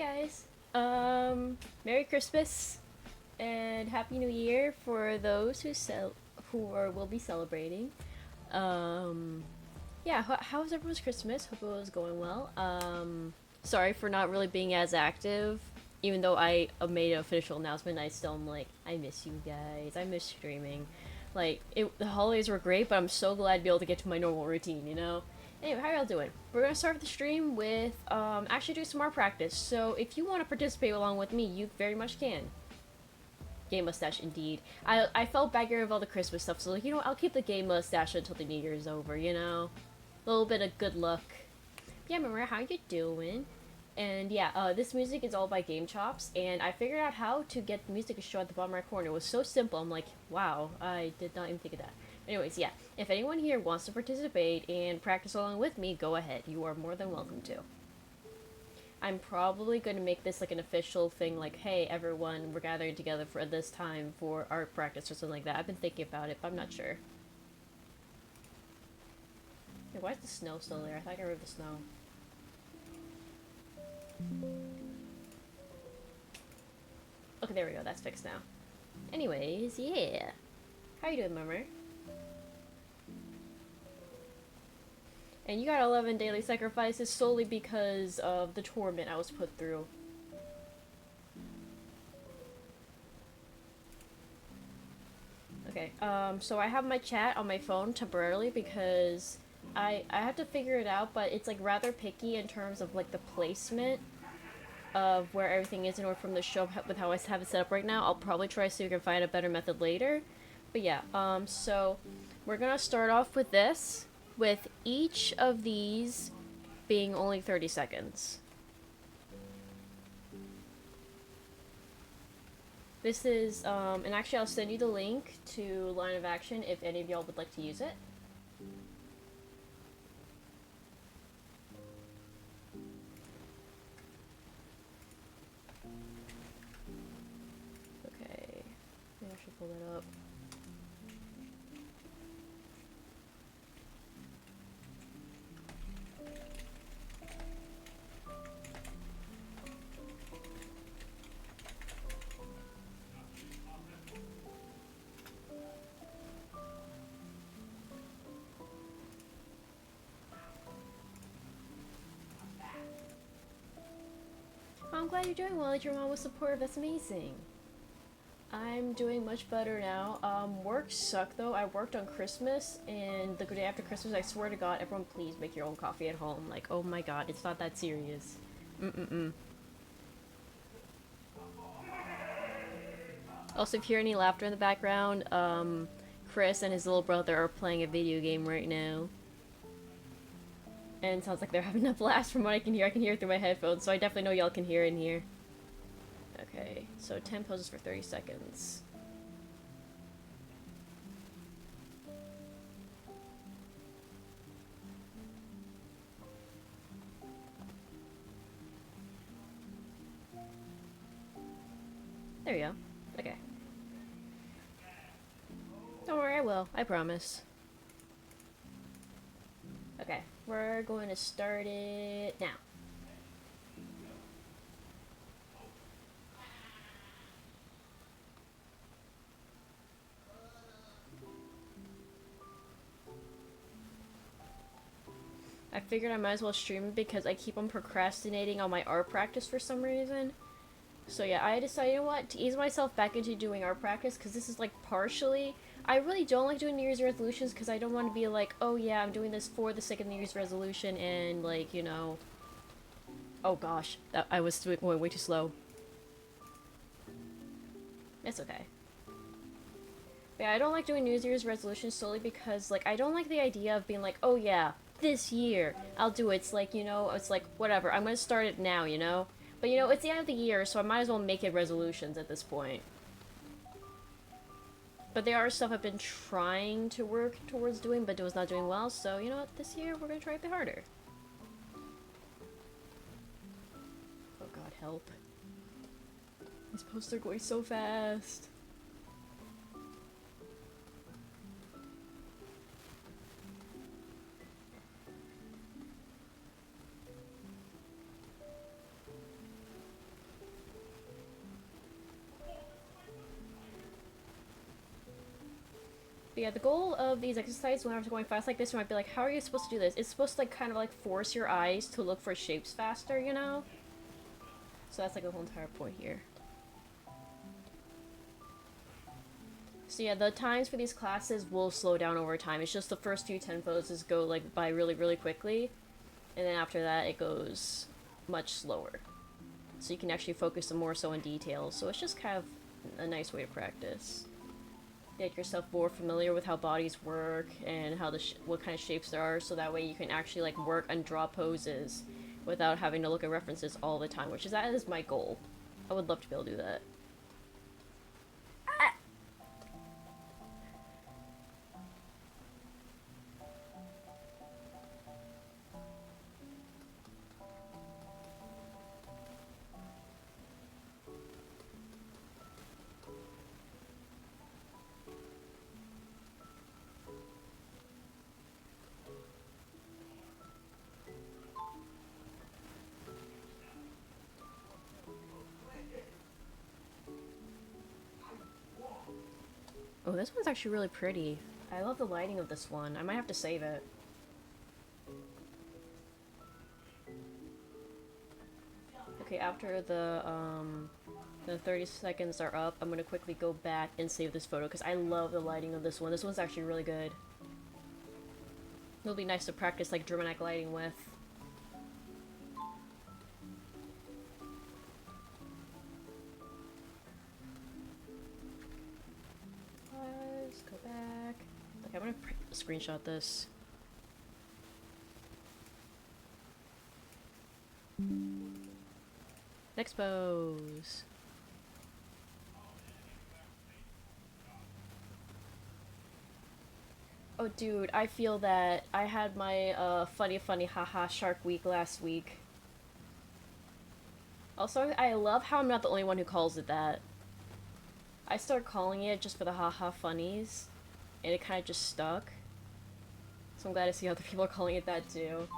guys. Merry Christmas and Happy New Year for those will be celebrating. Yeah, how was everyone's Christmas? Hope it was going well. Sorry for not really being as active. Even though I made an official announcement, I still am like, I miss you guys. I miss streaming. The holidays were great, but I'm so glad to be able to get to my normal routine, you know? Anyway, how y'all doing? We're gonna start the stream with, actually do some more practice. So if you want to participate along with me, you very much can. Game mustache, indeed. I felt bad getting rid of all the Christmas stuff, so like, you know what, I'll keep the game mustache until the New Year's over, you know? A little bit of good luck. Yeah, Maria, how you doing? And yeah, this music is all by Game Chops, and I figured out how to get the music to show at the bottom right corner. It was so simple, I'm like, wow, I did not even think of that. Anyways, yeah, if anyone here wants to participate and practice along with me, go ahead. You are more than welcome to. I'm probably going to make this like an official thing, like, hey, everyone, we're gathering together for this time for art practice or something like that. I've been thinking about it, but I'm not sure. Yeah, why is the snow still there? I thought I got rid of the snow. Okay, there we go. That's fixed now. Anyways, yeah. How you doing, Mummer? And you got 11 daily sacrifices solely because of the torment I was put through. Okay, so I have my chat on my phone temporarily because I have to figure it out, but it's like rather picky in terms of like the placement of where everything is in order from the show with how I have it set up right now. I'll probably try to see if we can find a better method later. But yeah, so we're gonna start off with this, with each of these being only 30 seconds. This is, and actually I'll send you the link to Line of Action if any of y'all would like to use it. Okay, maybe I should pull that up. I'm glad you're doing well, that your mom was supportive, that's amazing. I'm doing much better now. Work sucked though. I worked on Christmas, and the day after Christmas, I swear to God, everyone please make your own coffee at home. Like, oh my God, it's not that serious. Also, if you hear any laughter in the background, Chris and his little brother are playing a video game right now. And it sounds like they're having a blast from what I can hear. I can hear it through my headphones, so I definitely know y'all can hear in here. Okay, so 10 poses for 30 seconds. There we go. Okay. Don't worry, I will. I promise. Okay, we're going to start it now. I figured I might as well stream it because I keep on procrastinating on my art practice for some reason. So yeah, I decided, you know what, to ease myself back into doing art practice, because this is like partially, I really don't like doing New Year's resolutions because I don't want to be like, oh yeah, I'm doing this for the sake of New Year's resolution and like, you know, oh gosh, I was going way too slow. It's okay. But yeah, I don't like doing New Year's resolutions solely because like, I don't like the idea of being like, oh yeah, this year, I'll do it. It's like, you know, it's like, whatever, I'm gonna start it now, you know? But you know, it's the end of the year, so I might as well make it resolutions at this point. But there are stuff I've been trying to work towards doing, but was not doing well, so you know what, this year we're gonna try a bit harder. Oh god, help. These posts are going so fast. But yeah, the goal of these exercises when I was going fast like this, you might be like, how are you supposed to do this? It's supposed to like kind of like force your eyes to look for shapes faster, you know? So that's like the whole entire point here. So yeah, the times for these classes will slow down over time. It's just the first few 10 poses go like by really, really quickly. And then after that, it goes much slower. So you can actually focus more so on details. So it's just kind of a nice way to practice. Get yourself more familiar with how bodies work and how what kind of shapes there are, so that way you can actually like work and draw poses without having to look at references all the time, which is that is my goal. I would love to be able to do that. Oh, this one's actually really pretty. I love the lighting of this one. I might have to save it. Okay, after the 30 seconds are up, I'm gonna quickly go back and save this photo because I love the lighting of this one. This one's actually really good. It'll be nice to practice like dramatic lighting with. Let's go back. Okay, I'm gonna screenshot this. Next pose. Oh dude, I feel that I had my funny haha shark week last week. Also, I love how I'm not the only one who calls it that. I started calling it just for the haha funnies, and it kind of just stuck. So I'm glad to see other people are calling it that too.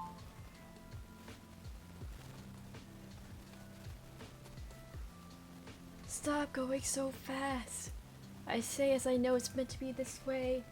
Stop going so fast! I say as I know it's meant to be this way.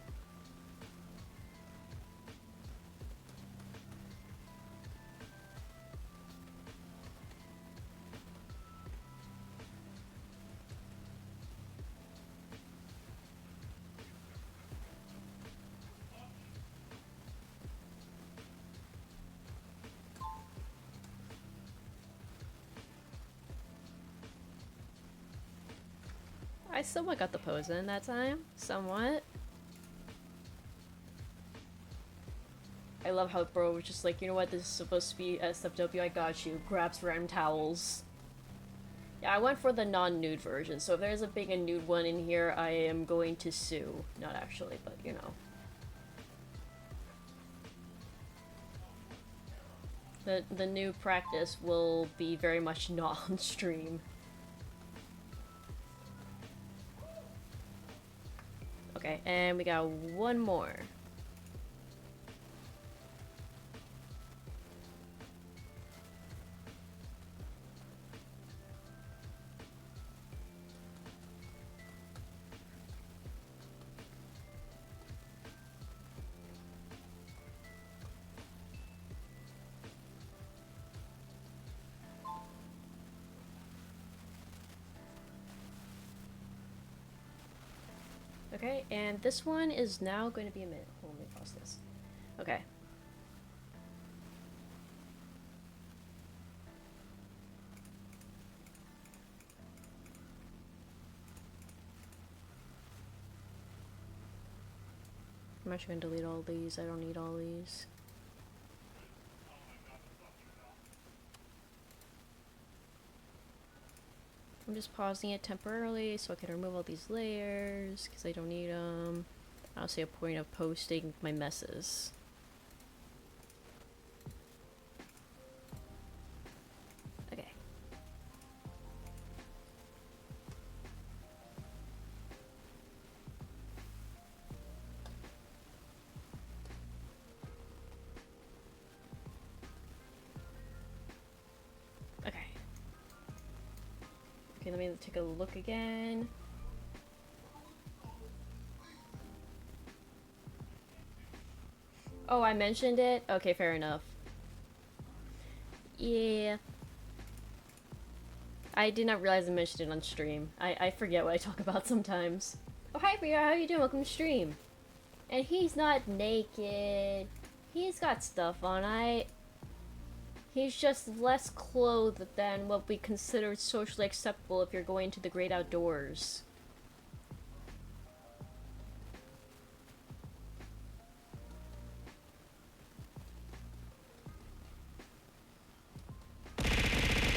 I somewhat got the pose in that time. Somewhat. I love how bro was just like, you know what, this is supposed to be SFW, I got you. Grabs random towels. Yeah, I went for the non-nude version, so if there's a big and nude one in here, I am going to sue. Not actually, but you know. The new practice will be very much not on stream. Okay, and we got one more. Okay, and this one is now going to be a minute. Hold on, let me pause this. Okay. I'm actually going to delete all these. I don't need all these. I'm just pausing it temporarily so I can remove all these layers because I don't need them. I don't see a point of posting my messes. Okay. Okay, let me take a look again. Oh, I mentioned it? Okay, fair enough. Yeah. I did not realize I mentioned it on stream. I forget what I talk about sometimes. Oh, hi, Ria. How you doing? Welcome to stream. And he's not naked. He's got stuff on. He's just less clothed than what we consider socially acceptable if you're going to the great outdoors.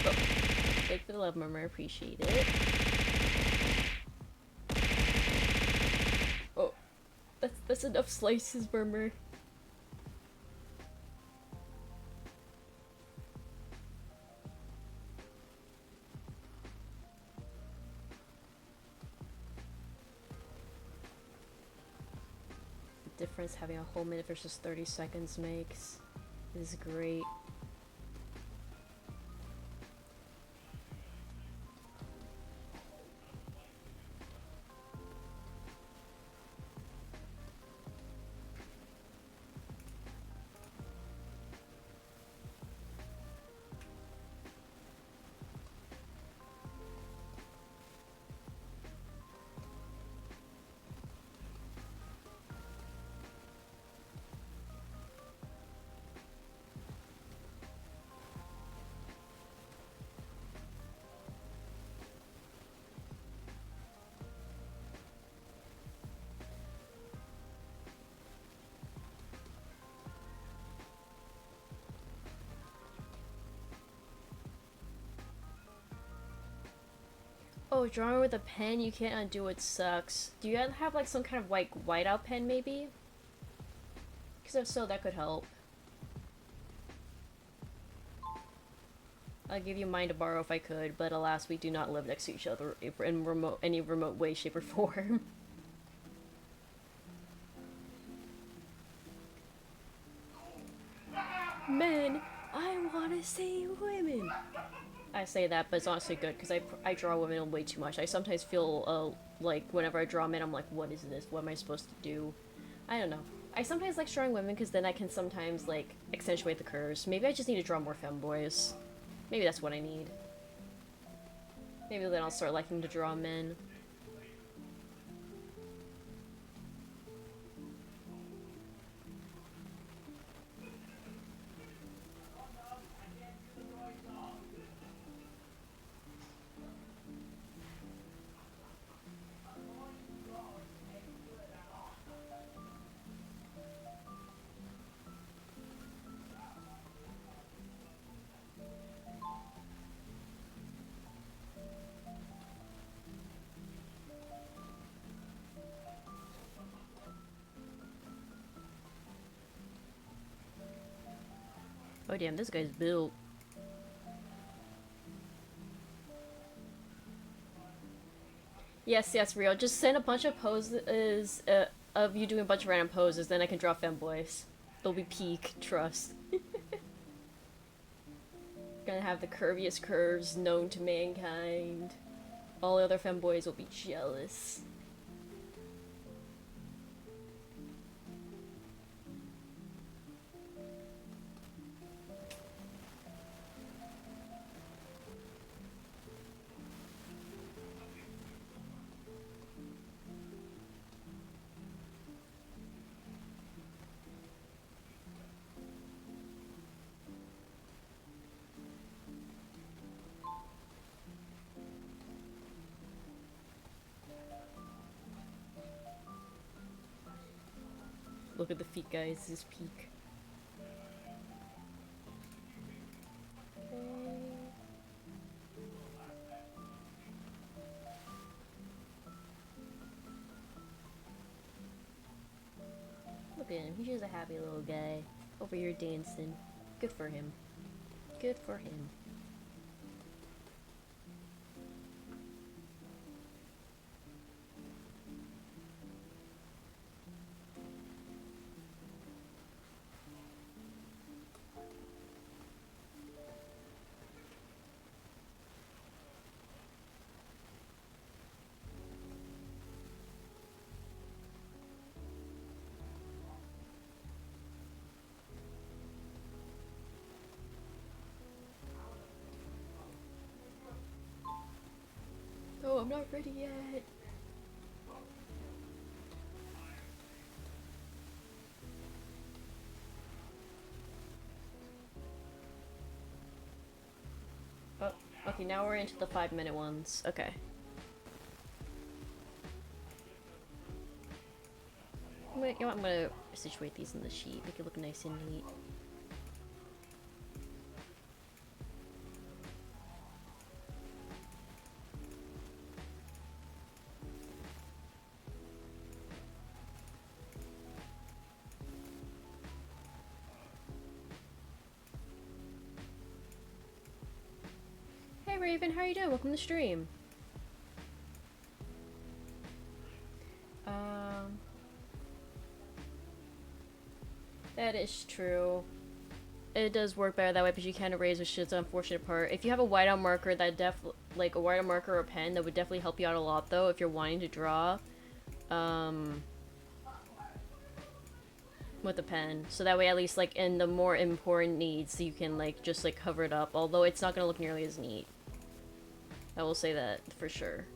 Oh, thank you for the love, Murmur. Appreciate it. Oh, that's enough slices, Murmur. Difference having a whole minute versus 30 seconds makes is great. Oh, drawing with a pen, you can't undo it, sucks. Do you have like some kind of like whiteout pen maybe? Because if so, that could help. I'll give you mine to borrow if I could, but alas, we do not live next to each other in any remote way, shape, or form. Men, I wanna see women. I say that, but it's honestly good because I draw women way too much. I sometimes feel like whenever I draw men, I'm like, what is this? What am I supposed to do? I don't know. I sometimes like drawing women because then I can sometimes like accentuate the curves. Maybe I just need to draw more femboys. Maybe that's what I need. Maybe then I'll start liking to draw men. Oh damn, this guy's built. Yes, Rio. Just send a bunch of poses of you doing a bunch of random poses, then I can draw femboys. They'll be peak, trust. Gonna have the curviest curves known to mankind. All the other femboys will be jealous. Look at the feet, guys. This is peak. Look at him. He's just a happy little guy. Over here dancing. Good for him. Good for him. Oh, I'm not ready yet. Oh, okay, now we're into the 5-minute ones. Okay. Wait, you know what? I'm gonna situate these in the sheet, make it look nice and neat. Hey Raven, how are you doing? Welcome to the stream. That is true. It does work better that way, but you can't erase, which is the unfortunate part. If you have a whiteout marker, that like a whiteout marker or a pen, that would definitely help you out a lot, though, if you're wanting to draw, with a pen. So that way, at least, like, in the more important needs, you can, like, just, like, cover it up. Although it's not gonna look nearly as neat. I will say that, for sure.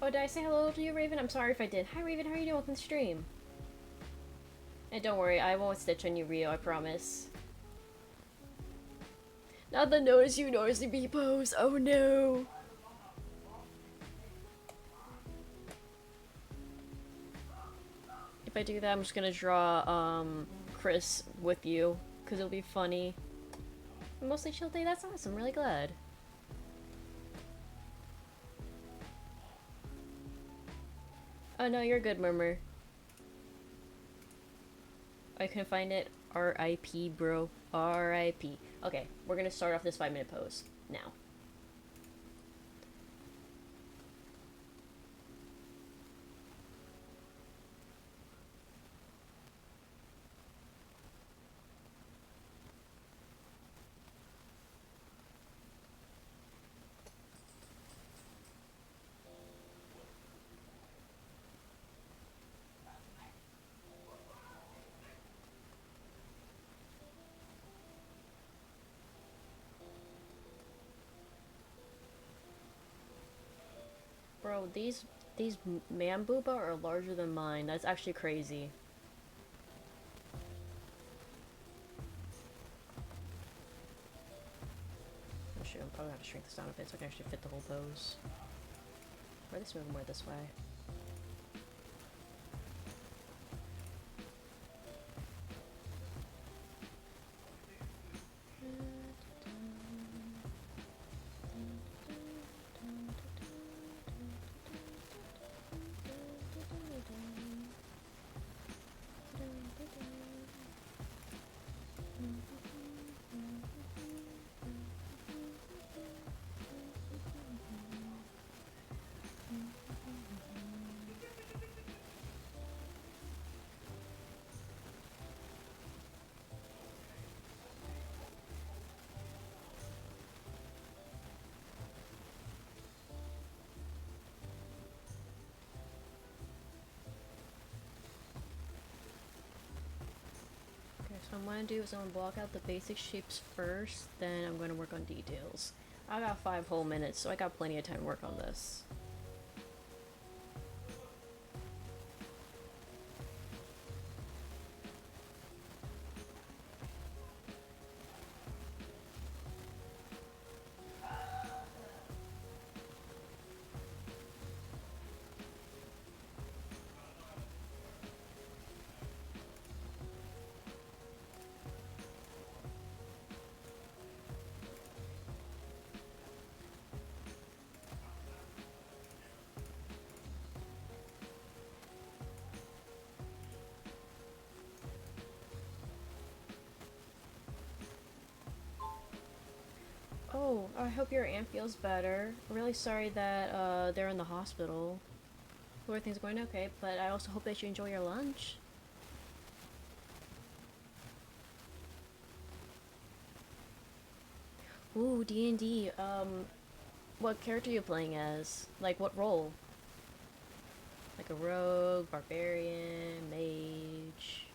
Oh, did I say hello to you, Raven? I'm sorry if I did. Hi, Raven. How are you doing? Welcome to the stream. And don't worry, I won't stitch on you, Rio. I promise. Not the notice you noticing me pose. Oh no. If I do that, I'm just gonna draw Chris with you, because it'll be funny. Mostly chill day. That's awesome. Really glad. Oh no, you're good, Murmur. I couldn't find it. R.I.P. bro. R.I.P. Okay, we're gonna start off this 5-minute pose now. Bro, these man booba are larger than mine. That's actually crazy. Oh shoot, I'm probably gonna have to shrink this down a bit so I can actually fit the whole pose. Or this move more this way. So what I'm going to do is I'm going to block out the basic shapes first, then I'm going to work on details. I got 5 whole minutes, so I got plenty of time to work on this. Oh, I hope your aunt feels better. I'm really sorry that they're in the hospital. Hope everything's going okay, but I also hope that you enjoy your lunch. Ooh, D&D. What character are you playing as? Like, what role? Like a rogue, barbarian, mage.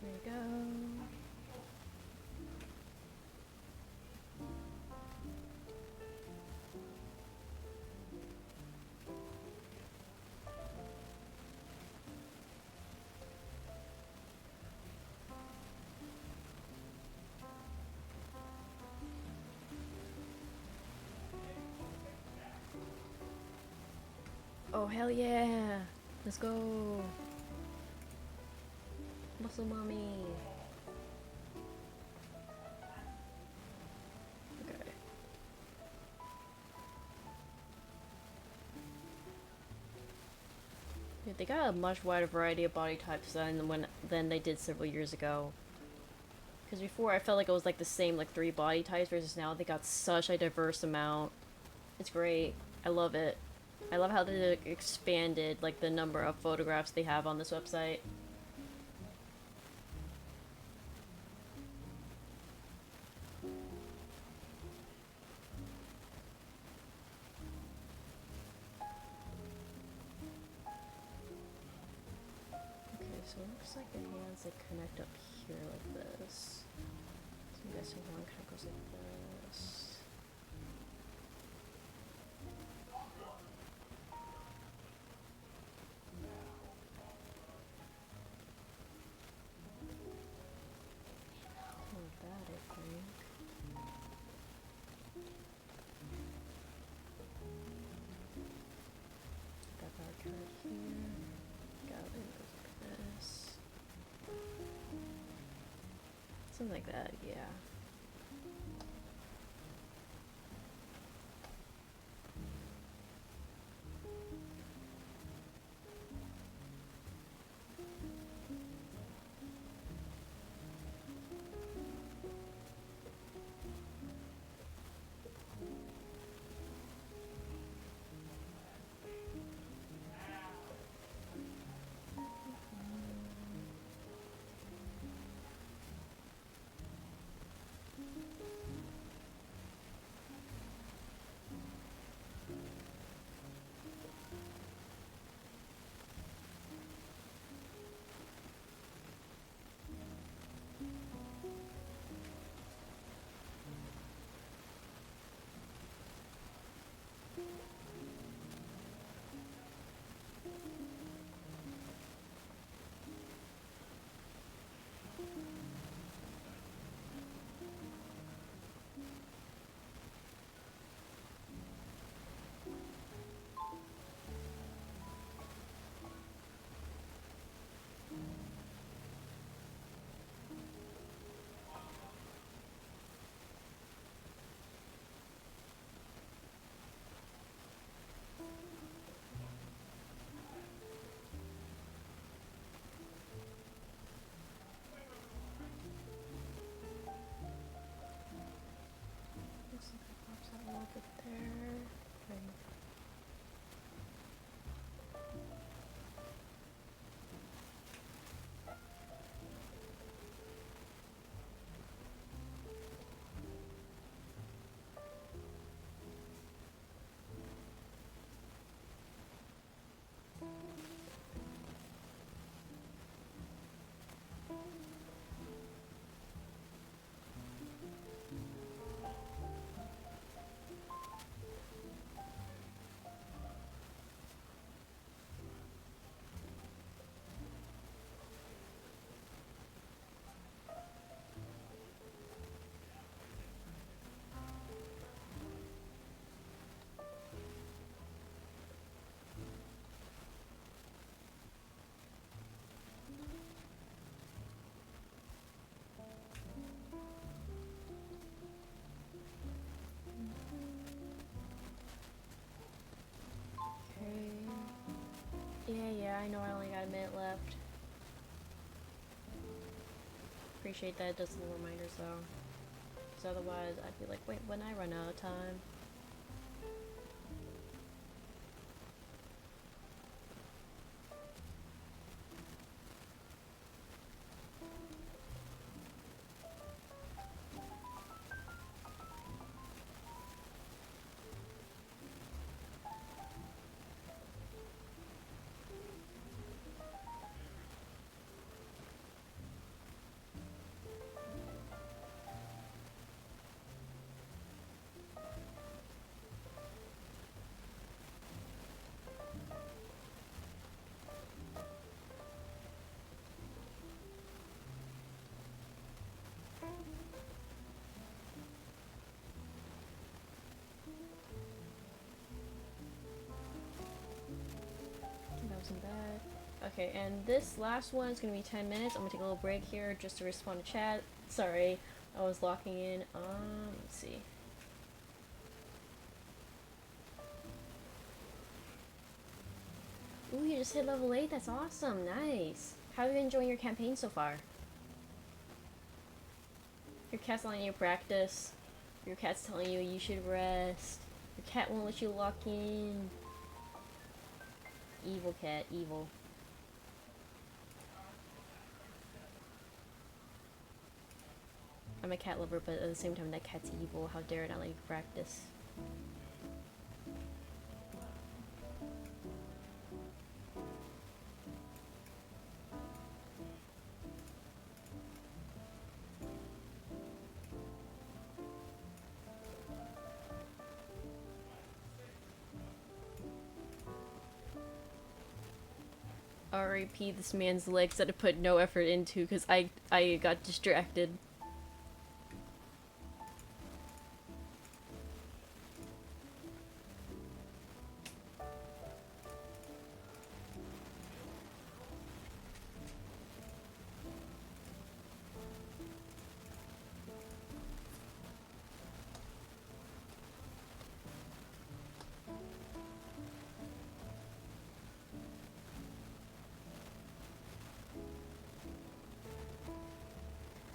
There you go. Oh, hell yeah! Let's go! Muscle mommy! Okay. Yeah, they got a much wider variety of body types than they did several years ago. Because before I felt like it was like the same like 3 body types versus now they got such a diverse amount. It's great. I love it. I love how they expanded like the number of photographs they have on this website. Okay, so it looks like the hands that connect up here like this. So I'm guessing one kind of goes like this. Like that, I think. Got our card here. Got it goes like this. Something like that, yeah. there. Yeah, I know I only got a minute left. Appreciate that, just little reminders though. Because otherwise I'd be like, wait, when I run out of time? That wasn't bad. Okay, and this last one is gonna be 10 minutes. I'm gonna take a little break here just to respond to chat. Sorry, I was locking in. Let's see. Ooh, you just hit level 8. That's awesome. Nice. How have you been enjoying your campaign so far? Your cat's letting you practice. Your cat's telling you you should rest. Your cat won't let you lock in. Evil cat, evil. I'm a cat lover, but at the same time that cat's evil. How dare it not let you practice? R.I.P. this man's legs that I put no effort into because I got distracted.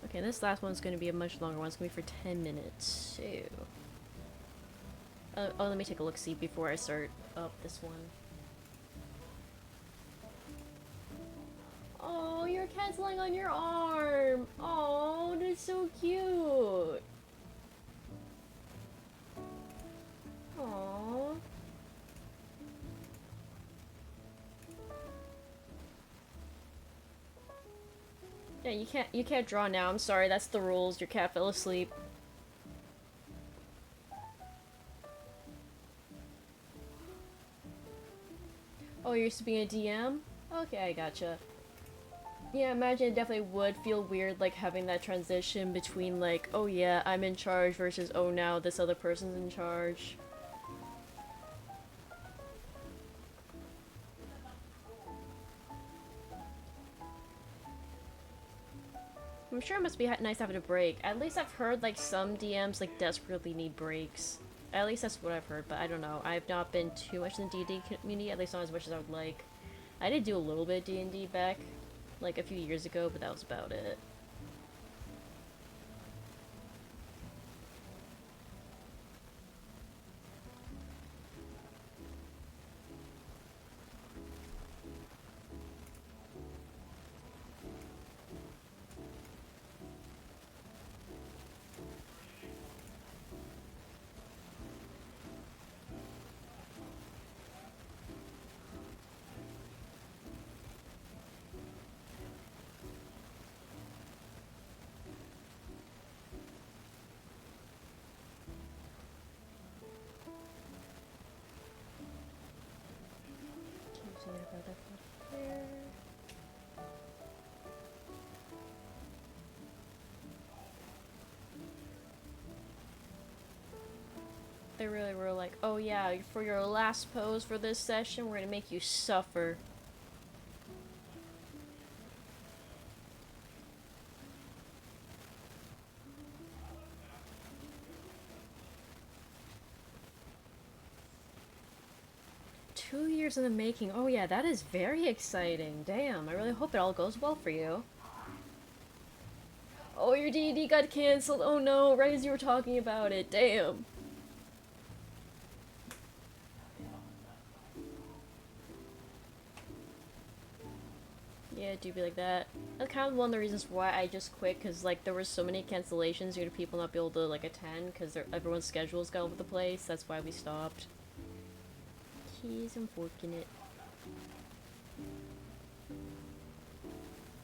Okay, this last one's going to be a much longer one. It's going to be for 10 minutes, too. Oh, let me take a look-see before I start up this one. Oh, your cat's lying on your arm! Oh, that's so cute! Aww. Yeah, you can't draw now. I'm sorry, that's the rules. Your cat fell asleep. Oh, you're used to being a DM? Okay, I gotcha. Yeah, imagine it definitely would feel weird, like, having that transition between, like, oh yeah, I'm in charge versus, oh now this other person's in charge. I'm sure it must be nice having a break. At least I've heard, like, some DMs, like, desperately need breaks. At least that's what I've heard, but I don't know. I've not been too much in the D&D community, at least not as much as I would like. I did do a little bit of D&D back, like, a few years ago, but that was about it. that put there. They really were like, oh yeah, for your last pose for this session, we're gonna make you suffer. Two years in the making. Oh yeah, that is very exciting. Damn, I really hope it all goes well for you. Oh, your D&D got canceled. Oh no, right as you were talking about it. Damn. Yeah, it do be like that. That's kind of one of the reasons why I just quit, because like there were so many cancellations due to people not be able to like attend because everyone's schedules got over the place. That's why we stopped. Keys, unfortunate.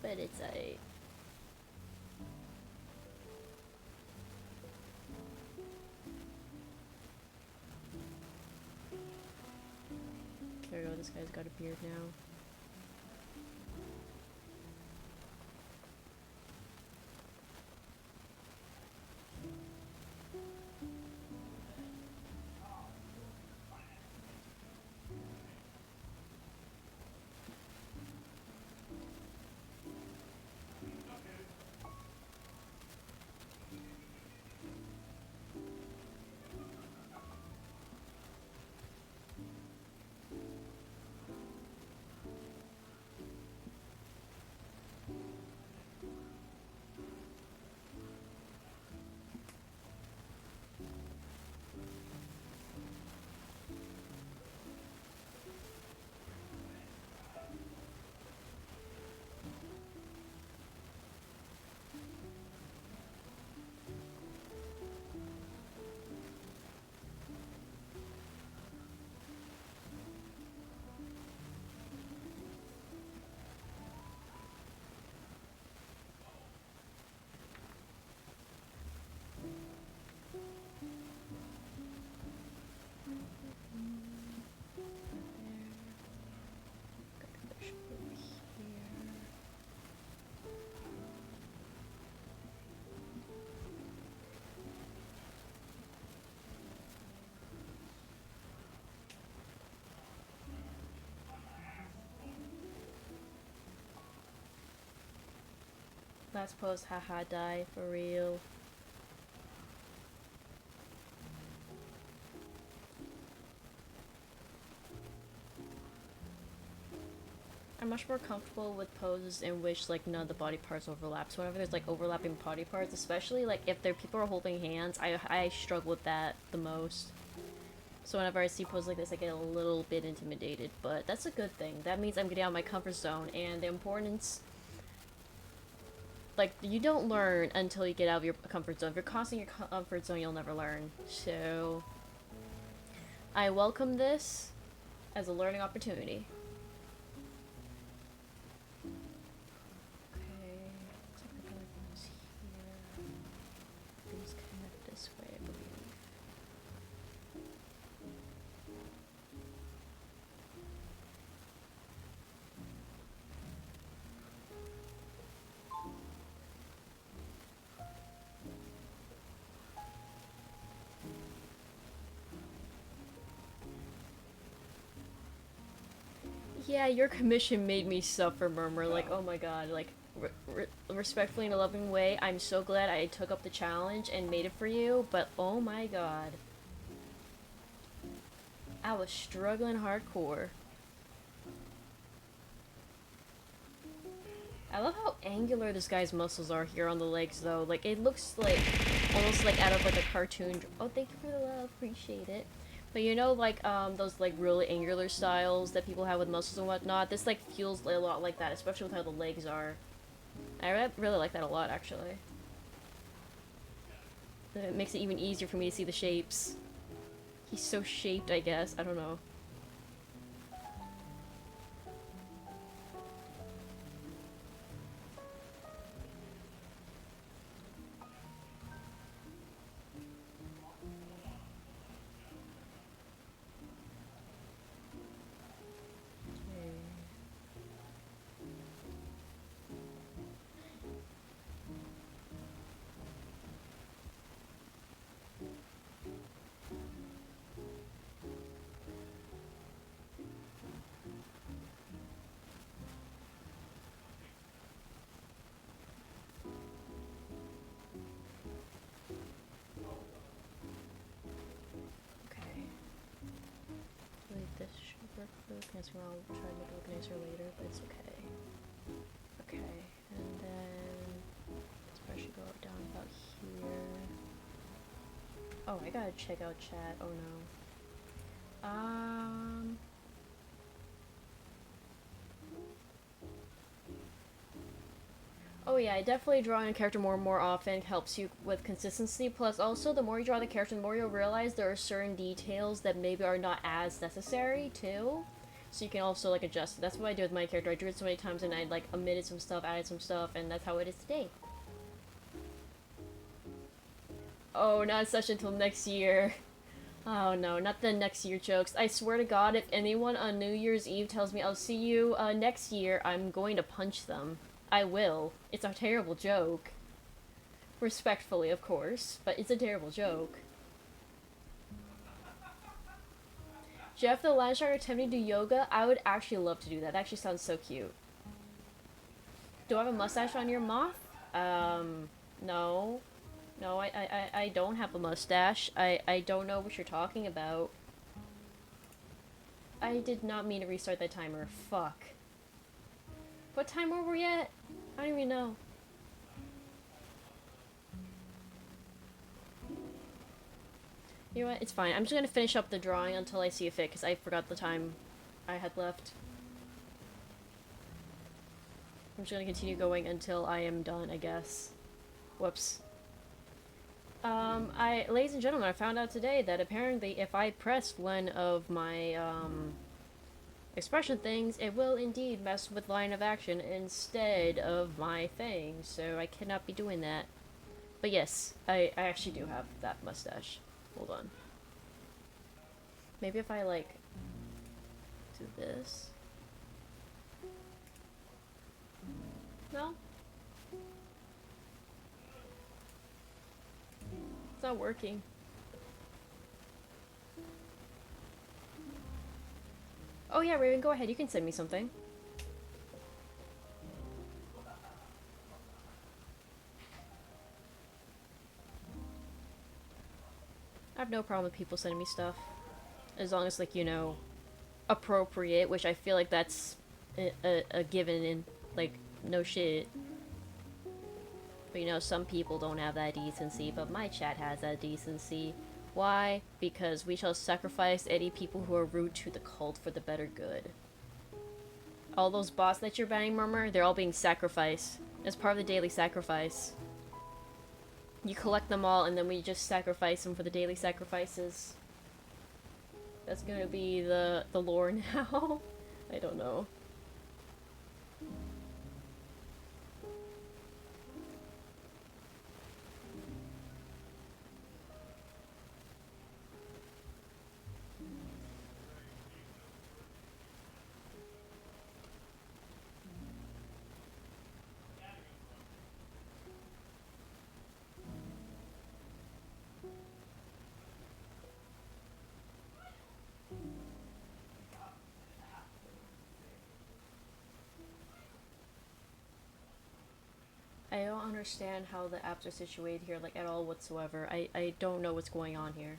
But it's a. There we go, this guy's got a beard now. Last post, haha, die, for real. I'm much more comfortable with poses in which like none of the body parts overlap. So whenever there's like overlapping body parts, especially like if there people are holding hands, I struggle with that the most. So whenever I see poses like this, I get a little bit intimidated, but that's a good thing. That means I'm getting out of my comfort zone, and the importance, like, you don't learn until you get out of your comfort zone. If you're constantly in your comfort zone, you'll never learn. So I welcome this as a learning opportunity. Yeah, your commission made me suffer, Murmur. Like, oh my god, like, respectfully in a loving way, I'm so glad I took up the challenge and made it for you, but oh my god. I was struggling hardcore. I love how angular this guy's muscles are here on the legs, though. Like, it looks like, almost like out of, like, a cartoon. Oh, thank you for the love. Appreciate it. But you know, like, those, like, really angular styles that people have with muscles and whatnot? This, like, feels a lot like that, especially with how the legs are. I really like that a lot, actually. It makes it even easier for me to see the shapes. He's so shaped, I guess. I don't know. Look nicer. I'll try to make it look nicer later, but it's okay. Okay, and then this part should go down about here. Oh, I gotta check out chat. Oh no. Oh yeah, definitely drawing a character more and more often helps you with consistency. Plus, also, the more you draw the character, the more you'll realize there are certain details that maybe are not as necessary, too. So you can also, like, adjust it. That's what I did with my character. I drew it so many times and I, like, omitted some stuff, added some stuff, and that's how it is today. Oh, not such until next year. Oh no, not the next year jokes. I swear to God, if anyone on New Year's Eve tells me I'll see you next year, I'm going to punch them. I will. It's a terrible joke. Respectfully, of course, but it's a terrible joke. Jeff the Landshark attempting to do yoga? I would actually love to do that. That actually sounds so cute. Do I have a mustache on your moth? No. No, I don't have a mustache. I don't know what you're talking about. I did not mean to restart that timer. Fuck. What time were we at? I don't even know. You know what? It's fine. I'm just gonna finish up the drawing until I see a fit, because I forgot the time I had left. I'm just gonna continue going until I am done, I guess. Whoops. Ladies and gentlemen, I found out today that apparently if I press one of my, expression things, it will indeed mess with line of action instead of my thing, so I cannot be doing that. But yes, I actually do have that mustache. Hold on. Maybe if I, like, do this. No? It's not working. Oh yeah, Raven, go ahead. You can send me something. I have no problem with people sending me stuff. As long as, like, you know, appropriate, which I feel like that's a given in, like, no shit. But, you know, some people don't have that decency, but my chat has that decency. Why? Because we shall sacrifice any people who are rude to the cult for the better good. All those bots that you're banning, Murmur, they're all being sacrificed. As part of the daily sacrifice. You collect them all, and then we just sacrifice them for the daily sacrifices. That's gonna be the lore now. I don't know. I don't understand how the apps are situated here, like, at all whatsoever. I don't know what's going on here.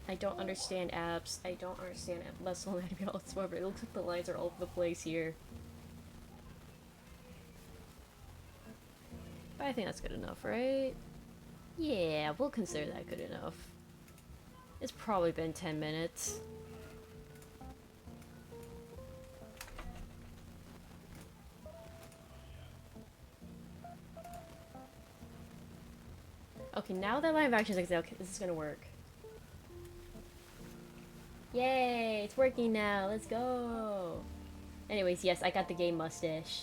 I don't understand apps. I don't understand less anatomy whatsoever. It looks like the lines are all over the place here. But I think that's good enough, right? Yeah, we'll consider that good enough. It's probably been 10 minutes. Okay, now that line of action is okay, this is gonna work. Yay, it's working now, let's go! Anyways, yes, I got the gay mustache.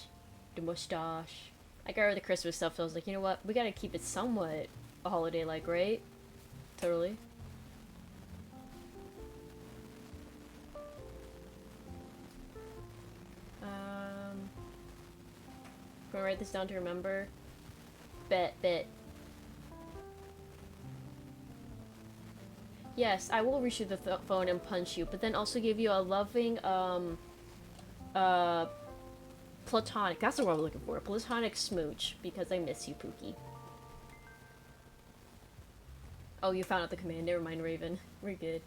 The mustache. I got rid of the Christmas stuff, so I was like, you know what, we gotta keep it somewhat a holiday-like, right? Totally. Gonna write this down to remember. Bet. Yes, I will reach you the phone and punch you, but then also give you a loving, platonic, that's the word I'm looking for, platonic smooch, because I miss you, Pookie. Oh, you found out the command, never mind, Raven. We're good.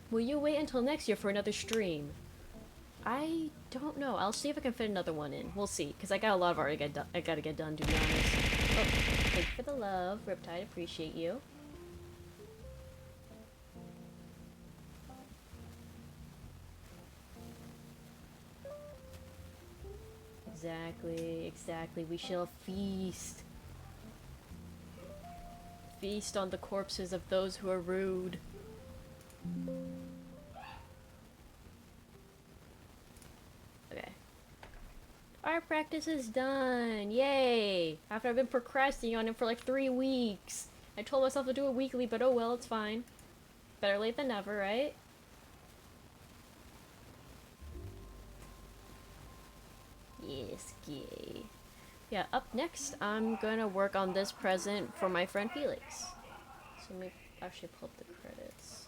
Will you wait until next year for another stream? I don't know. I'll see if I can fit another one in. We'll see, because I got a lot of art I gotta get done, to be honest. Oh, thank you for the love, Riptide. Appreciate you. Exactly. We shall feast. Feast on the corpses of those who are rude. Okay. Art practice is done! Yay! After I've been procrastinating on it for like 3 weeks. I told myself to do it weekly, but oh well, it's fine. Better late than never, right? Yes, yay. Yeah, up next, I'm gonna work on this present for my friend Felix. So let me actually pull up the credits.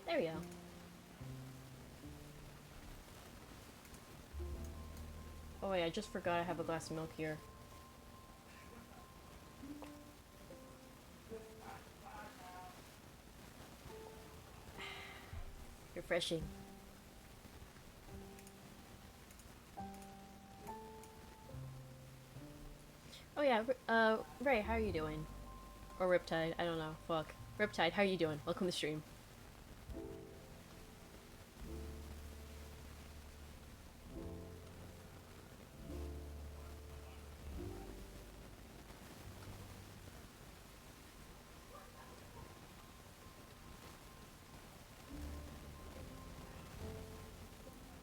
There we go. Oh wait, I just forgot I have a glass of milk here. Refreshing. Oh yeah, Ray, how are you doing? Or Riptide, I don't know, fuck. Riptide, how are you doing? Welcome to the stream.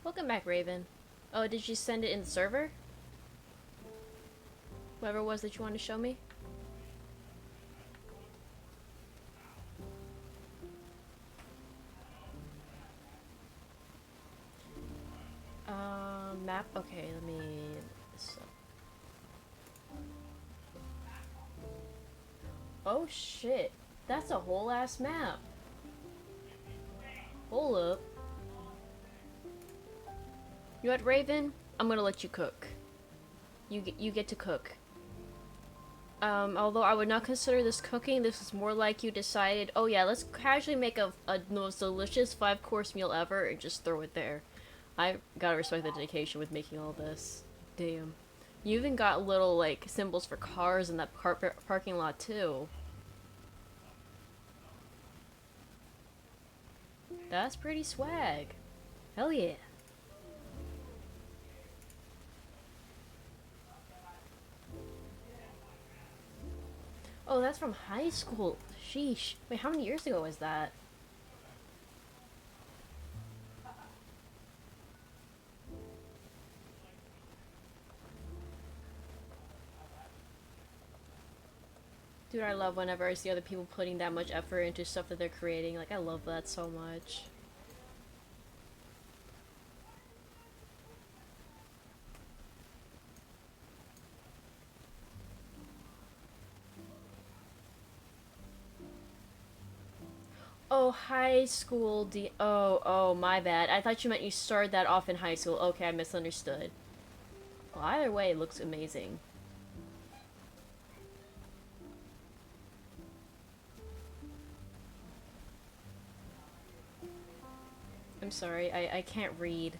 Welcome back, Raven. Oh, did you send it in the server? Whoever it was that you wanted to show me? Map? Okay, let me... So. Oh shit, that's a whole ass map. Hold up. You know what, Raven? I'm gonna let you cook. You get to cook. Although I would not consider this cooking, this is more like you decided, oh yeah, let's casually make a most delicious 5-course meal ever and just throw it there. I gotta respect the dedication with making all this. Damn. You even got little, like, symbols for cars in that parking lot, too. That's pretty swag. Hell yeah. Oh, that's from high school. Sheesh. Wait, how many years ago was that? Dude, I love whenever I see other people putting that much effort into stuff that they're creating. Like, I love that so much. Oh, high school oh, my bad. I thought you meant you started that off in high school. Okay, I misunderstood. Well, either way, it looks amazing. I'm sorry, I can't read.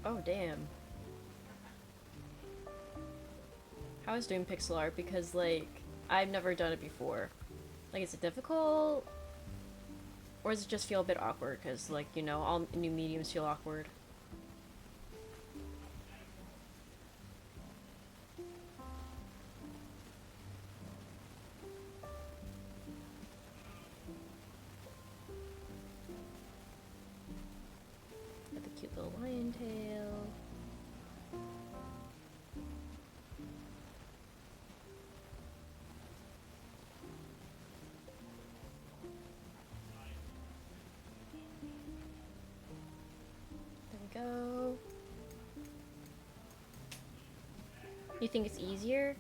Oh, damn. I was doing pixel art because, like, I've never done it before. Like, is it difficult? Or does it just feel a bit awkward? Because, like, you know, all new mediums feel awkward. Got the cute little lion tail. You think it's easier?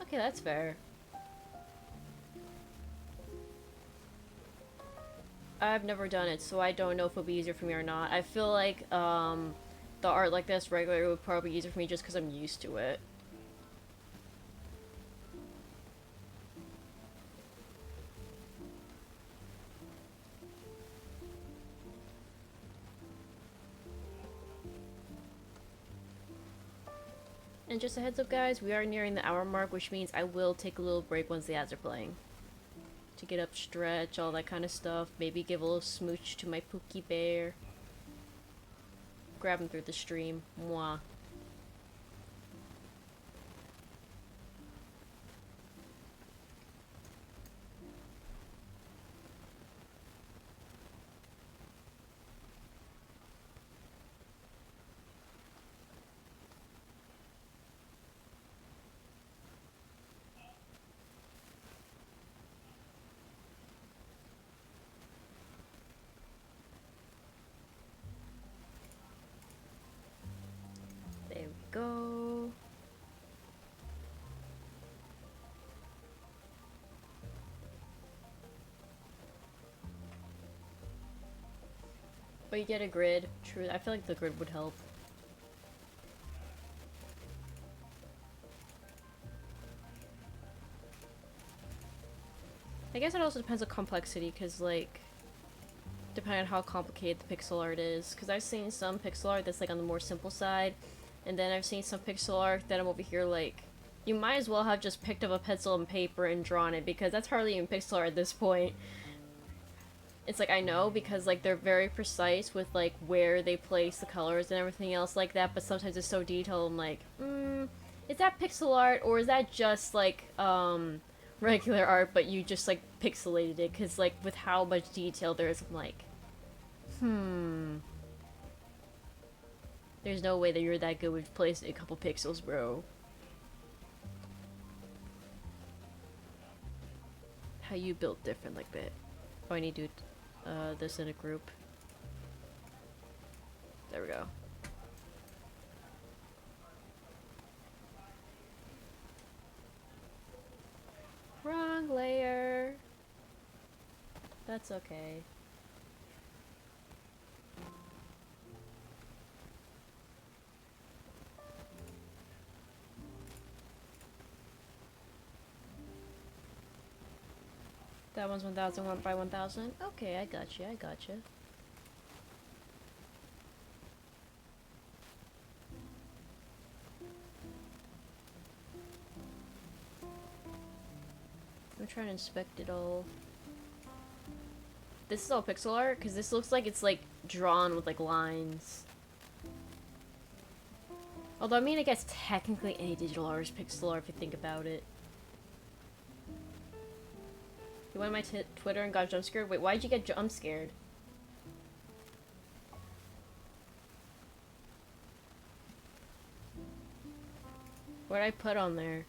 Okay, that's fair. I've never done it, so I don't know if it'll be easier for me or not. I feel like, the art like this regular would probably be easier for me just because I'm used to it. And just a heads up guys, we are nearing the hour mark, which means I will take a little break once the ads are playing. To get up, stretch, all that kind of stuff. Maybe give a little smooch to my Pookie Bear. Grab him through the stream. Mwah. There we go. But you get a grid. True, I feel like the grid would help. I guess it also depends on complexity, because, like, depending on how complicated the pixel art is. Because I've seen some pixel art that's, like, on the more simple side, and then I've seen some pixel art that I'm over here, like, you might as well have just picked up a pencil and paper and drawn it, because that's hardly even pixel art at this point. It's like, I know, because, like, they're very precise with, like, where they place the colors and everything else like that, but sometimes it's so detailed, I'm like, is that pixel art, or is that just, like, regular art, but you just, like, pixelated it? Because, like, with how much detail there is, I'm like, there's no way that you're that good with placing a couple pixels, bro. How you built different like that? Oh, I need to do this in a group. There we go. Wrong layer. That's okay. That one's 1000 1 by 1000. Okay, I got you. I got you. I'm trying to inspect it all. This is all pixel art because this looks like it's like drawn with like lines. Although I mean, I guess technically any digital art is pixel art if you think about it. You went on my Twitter and got jump scared? Wait, why'd you get jump scared? What'd I put on there?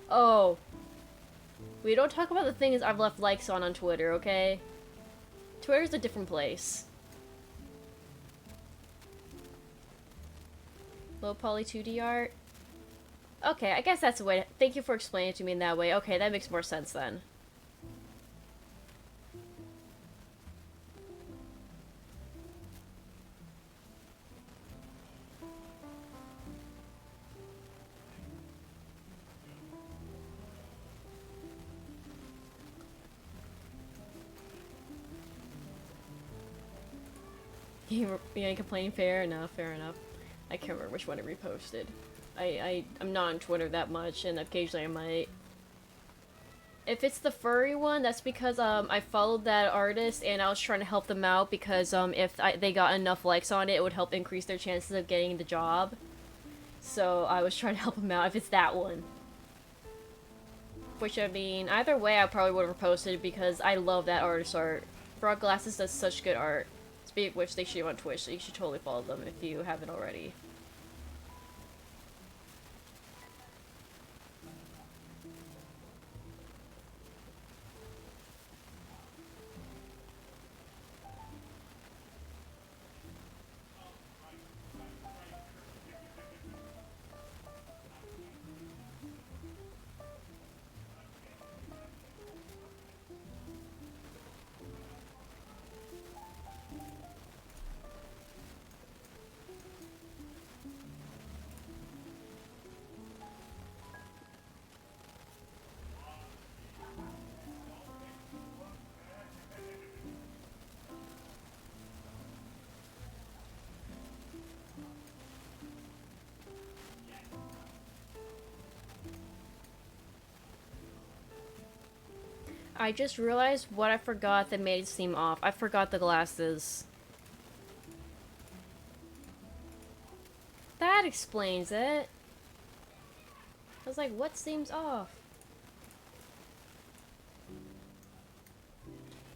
Oh. We don't talk about the things I've left likes on Twitter, okay? Twitter's a different place. Low poly 2D art? Okay, I guess that's the way. Thank you for explaining it to me in that way. Okay, that makes more sense then. You ain't complaining? Fair enough, fair enough. I can't remember which one I reposted. I'm not on Twitter that much, and occasionally I might. If it's the furry one, that's because I followed that artist and I was trying to help them out because if they got enough likes on it, it would help increase their chances of getting the job. So I was trying to help them out if it's that one. Which, I mean, either way I probably would have reposted because I love that artist's art. Frog Glasses does such good art. Speaking of which, they stream on Twitch, so you should totally follow them if you haven't already. I just realized what I forgot that made it seem off. I forgot the glasses. That explains it. I was like, what seems off?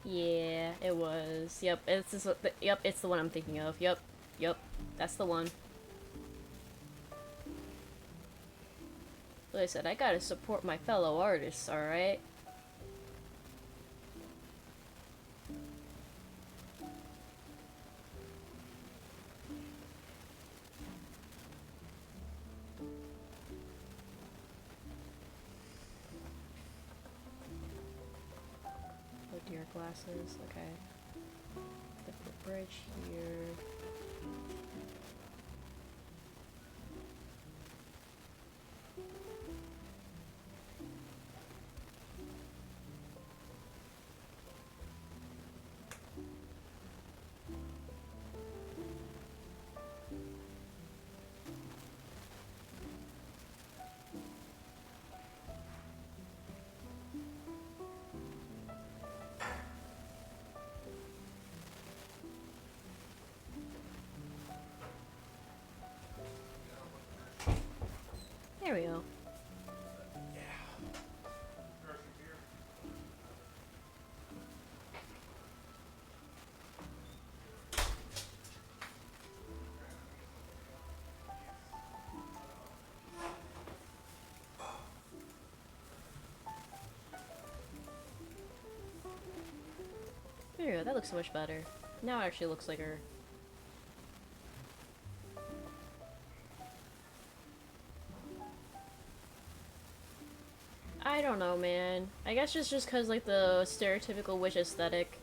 Yeah, it was. Yep, it's this. Yep, it's the one I'm thinking of. Yep, yep, that's the one. Like I said, I gotta support my fellow artists. All right. Oh dear, glasses. Okay. Put the bridge here. There we go. There we go. That looks so much better. Now it actually looks like her. I don't know, man. I guess it's just because, like, the stereotypical witch aesthetic.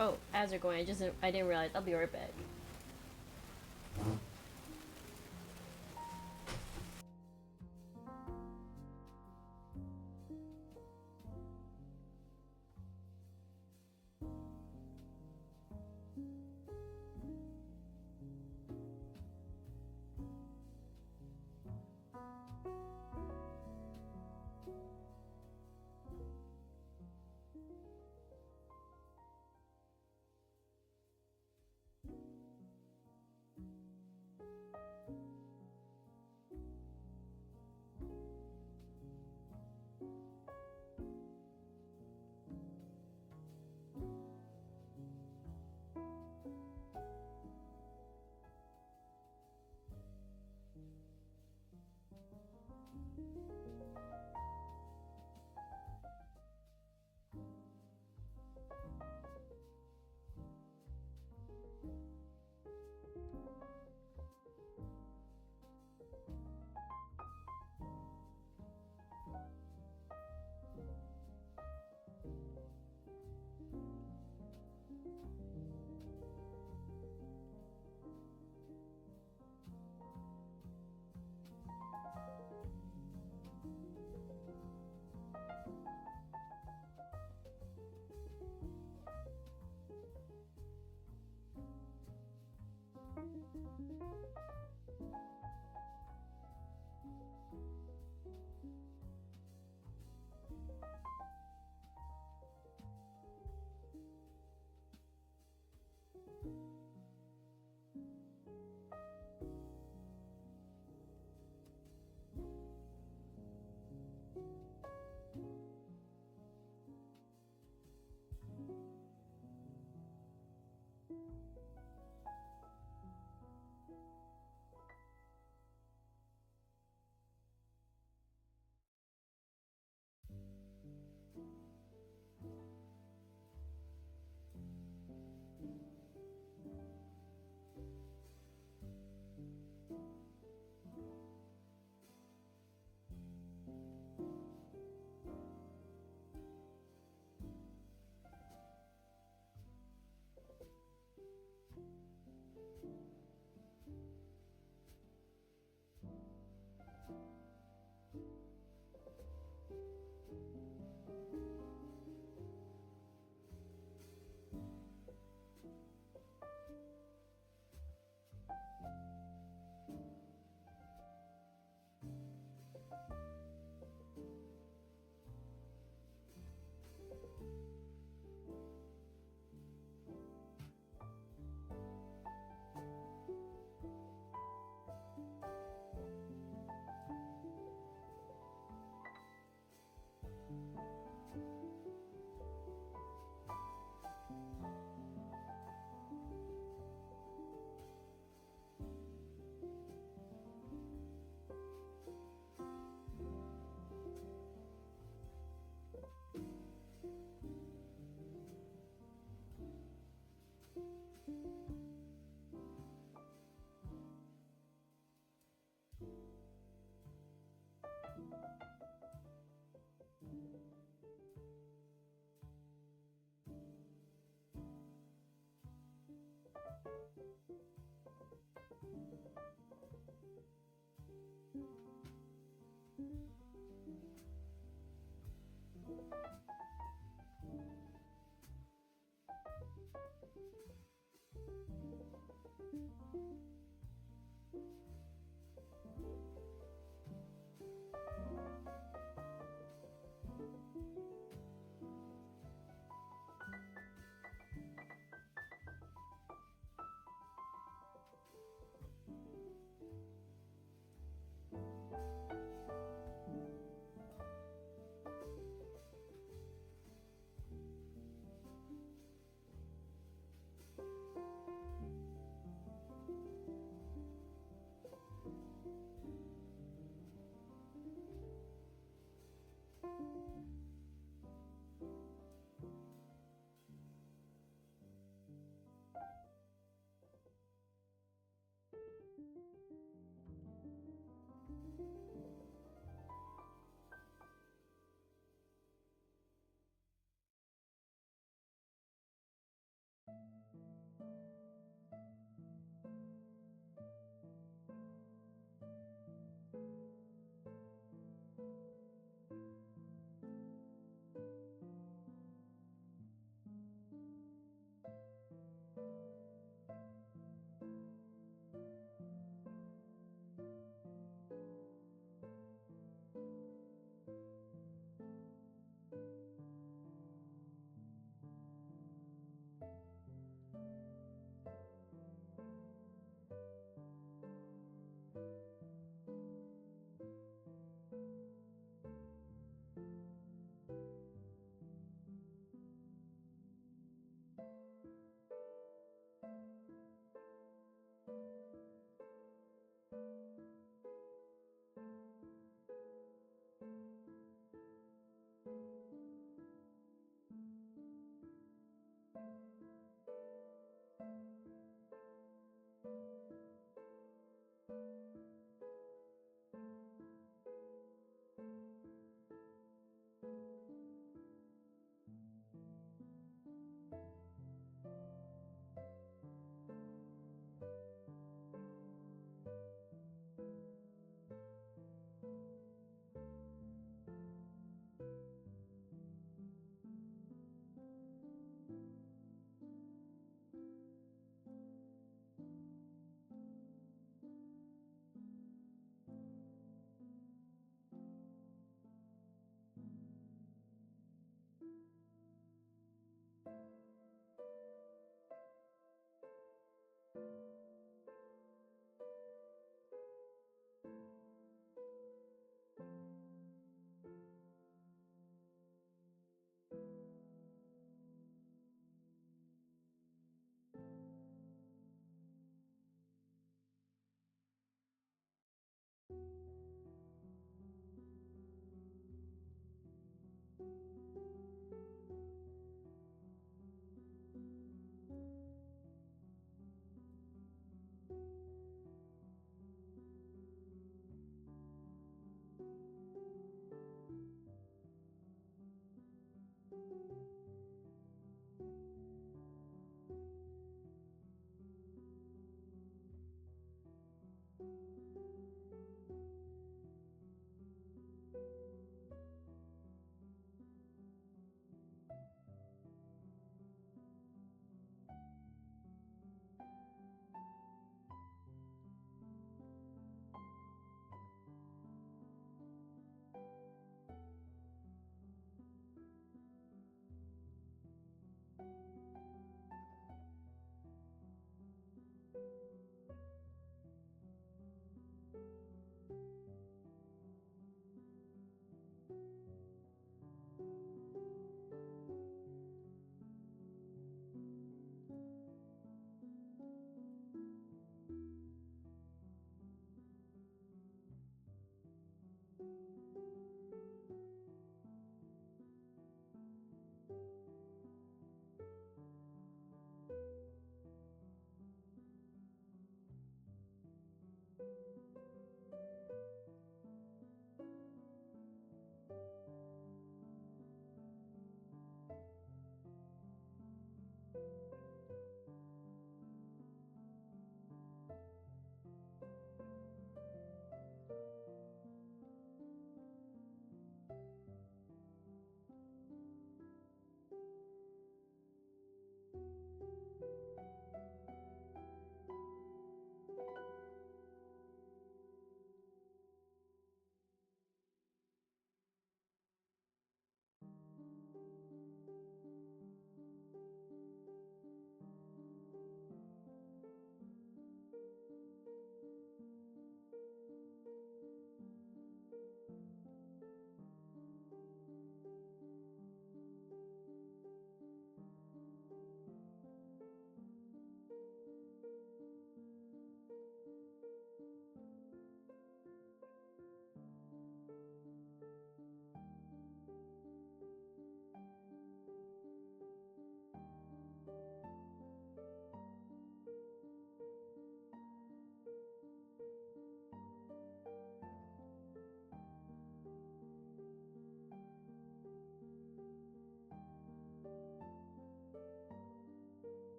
Oh, as they're going, I didn't realize. I'll be right back.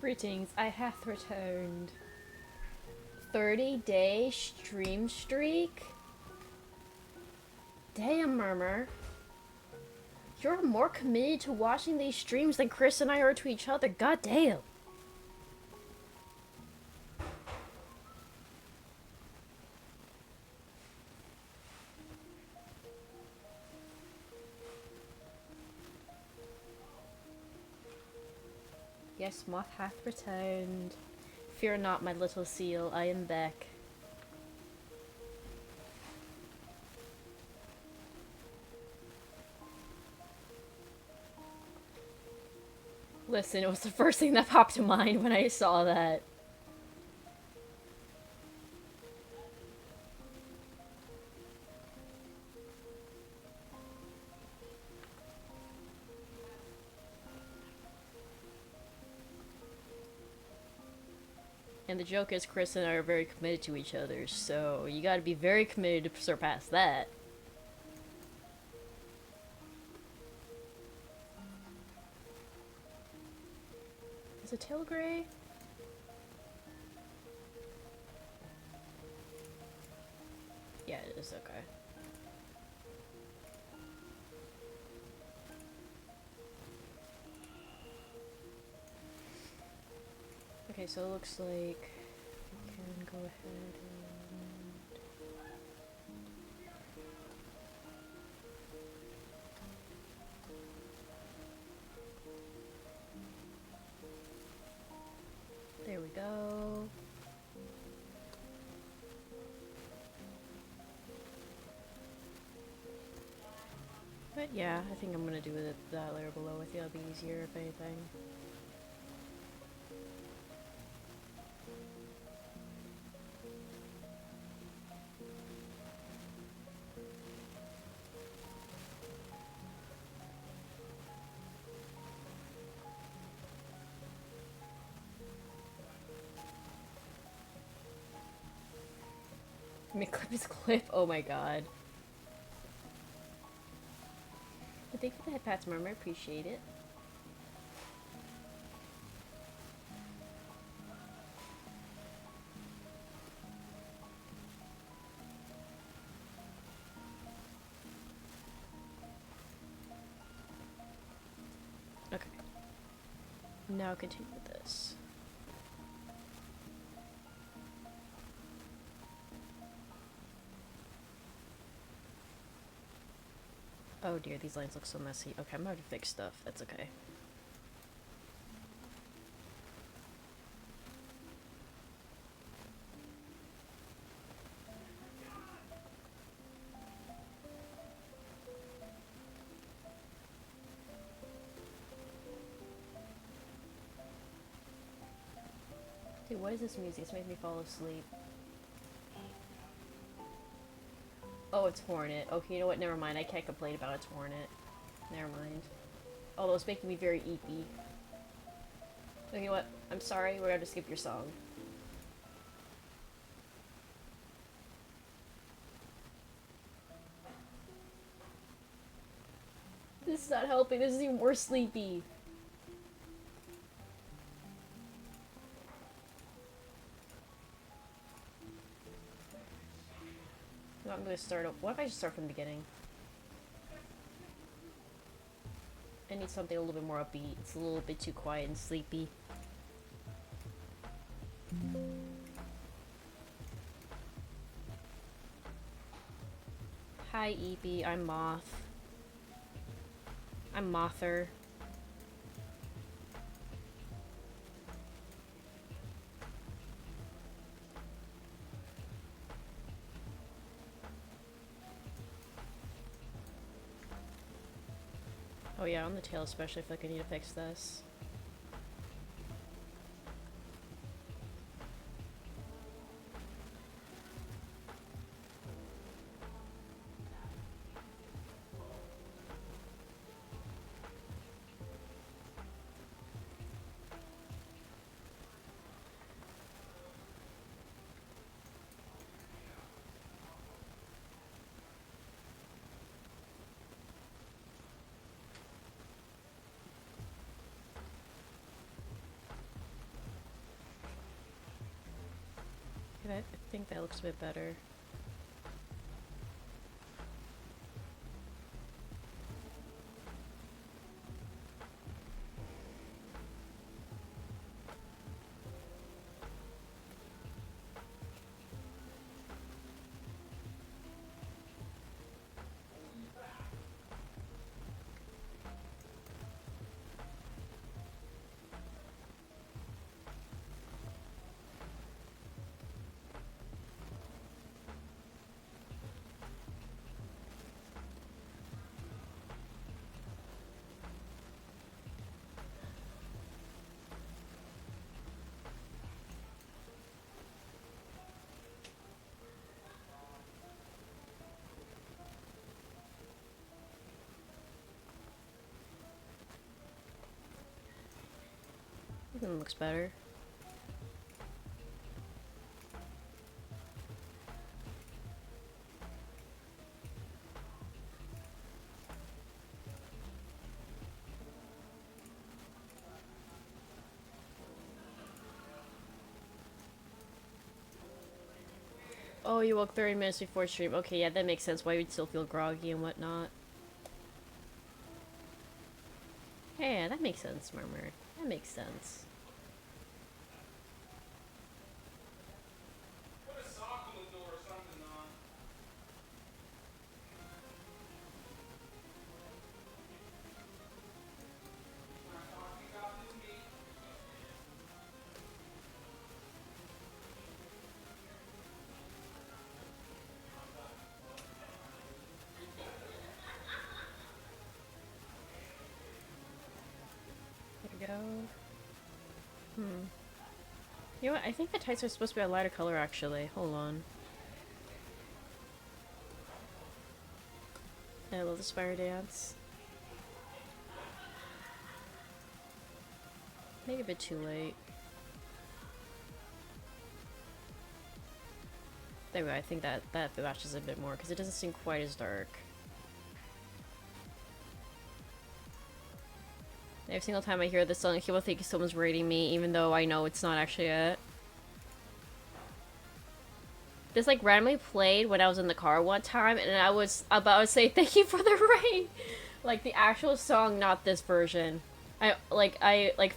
Greetings, I hath returned. 30-day stream streak? Damn, Murmur. You're more committed to watching these streams than Chris and I are to each other. God damn. Yes, Moth hath returned. Fear not, my little seal, I am back. Listen, it was the first thing that popped to mind when I saw that. And the joke is Chris and I are very committed to each other, so you gotta be very committed to surpass that. Is it tail gray? Yeah, it is, okay. Okay, so it looks like we can go ahead and... There we go. But yeah, I think I'm gonna do that layer below. I think that'll be easier if anything. Let me clip his clip. Oh my god. But thank you for the head pats, Murmur. Appreciate it. Okay. Now continue with this. Oh dear, these lines look so messy. Okay, I'm gonna have to fix stuff. That's okay. Dude, what is this music? It's making me fall asleep. Oh, it's Hornet. Okay, you know what? Never mind. I can't complain about it's Hornet. Never mind. Although it's making me very eepy. Okay, you know what? I'm sorry. We're gonna skip your song. This is not helping. This is even more sleepy. I'm gonna start up. What if I just start from the beginning? I need something a little bit more upbeat. It's a little bit too quiet and sleepy. Hi, Eepy. I'm Moth. I'm Mother. Oh yeah, on the tail especially, I feel like I need to fix this. I think that looks a bit better. I think it looks better. Oh, you woke 30 minutes before stream. Okay, yeah, that makes sense why you'd still feel groggy and whatnot. Yeah, that makes sense, Murmur. That makes sense. Put a sock on the door or something on. Not talking about new meat. There we go. You know what? I think the tights are supposed to be a lighter color, actually. Hold on. I love the Spire Dance. Maybe a bit too late. There we go. I think that matches a bit more, because it doesn't seem quite as dark. Every single time I hear this song, he will think someone's rating me, even though I know it's not actually it. This like randomly played when I was in the car one time, and I was about to say thank you for the rain, like the actual song, not this version. I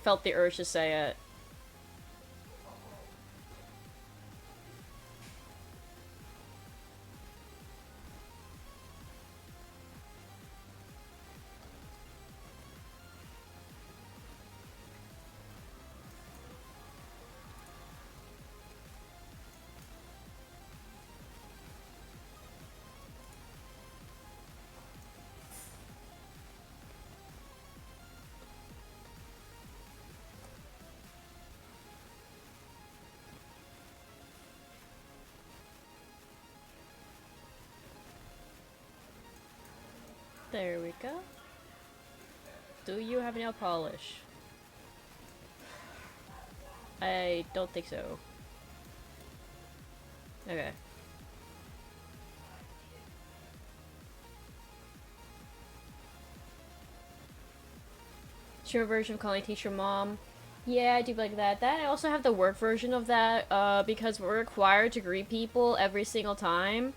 felt the urge to say it. There we go. Do you have nail polish? I don't think so. Okay. Short version of calling teacher mom. Yeah, I do like that. That I also have the work version of that, because we're required to greet people every single time.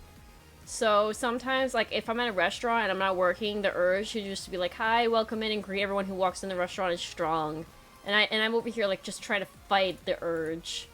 So sometimes, like, if I'm at a restaurant and I'm not working, the urge to just be like, hi, welcome in, and greet everyone who walks in the restaurant is strong. And I'm over here, like, just trying to fight the urge.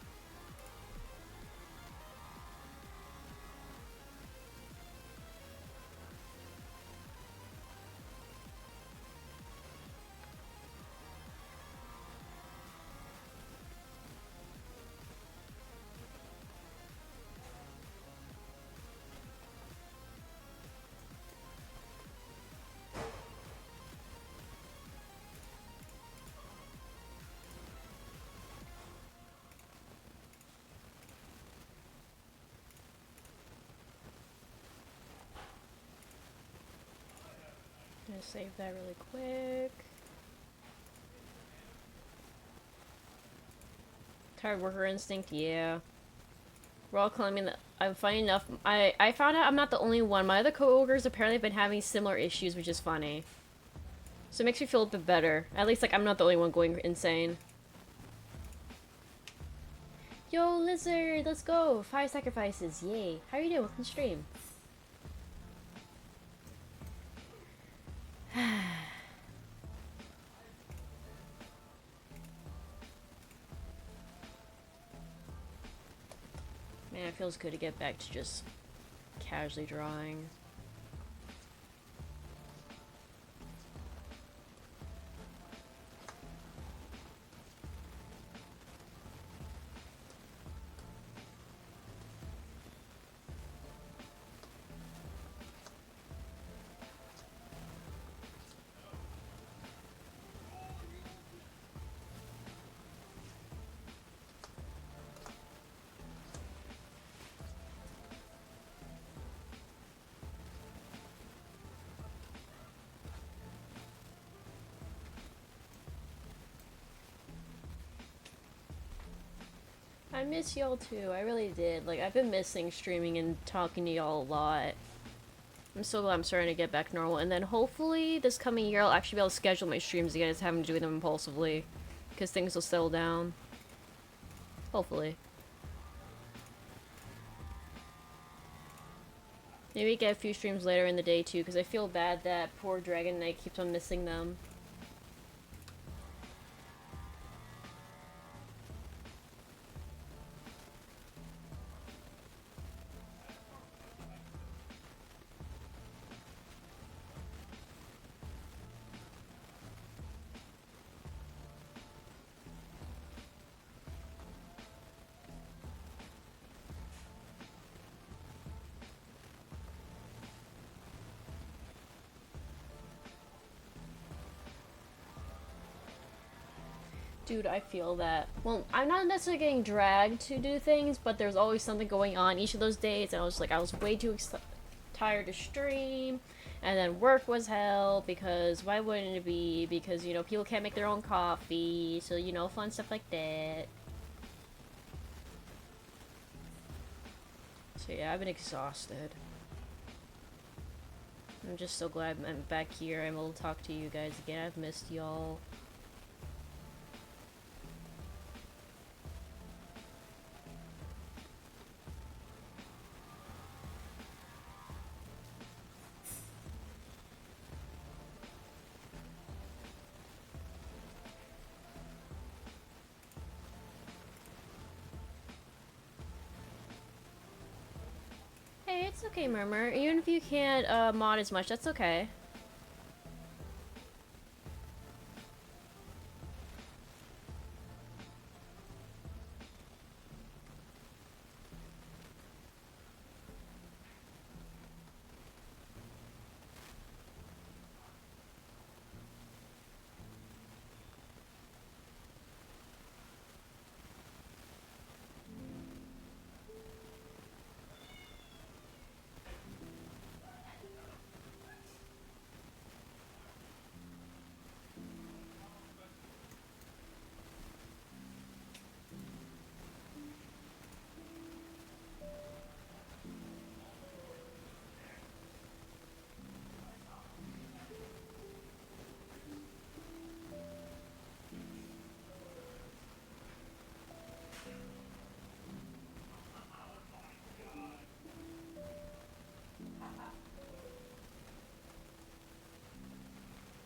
Gonna save that really quick. Tired worker instinct, yeah. We're all claiming that. I'm funny enough. I found out I'm not the only one. My other coworkers apparently have been having similar issues, which is funny. So it makes me feel a bit better. At least, like, I'm not the only one going insane. Yo, Lizard, let's go! 5 sacrifices, yay. How are you doing? Welcome to stream. Man, it feels good to get back to just casually drawing. I miss y'all too, I really did. Like, I've been missing streaming and talking to y'all a lot. I'm so glad I'm starting to get back normal, and then hopefully this coming year I'll actually be able to schedule my streams again instead of having to do them impulsively. Because things will settle down. Hopefully. Maybe get a few streams later in the day too, because I feel bad that poor Dragon Knight keeps on missing them. Dude, I feel that. Well, I'm not necessarily getting dragged to do things, but there's always something going on each of those days, and I was way too tired to stream, and then work was hell, because why wouldn't it be? Because, you know, people can't make their own coffee, so, you know, fun stuff like that. So yeah, I've been exhausted. I'm just so glad I'm back here, I'm able to talk to you guys again. I've missed y'all. Hey, it's okay, Murmur. Even if you can't mod as much, that's okay.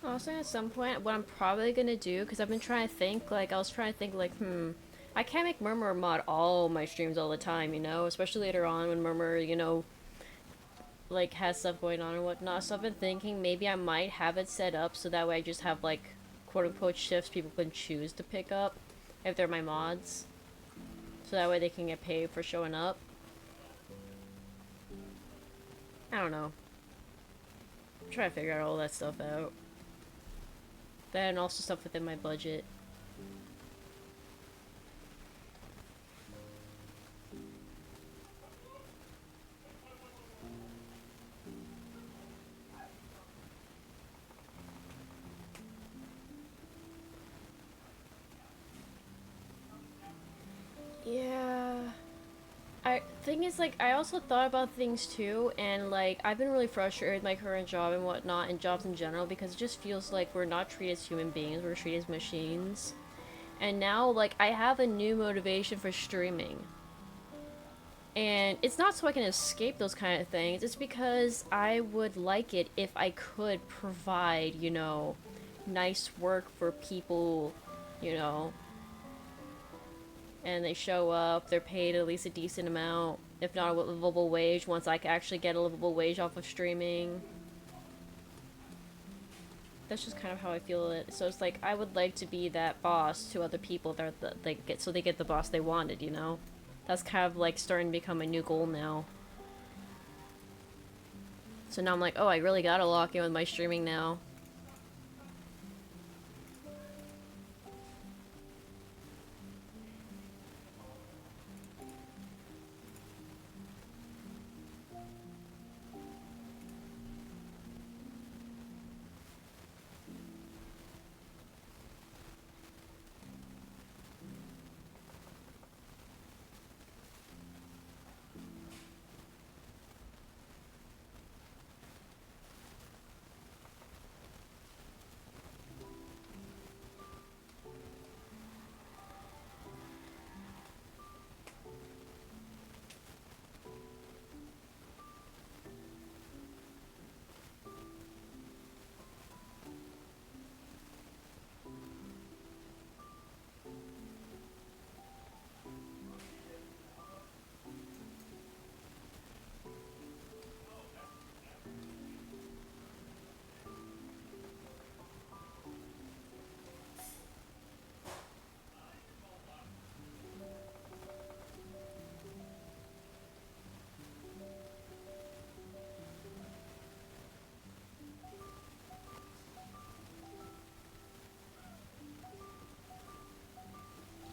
Also, at some point, what I'm probably gonna do, because I've been trying to think, like, I was trying to think, like, I can't make Murmur mod all my streams all the time, you know? Especially later on when Murmur, you know, like, has stuff going on and whatnot. So I've been thinking maybe I might have it set up so that way I just have, like, quote-unquote shifts people can choose to pick up if they're my mods. So that way they can get paid for showing up. I don't know. I'm trying to figure out all that stuff out. That and also stuff within my budget. Yeah. Thing is, like, I also thought about things too, and like, I've been really frustrated with my current job and whatnot, and jobs in general, because it just feels like we're not treated as human beings, we're treated as machines. And now, like, I have a new motivation for streaming. And it's not so I can escape those kind of things. It's because I would like it if I could provide, you know, nice work for people, you know, and they show up, they're paid at least a decent amount, if not a livable wage, once I can actually get a livable wage off of streaming. That's just kind of how I feel it. So it's like I would like to be that boss to other people that they get, so they get the boss they wanted, you know? That's kind of like starting to become a new goal now. So now I'm like, oh, I really gotta lock in with my streaming now.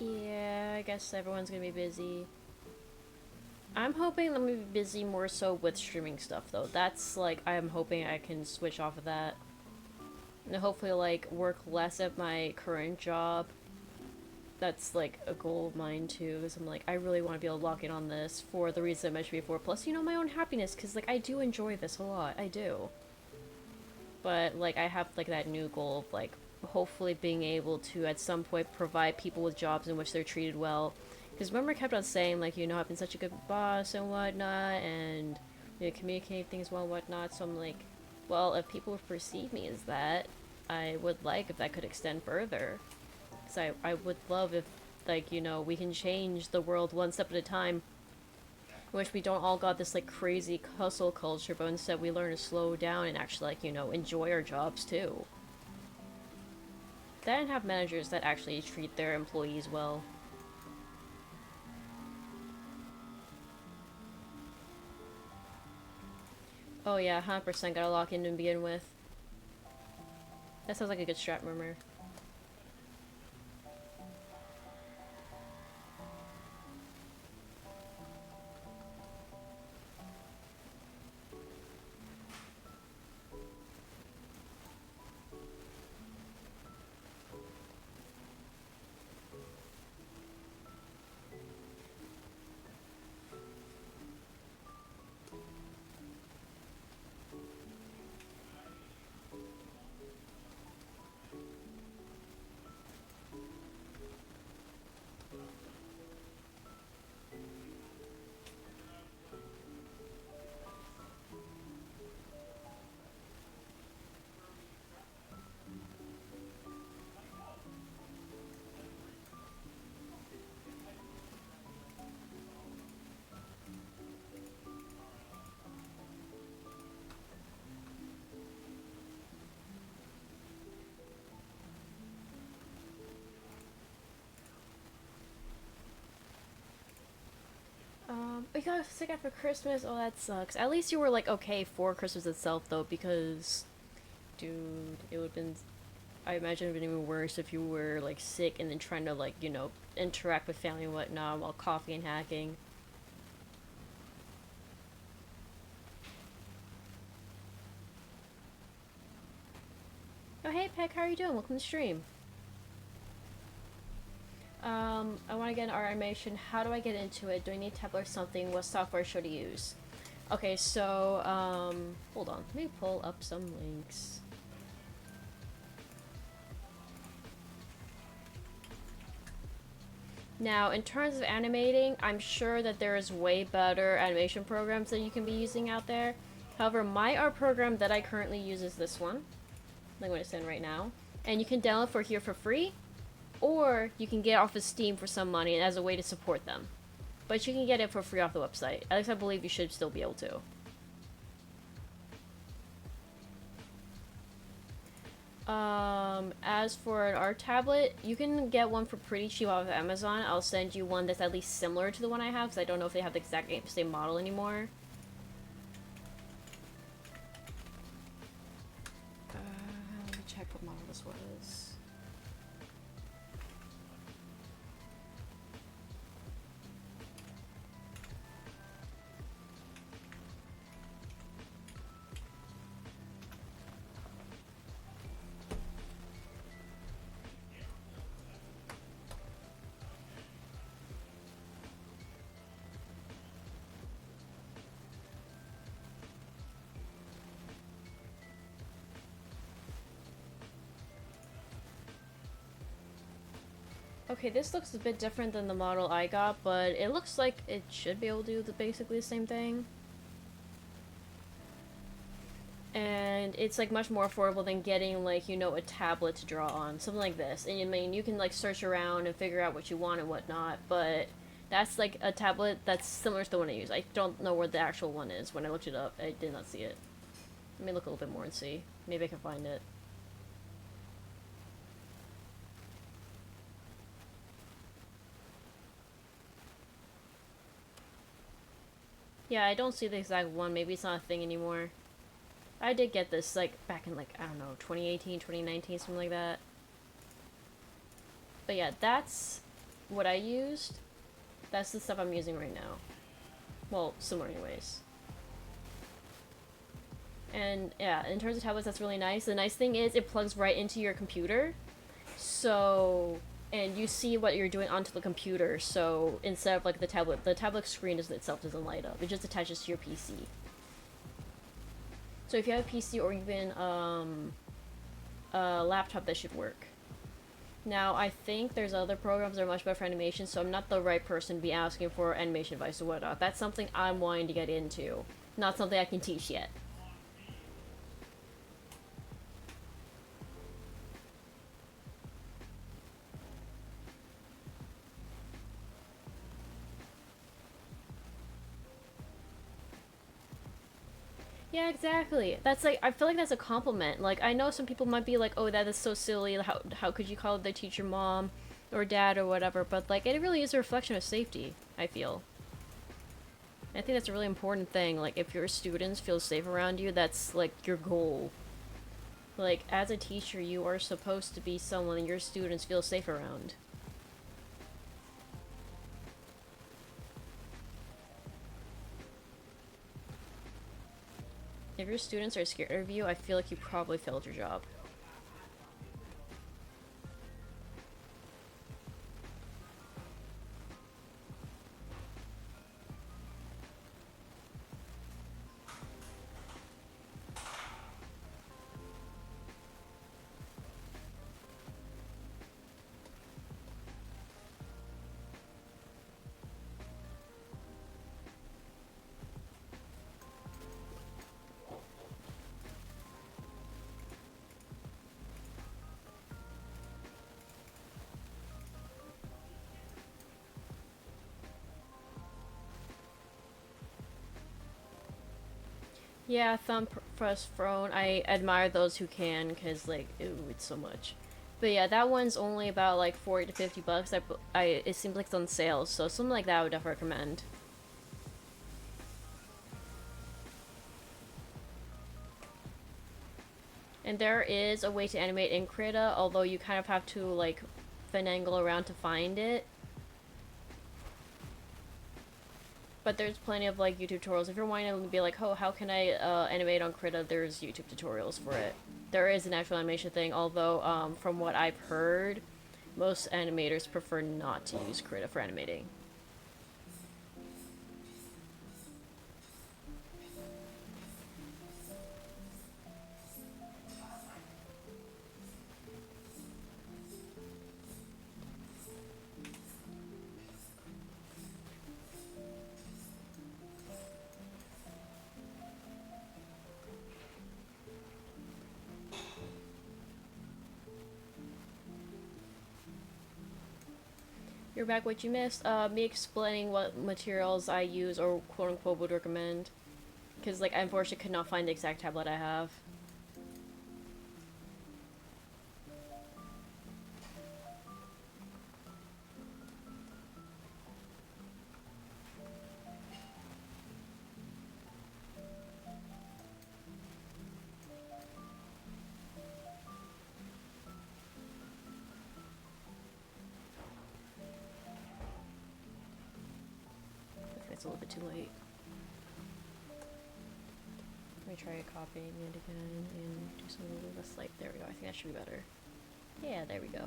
Yeah, I guess everyone's gonna be busy. I'm hoping I'm gonna be busy more so with streaming stuff though. That's like I'm hoping I can switch off of that. And hopefully like work less at my current job. That's like a goal of mine too, because I'm like I really want to be able to lock in on this for the reason I mentioned before. Plus, you know, my own happiness, because like I do enjoy this a lot. I do. But like I have like that new goal of like hopefully being able to at some point provide people with jobs in which they're treated well. Because remember I kept on saying like, you know, I've been such a good boss and whatnot, and you know, communicate things well and whatnot. So I'm like, well, if people perceive me as that, I would like if that could extend further. Because I would love if, like, you know, we can change the world one step at a time. In which we don't all got this, like, crazy hustle culture, but instead we learn to slow down and actually, like, you know, enjoy our jobs, too. Then have managers that actually treat their employees well. Oh yeah, 100% gotta lock in to begin with. That sounds like a good strat, rumor. You got sick after Christmas? Oh, that sucks. At least you were, like, okay for Christmas itself, though, because, dude, it would've been, I imagine it would've been even worse if you were, like, sick and then trying to, like, you know, interact with family and whatnot while coughing and hacking. Oh, hey, Peck, how are you doing? Welcome to the stream. I want to get an art animation. How do I get into it? Do I need tablet or something? What software should I use? Okay, so, hold on. Let me pull up some links. Now, in terms of animating, I'm sure that there is way better animation programs that you can be using out there. However, my art program that I currently use is this one. I'm going to send right now. And you can download for here for free, or you can get off of Steam for some money as a way to support them. But you can get it for free off the website. At least I believe you should still be able to. As for an art tablet, you can get one for pretty cheap off of Amazon. I'll send you one that's at least similar to the one I have, because I don't know if they have the exact same model anymore. Let me check what model this was. Okay, this looks a bit different than the model I got, but it looks like it should be able to do basically the same thing. And it's like much more affordable than getting like, you know, a tablet to draw on, something like this. And I mean, you can like search around and figure out what you want and whatnot, but that's like a tablet that's similar to the one I use. I don't know where the actual one is. When I looked it up, I did not see it. Let me look a little bit more and see. Maybe I can find it. Yeah, I don't see the exact one. Maybe it's not a thing anymore. I did get this, like, back in, like, I don't know, 2018, 2019, something like that. But yeah, that's what I used. That's the stuff I'm using right now. Well, similar anyways. And yeah, in terms of tablets, that's really nice. The nice thing is it plugs right into your computer. So, and you see what you're doing onto the computer. So instead of like the tablet screen itself doesn't light up. It just attaches to your PC. So if you have a PC or even a laptop, that should work. Now, I think there's other programs that are much better for animation, so I'm not the right person to be asking for animation advice or whatnot. That's something I'm wanting to get into, not something I can teach yet. Yeah, exactly. That's like, I feel like that's a compliment. Like, I know some people might be like, oh, that is so silly. How could you call their teacher mom or dad or whatever? But, like, it really is a reflection of safety, I feel. I think that's a really important thing. Like, if your students feel safe around you, that's, like, your goal. Like, as a teacher, you are supposed to be someone your students feel safe around. If your students are scared of you, I feel like you probably failed your job. Yeah, thumb press phone. I admire those who can, because, like, ooh, it's so much. But yeah, that one's only about, like, 40 to 50 bucks. It seems like it's on sale, so something like that I would definitely recommend. And there is a way to animate in Krita, although you kind of have to, like, finagle around to find it. But there's plenty of like YouTube tutorials. If you're wanting to be like, oh, how can I animate on Krita? There's YouTube tutorials for it. There is an actual animation thing, although from what I've heard, most animators prefer not to use Krita for animating. You're back. What you missed? Me explaining what materials I use or quote unquote would recommend. Because, like, I unfortunately could not find the exact tablet I have. I think it's a little bit too late. Let me try copying it again and do something a little less light. There we go. I think that should be better. Yeah, there we go.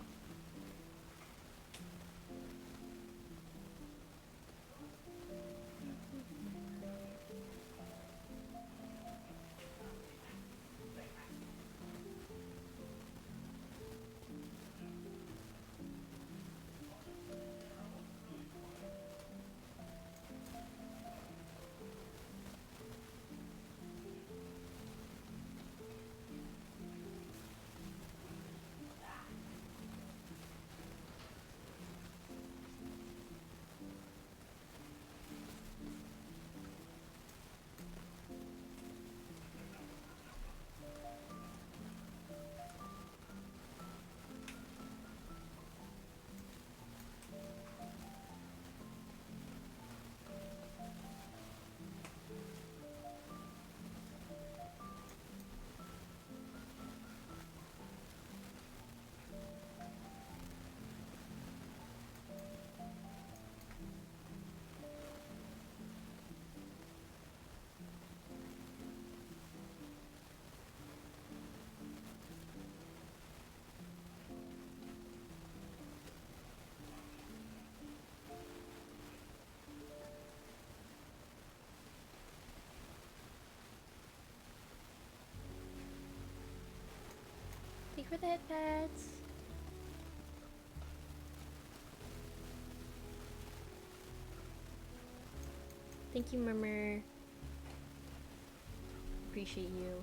Thank you for the head pads. Thank you, Murmur. Appreciate you.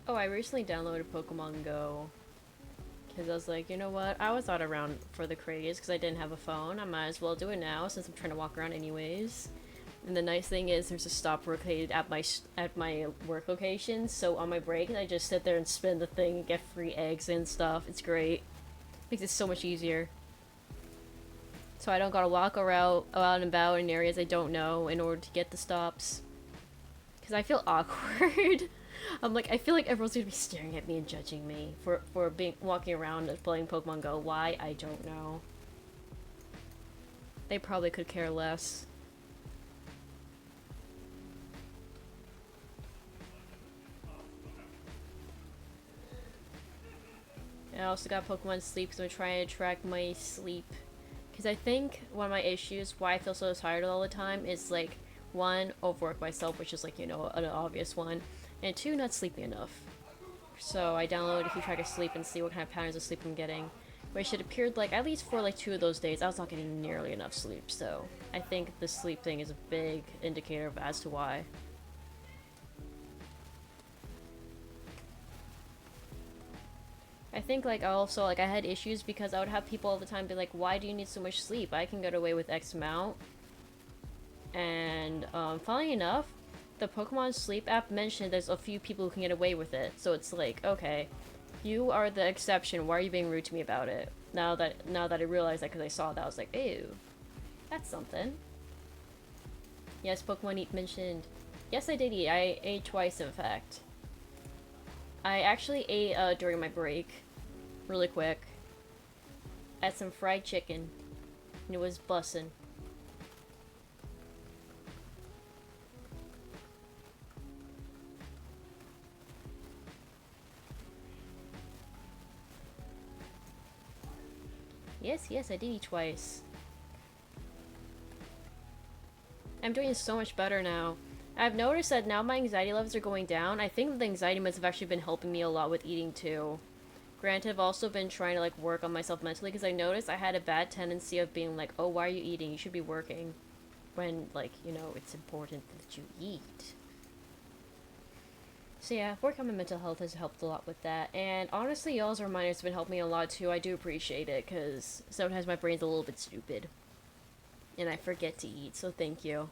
Oh, I recently downloaded Pokemon Go. Because I was like, you know what? I was out around for the craze because I didn't have a phone. I might as well do it now since I'm trying to walk around anyways. And the nice thing is there's a stop located at my work location. So on my break, I just sit there and spin the thing and get free eggs and stuff. It's great. Makes it so much easier. So I don't gotta walk around out and about in areas I don't know in order to get the stops. Because I feel awkward. I'm like, I feel like everyone's gonna be staring at me and judging me for being walking around and playing Pokemon Go. Why? I don't know. They probably could care less. I also got Pokemon Sleep because I'm trying to track my sleep. Because I think one of my issues, why I feel so tired all the time, is like, one, overwork myself, which is like, you know, an obvious one. And two, not sleeping enough. So I downloaded a Keep Track of Sleep and see what kind of patterns of sleep I'm getting. Which it appeared like, at least for like 2 of those days, I was not getting nearly enough sleep. So I think the sleep thing is a big indicator of as to why. I think like also like I had issues because I would have people all the time be like, why do you need so much sleep? I can get away with X amount. And funnily enough, the Pokemon Sleep app mentioned there's a few people who can get away with it. So it's like, okay, you are the exception. Why are you being rude to me about it? Now that I realized that because I saw that, I was like, ew, that's something. Yes, Pokemon Eat mentioned. Yes, I did eat. I ate twice, in fact. I actually ate during my break, really quick. I had some fried chicken, and it was bussin'. Yes, I did eat twice. I'm doing so much better now. I've noticed that now my anxiety levels are going down. I think the anxiety meds have actually been helping me a lot with eating too. Granted, I've also been trying to like work on myself mentally because I noticed I had a bad tendency of being like, oh, why are you eating? You should be working. when, like, you know, it's important that you eat. So yeah, work on my mental health has helped a lot with that. And honestly, y'all's reminders have been helping me a lot too. I do appreciate it, because sometimes my brain's a little bit stupid. And I forget to eat, so thank you.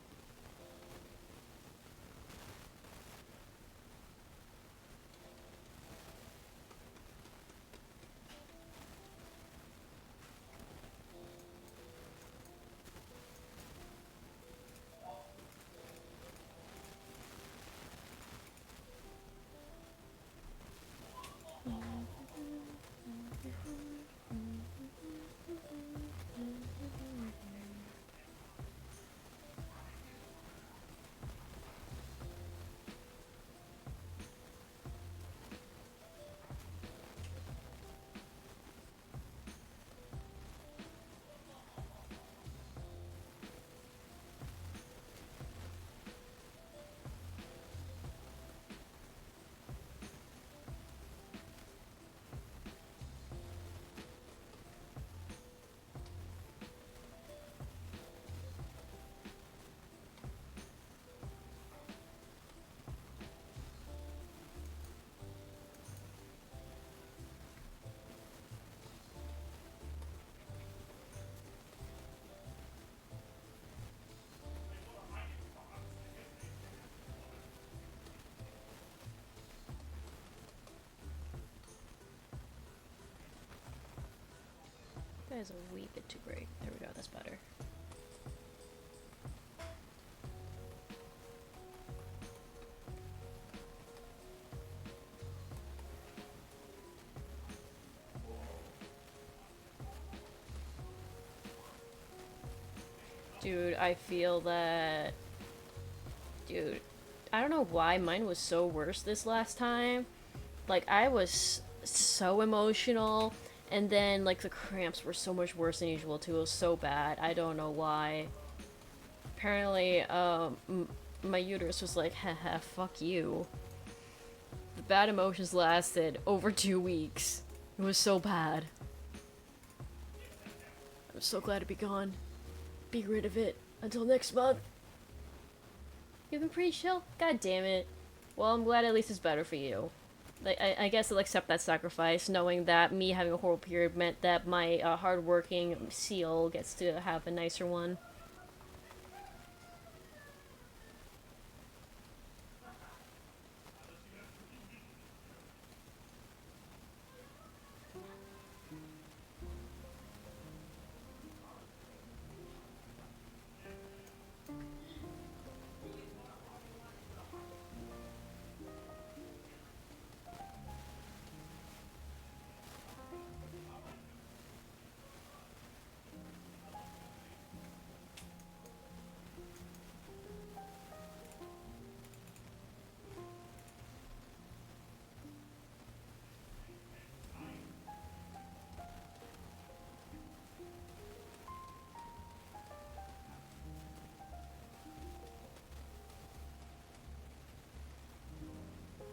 That is a wee bit too bright. There we go, that's better. Dude, I feel that... Dude, I don't know why mine was so worse this last time. Like, I was so emotional, and then, like, the cramps were so much worse than usual, too. It was so bad. I don't know why. Apparently, my uterus was like, haha, fuck you. The bad emotions lasted over 2 weeks. It was so bad. I'm so glad to be gone. Be rid of it. Until next month. You've been pretty chill? God damn it. Well, I'm glad at least it's better for you. I guess I'll accept that sacrifice, knowing that me having a horrible period meant that my hardworking seal gets to have a nicer one.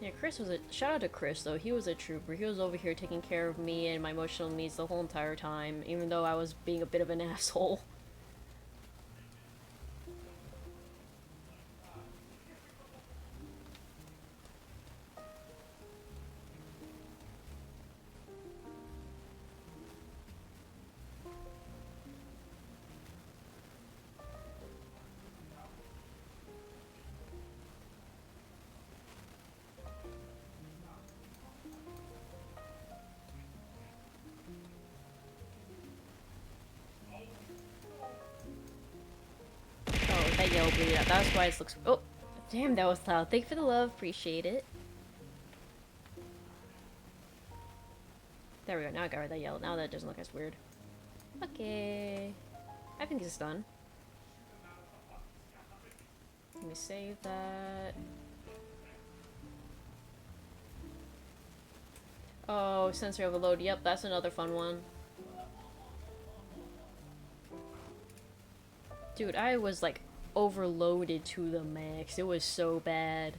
Yeah, Chris was a- shout out to Chris, though. He was a trooper. He was over here taking care of me and my emotional needs the whole entire time, even though I was being a bit of an asshole. Oh, that yellow bleed out. That's why it looks- oh! Damn, that was loud. Thank you for the love. Appreciate it. There we go. Now I got rid of that yellow. Now that doesn't look as weird. Okay. I think this is done. Let me save that. Oh, sensory overload. Yep, that's another fun one. Dude, I was like overloaded to the max. It was so bad.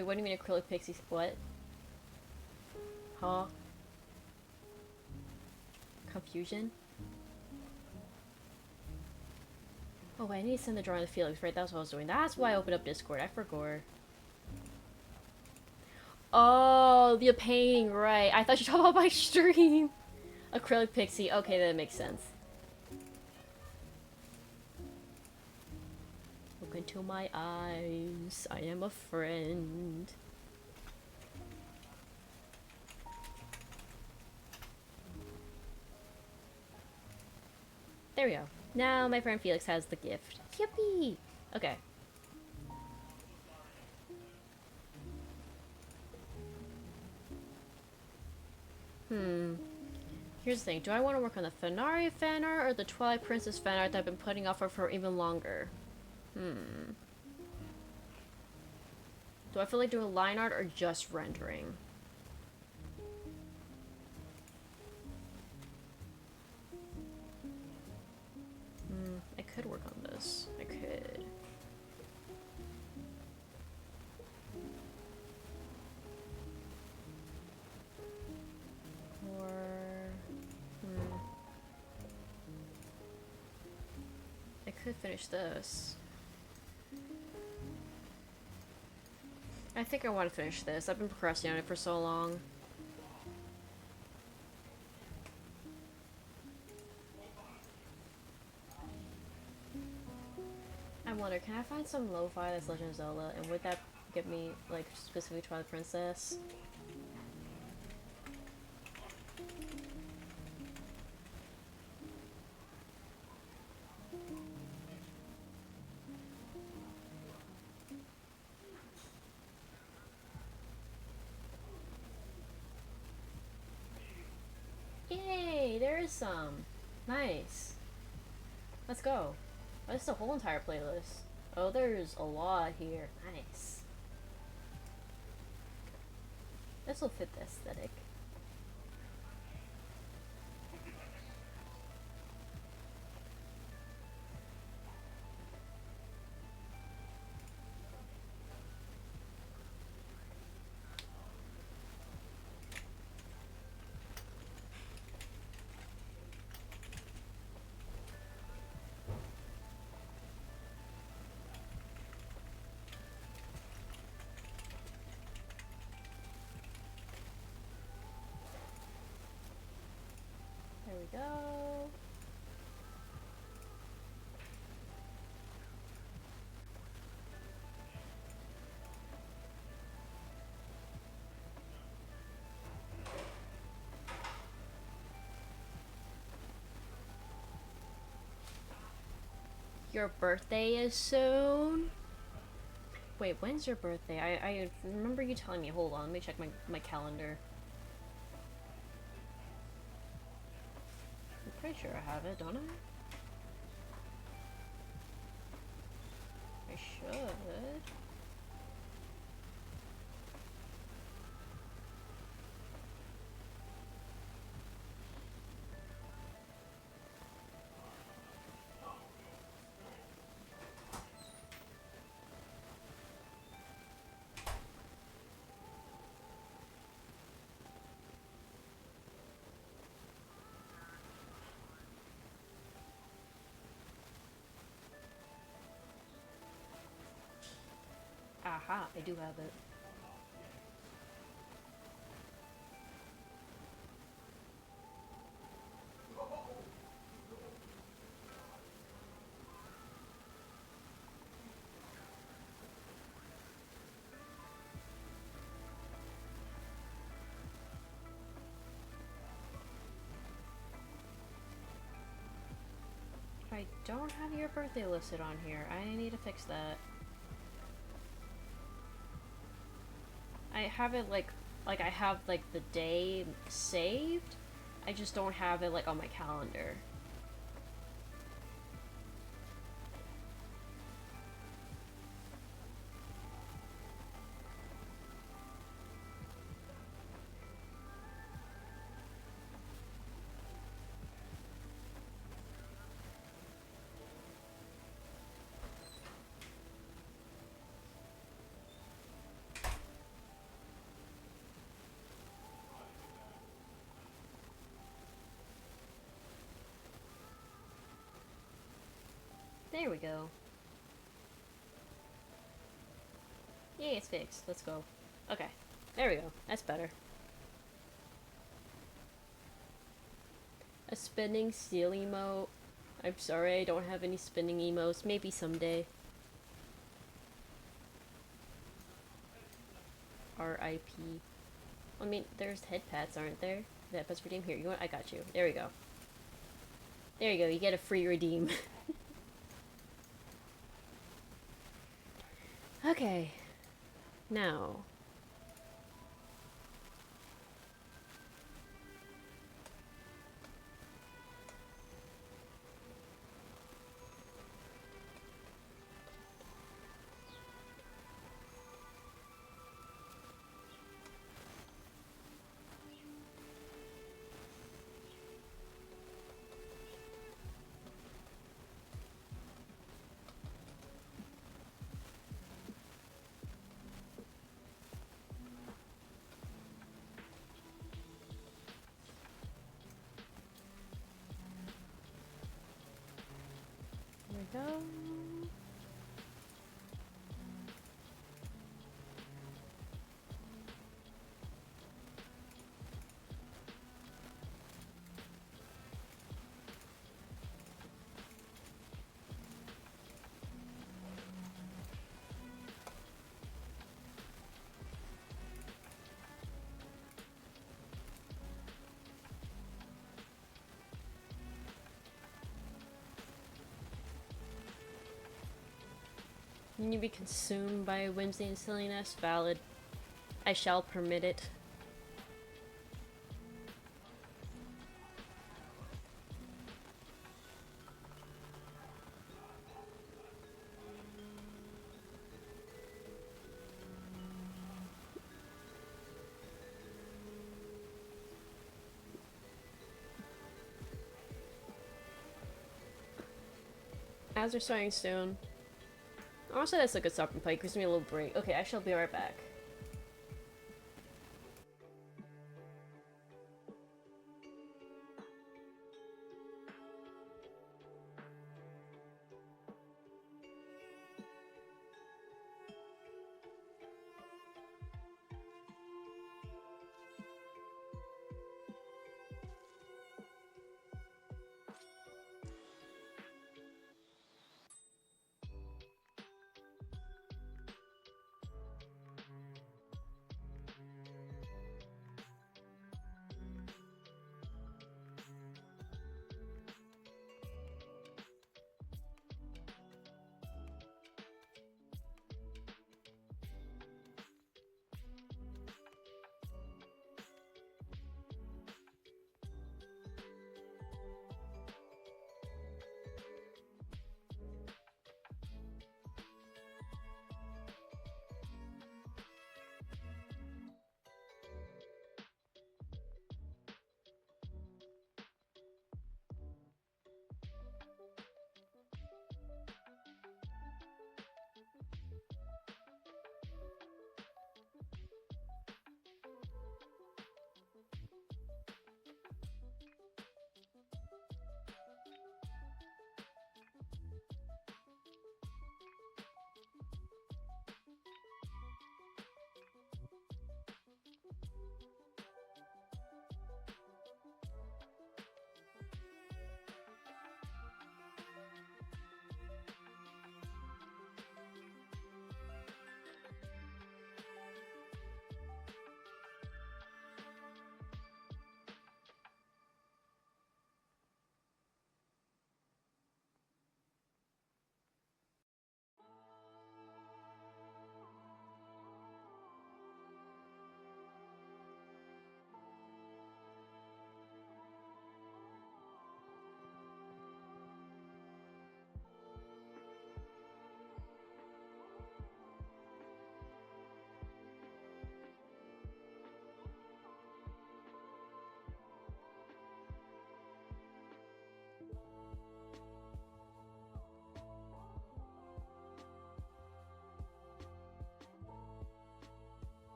Wait, what do you mean acrylic pixie? What? Huh? Confusion? Oh, wait, I need to send the drawing to Felix, right? That's what I was doing. That's why I opened up Discord. I forgot. Oh, the painting, right. I thought you were talking about my stream. Acrylic pixie. Okay, that makes sense. Look into my eyes. I am a friend. There we go. Now my friend Felix has the gift. Yippee! Okay. Here's the thing. Do I want to work on the Fanart fan art or the Twilight Princess fan art that I've been putting off for even longer? Do I feel like doing line art or just rendering? I could work on this. I could. Or... I could finish this. I think I want to finish this. I've been procrastinating on it for so long. I wonder, can I find some lo-fi that's Legend of Zelda? And would that get me, like, specifically Twilight Princess? Yay! There is some! Nice! Let's go. Oh, this is a whole entire playlist. Oh, there's a lot here. Nice. This will fit the aesthetic. There we go. Your birthday is soon? Wait, when's your birthday? I remember you telling me. Hold on, let me check my calendar. I'm pretty sure I have it, don't I? I should. Aha, I do have it. I don't have your birthday listed on here. I need to fix that. I have it like I have like the day saved. I just don't have it like on my calendar. There we go. Yay, it's fixed. Let's go. Okay. There we go. That's better. A spinning steel emote. I'm sorry, I don't have any spinning emotes. Maybe someday. R.I.P. I mean, there's head pats, aren't there? The head pats redeem. Here, you want? I got you. There we go. There you go. You get a free redeem. Okay. Now. There we go. Can you be consumed by Wednesday and silliness? Valid. I shall permit it. As we're starting soon. Honestly, that's a good stopping point. Gives me a little break. Okay, I shall be right back.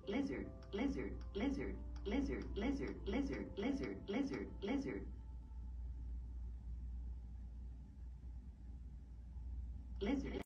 lizard, lizard, lizard, lizard, lizard, lizard, lizard, lizard, lizard. Lizard.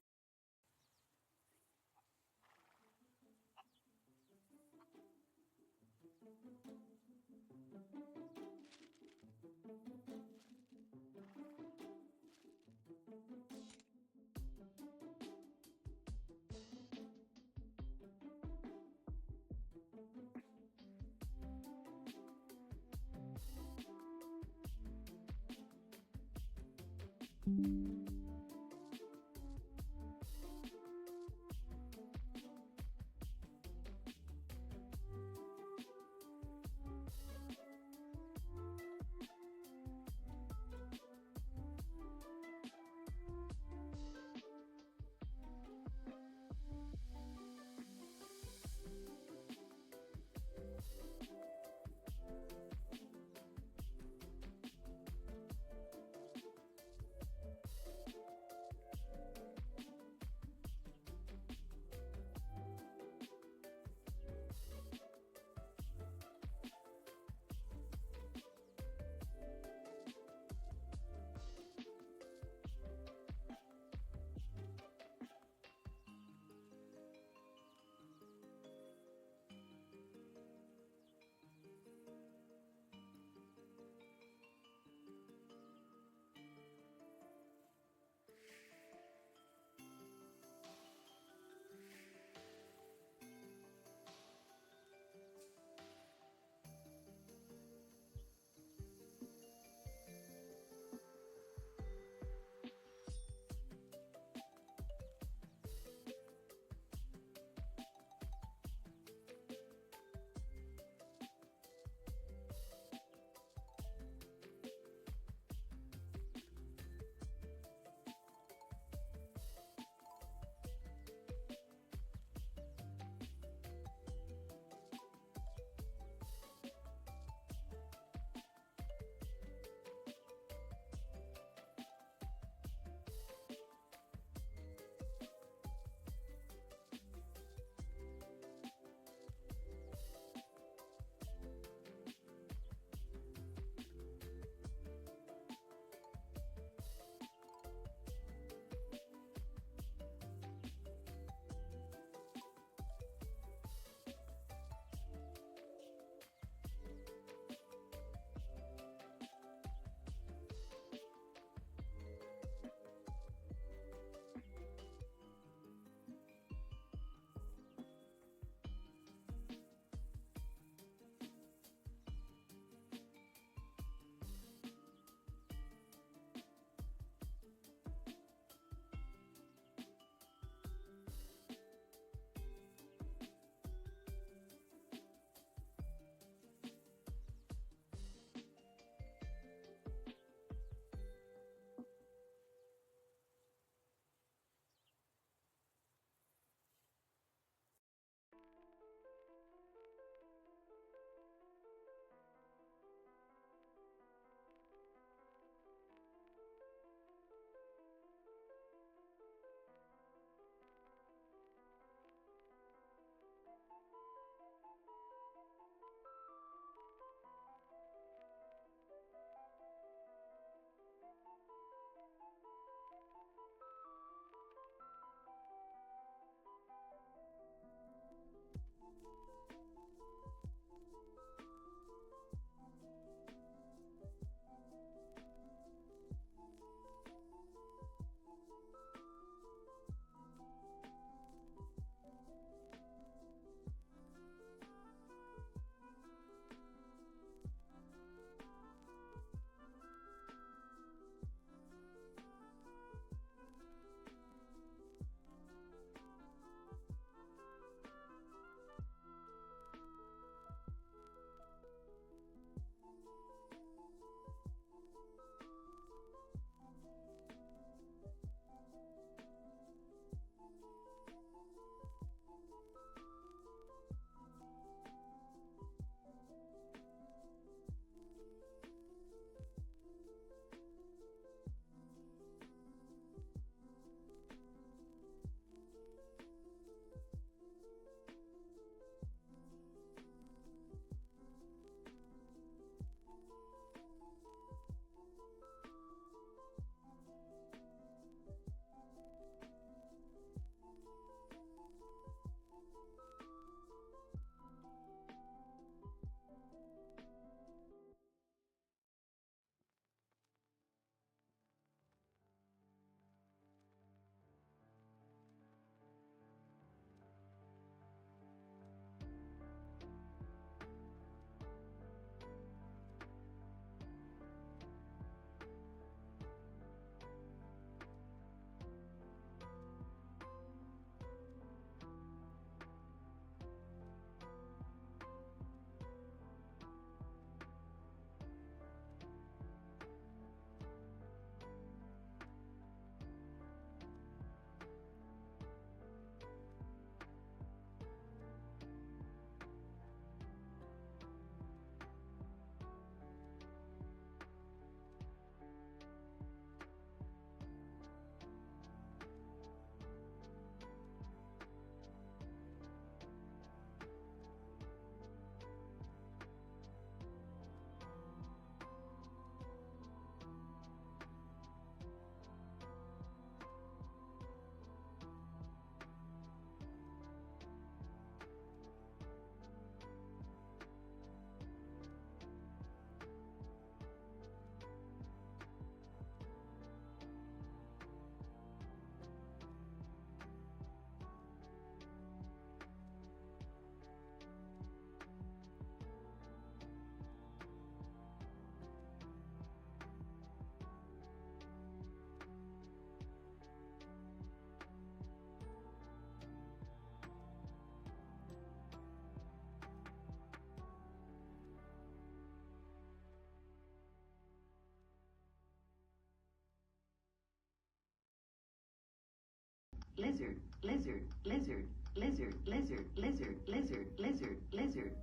lizard, lizard, lizard, lizard, lizard, lizard, lizard, lizard, lizard.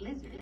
Lizard.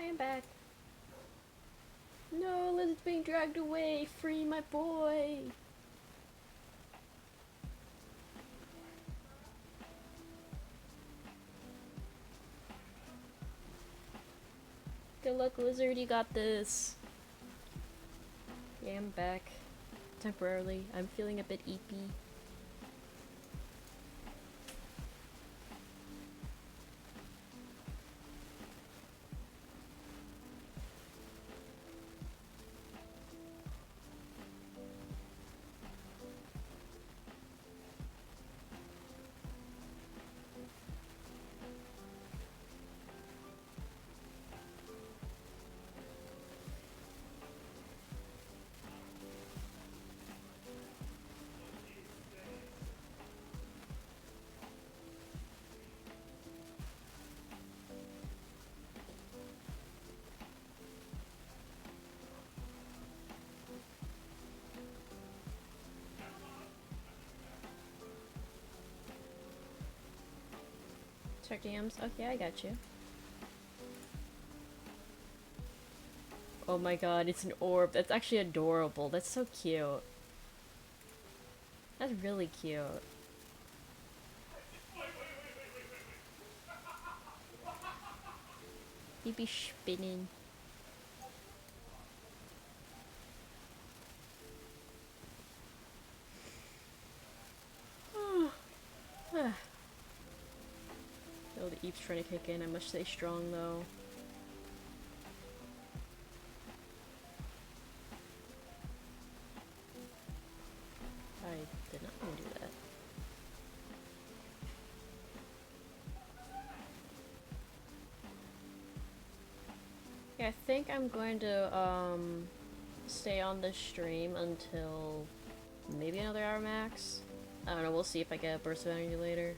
I am back. No, Lizard's being dragged away. Free my boy. Good luck, Lizard. You got this. Yeah, I'm back. Temporarily. I'm feeling a bit eepy. Check DMs. Okay, I got you. Oh my god, it's an orb. That's actually adorable. That's so cute. That's really cute. He be spinning. Oh, the Eep's trying to kick in. I must stay strong though. I did not want to do that. Yeah, I think I'm going to stay on this stream until maybe another hour max. I don't know, we'll see if I get a burst of energy later.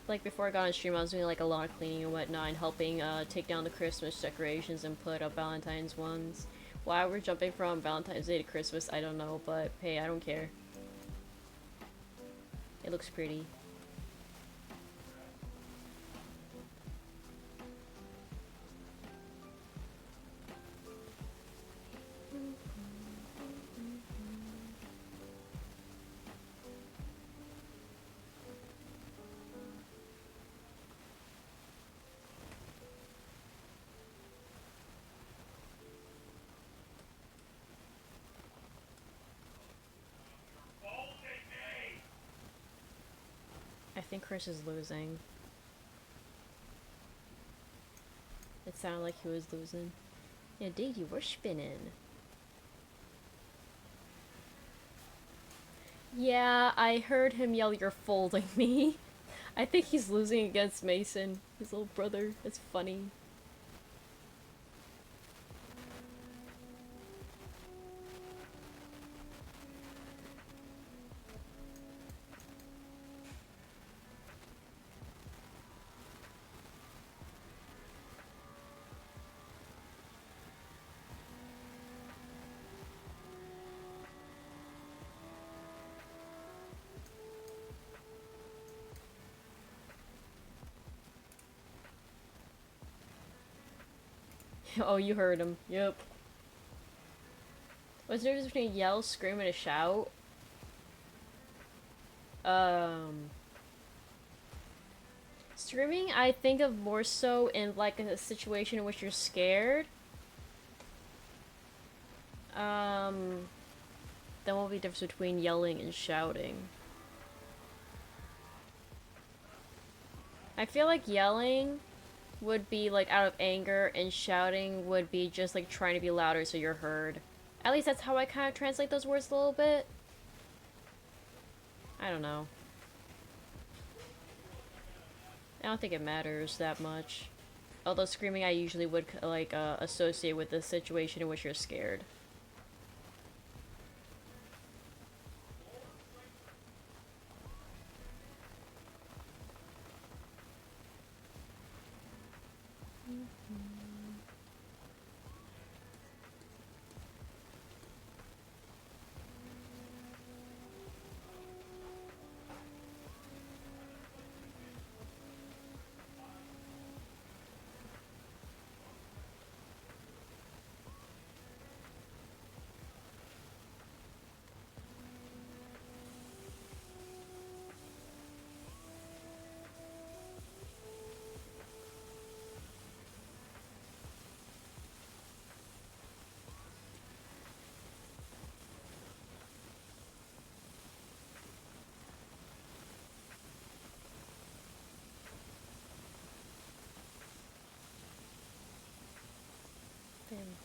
Like before I got on stream, I was doing like a lot of cleaning and whatnot and helping take down the Christmas decorations and put up Valentine's ones. Why we're jumping from Valentine's Day to Christmas, I don't know, but hey, I don't care. It looks pretty. I think Chris is losing. It sounded like he was losing. Yeah, Indeed, you were spinning. Yeah, I heard him yell, "You're folding me." I think he's losing against Mason, his little brother. It's funny. Oh, you heard him. Yep. What's the difference between yell, scream, and a shout? Screaming, I think of more so in like a situation in which you're scared. Then what would be the difference between yelling and shouting? I feel like yelling would be like out of anger and shouting would be just like trying to be louder so you're heard. At least that's how I kind of translate those words a little bit. I don't know. I don't think it matters that much. Although screaming I usually would like associate with the situation in which you're scared.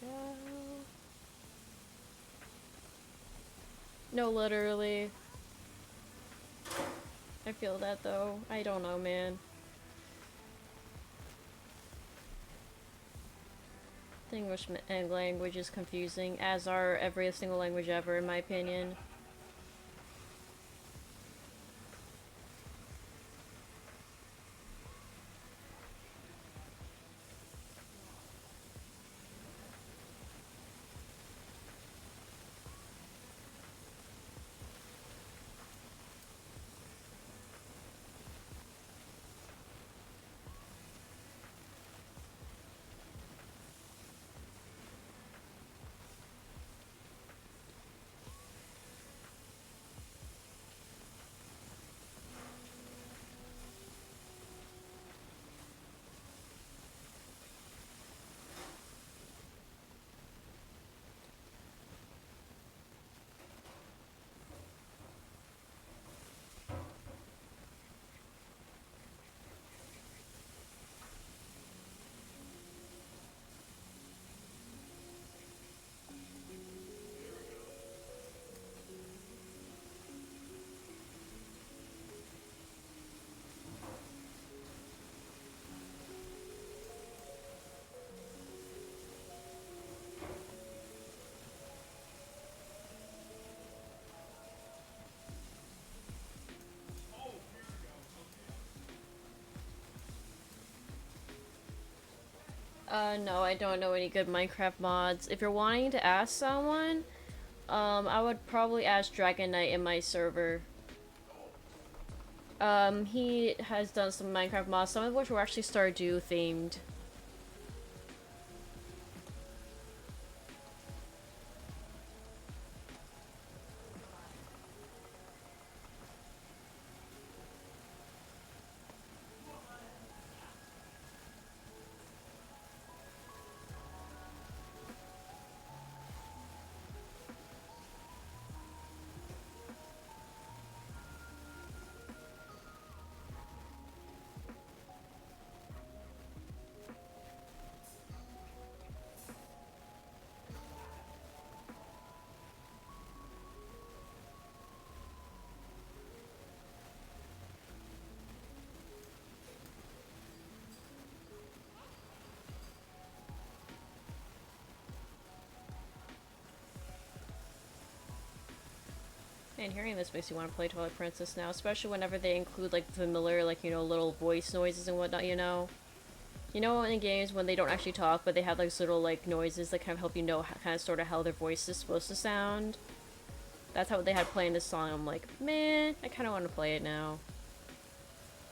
go. No, literally. I feel that though. I don't know, man. The English language is confusing, as are every single language ever, in my opinion. No, I don't know any good Minecraft mods. If you're wanting to ask someone, I would probably ask Dragon Knight in my server. He has done some Minecraft mods, some of which were actually Stardew themed. And hearing this makes me want to play Twilight Princess now, especially whenever they include like familiar, like, you know, little voice noises and whatnot, you know? You know, in games when they don't actually talk, but they have those little like noises that kind of help you know kind of sort of how their voice is supposed to sound? That's how they had playing this song. I'm like, man, I kind of want to play it now.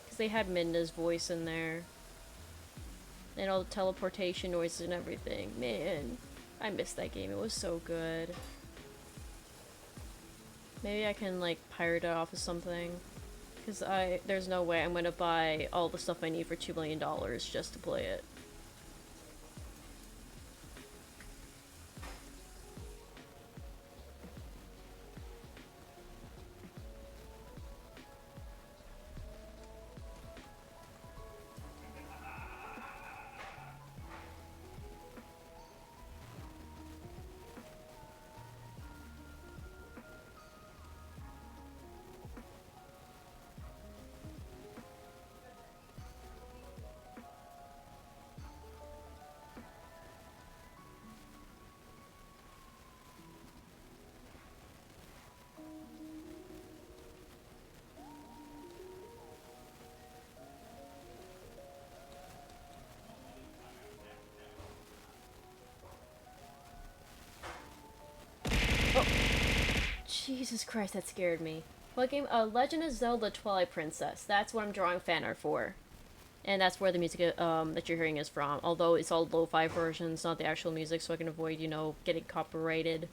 Because they had Minda's voice in there. And all the teleportation noises and everything. Man, I missed that game. It was so good. Maybe I can, like, pirate it off of something. Because there's no way I'm gonna buy all the stuff I need for $2 million just to play it. Jesus Christ, that scared me. What game? Legend of Zelda Twilight Princess. That's what I'm drawing fan art for. And that's where the music that you're hearing is from. Although it's all lo-fi versions, not the actual music, so I can avoid, you know, getting copyrighted.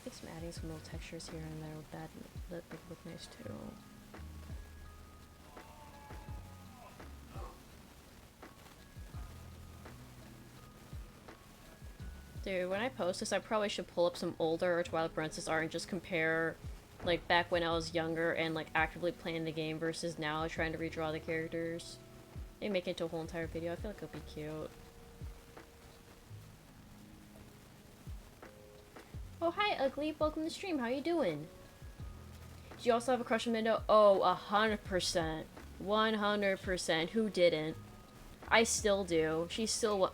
I think I'm adding some little textures here and there with that would look nice too. Dude, when I post this, I probably should pull up some older Twilight Princess art and just compare, like, back when I was younger and, like, actively playing the game versus now trying to redraw the characters. Maybe make it into a whole entire video. I feel like it'll be cute. Oh, hi, Ugly. Welcome to the stream. How you doing? Do you also have a crush on Mindo? Oh, 100%. 100%. Who didn't? I still do. She's still,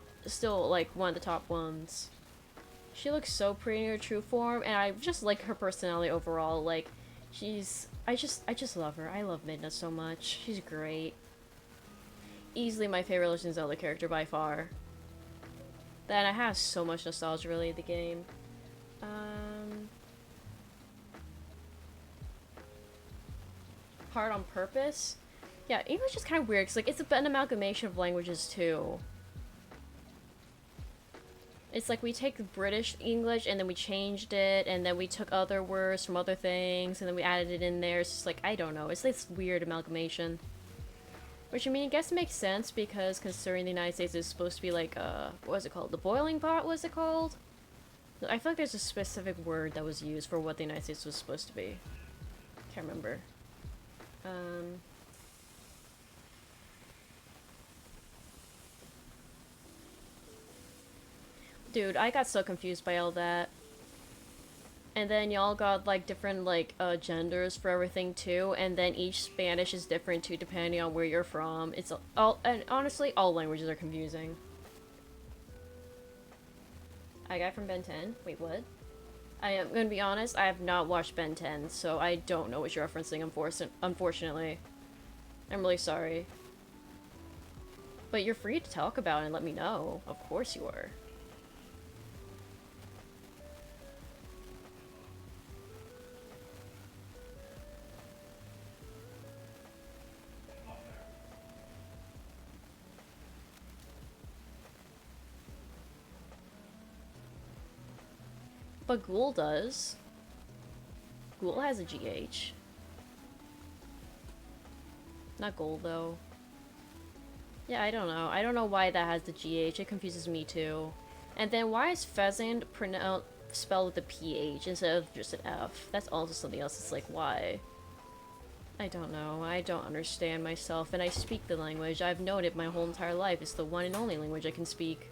like, one of the top ones. She looks so pretty in her true form, and I just like her personality overall. Like, I just love her. I love Midna so much. She's great. Easily my favorite Legend of Zelda character by far. Then I have so much nostalgia related to the game. Hard on purpose? Yeah, English is kind of weird, because, like, it's an amalgamation of languages, too. It's like we take British English and then we changed it, and then we took other words from other things and then we added it in there. It's just like, I don't know. It's this weird amalgamation. Which, I mean, I guess makes sense because considering the United States is supposed to be like, what was it called? The boiling pot, was it called? I feel like there's a specific word that was used for what the United States was supposed to be. Can't remember. Dude, I got so confused by all that. And then y'all got, like, different, like, genders for everything, too. And then each Spanish is different, too, depending on where you're from. It's all... And honestly, all languages are confusing. I got from Ben 10? Wait, what? I am gonna be honest, I have not watched Ben 10, so I don't know what you're referencing, unfortunately. I'm really sorry. But you're free to talk about it and let me know. Of course you are. But Ghoul does. Ghoul has a GH. Not Gold, though. Yeah, I don't know. I don't know why that has the GH. It confuses me, too. And then why is pheasant spelled with a PH instead of just an F? That's also something else. It's like, why? I don't know. I don't understand myself, and I speak the language. I've known it my whole entire life. It's the one and only language I can speak.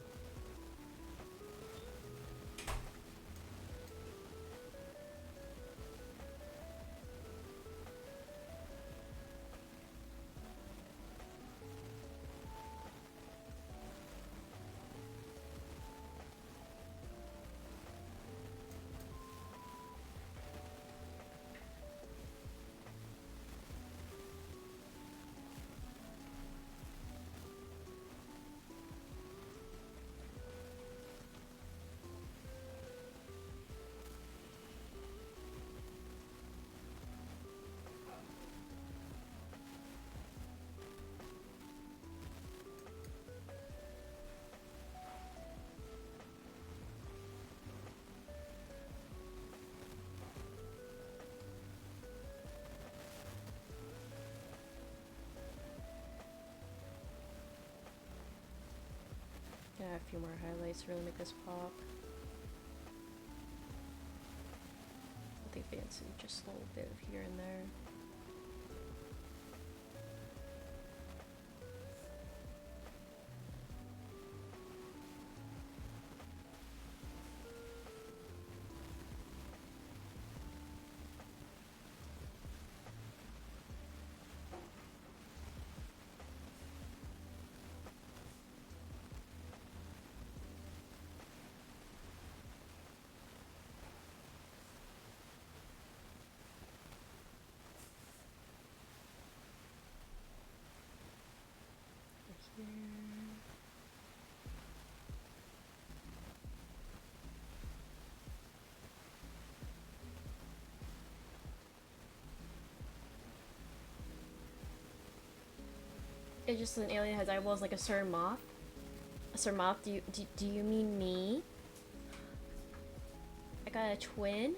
Yeah, a few more highlights to really make this pop. I think fancy just a little bit of here and there. It's just an alien has eyeballs like a Sir Moth. A Sir Moth, do you mean me? I got a twin?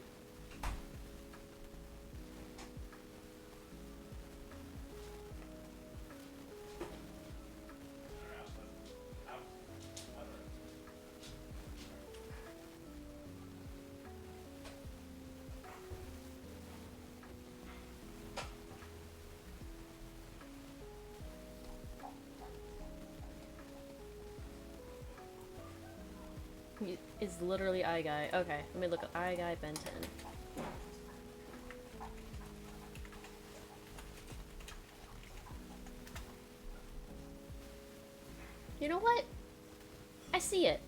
is literally Eye Guy. Okay, let me look at Eye Guy Ben 10. You know what? I see it.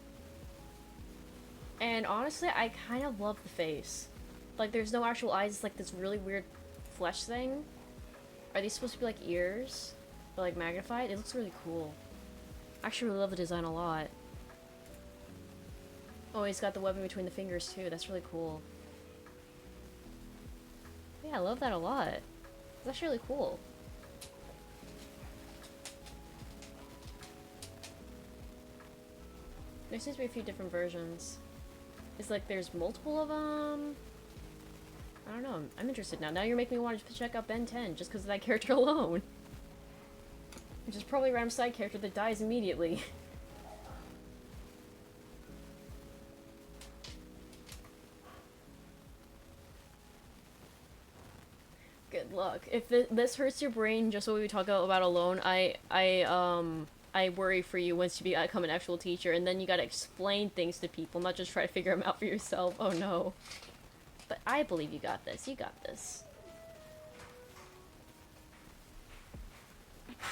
And honestly, I kind of love the face. Like, there's no actual eyes, it's like this really weird flesh thing. Are these supposed to be like ears? Or like magnified? It looks really cool. I actually really love the design a lot. Oh, he's got the webbing between the fingers too. That's really cool. Yeah, I love that a lot. It's actually really cool. There seems to be a few different versions. It's like there's multiple of them. I don't know. I'm interested now. Now you're making me want to check out Ben 10 just because of that character alone. Which is probably a random side character that dies immediately. Good luck. If this hurts your brain, just what we talk about alone, I worry for you once you become an actual teacher, and then you gotta explain things to people, not just try to figure them out for yourself. Oh no. But I believe you got this. You got this.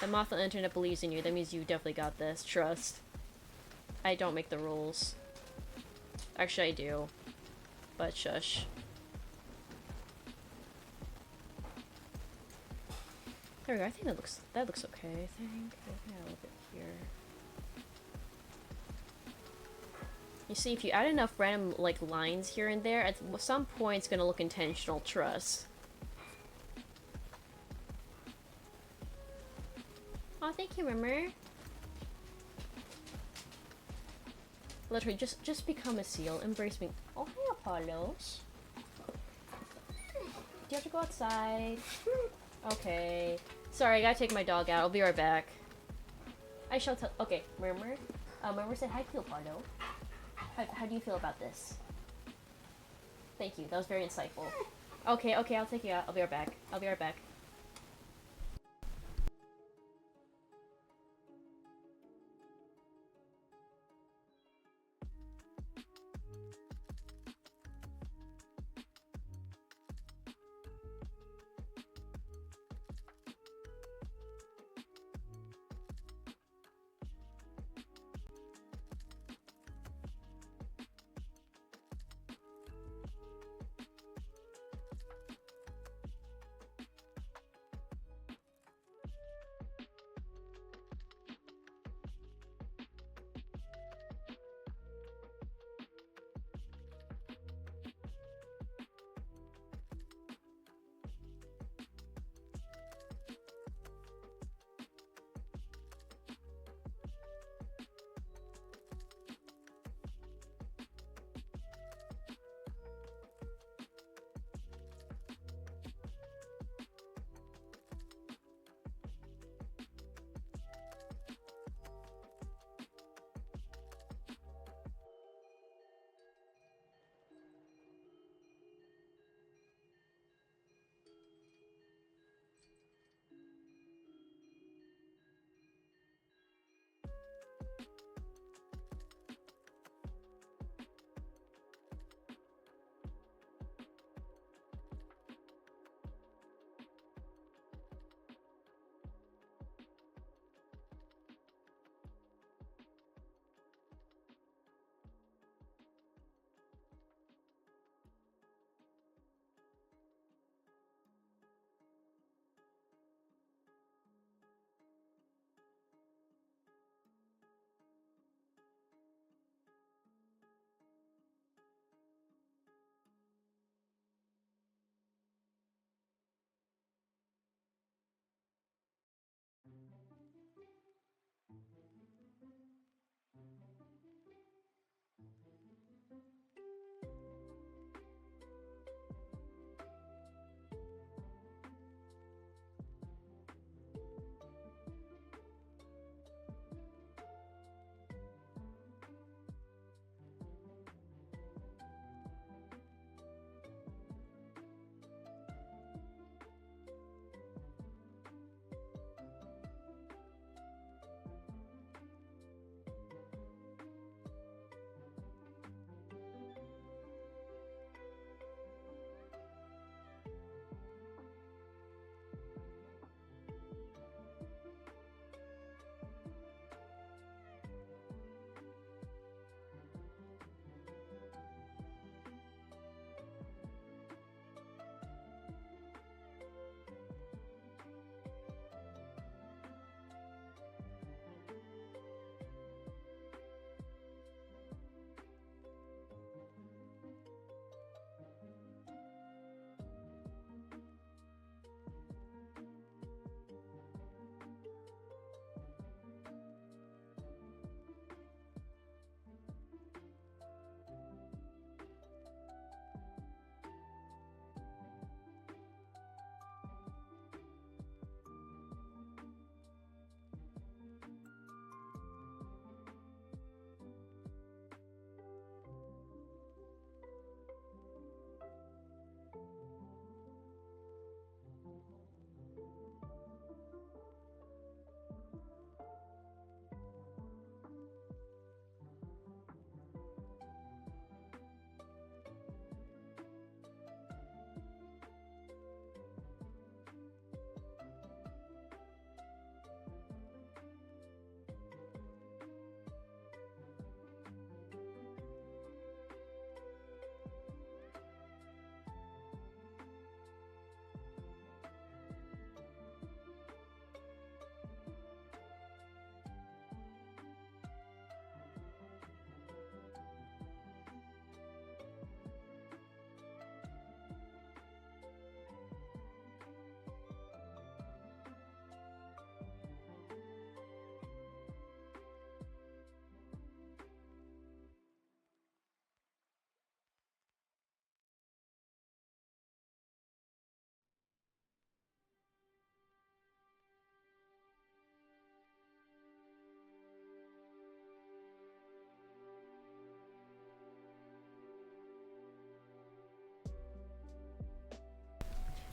The moth on the internet believes in you. That means you definitely got this. Trust. I don't make the rules. Actually, I do. But shush. There we go. I think that looks okay. I think a little bit here. You see, if you add enough random like lines here and there, at some point it's gonna look intentional. Trust. Oh, thank you, Rimmer. Literally, just become a seal. Embrace me. Oh, hi, Apollos. Do you have to go outside? Okay. Sorry, I gotta take my dog out. I'll be right back. I shall tell. Okay, Murmur. Murmur said hi to Leopardo. How do you feel about this? Thank you. That was very insightful. Okay, I'll take you out. I'll be right back. I'll be right back.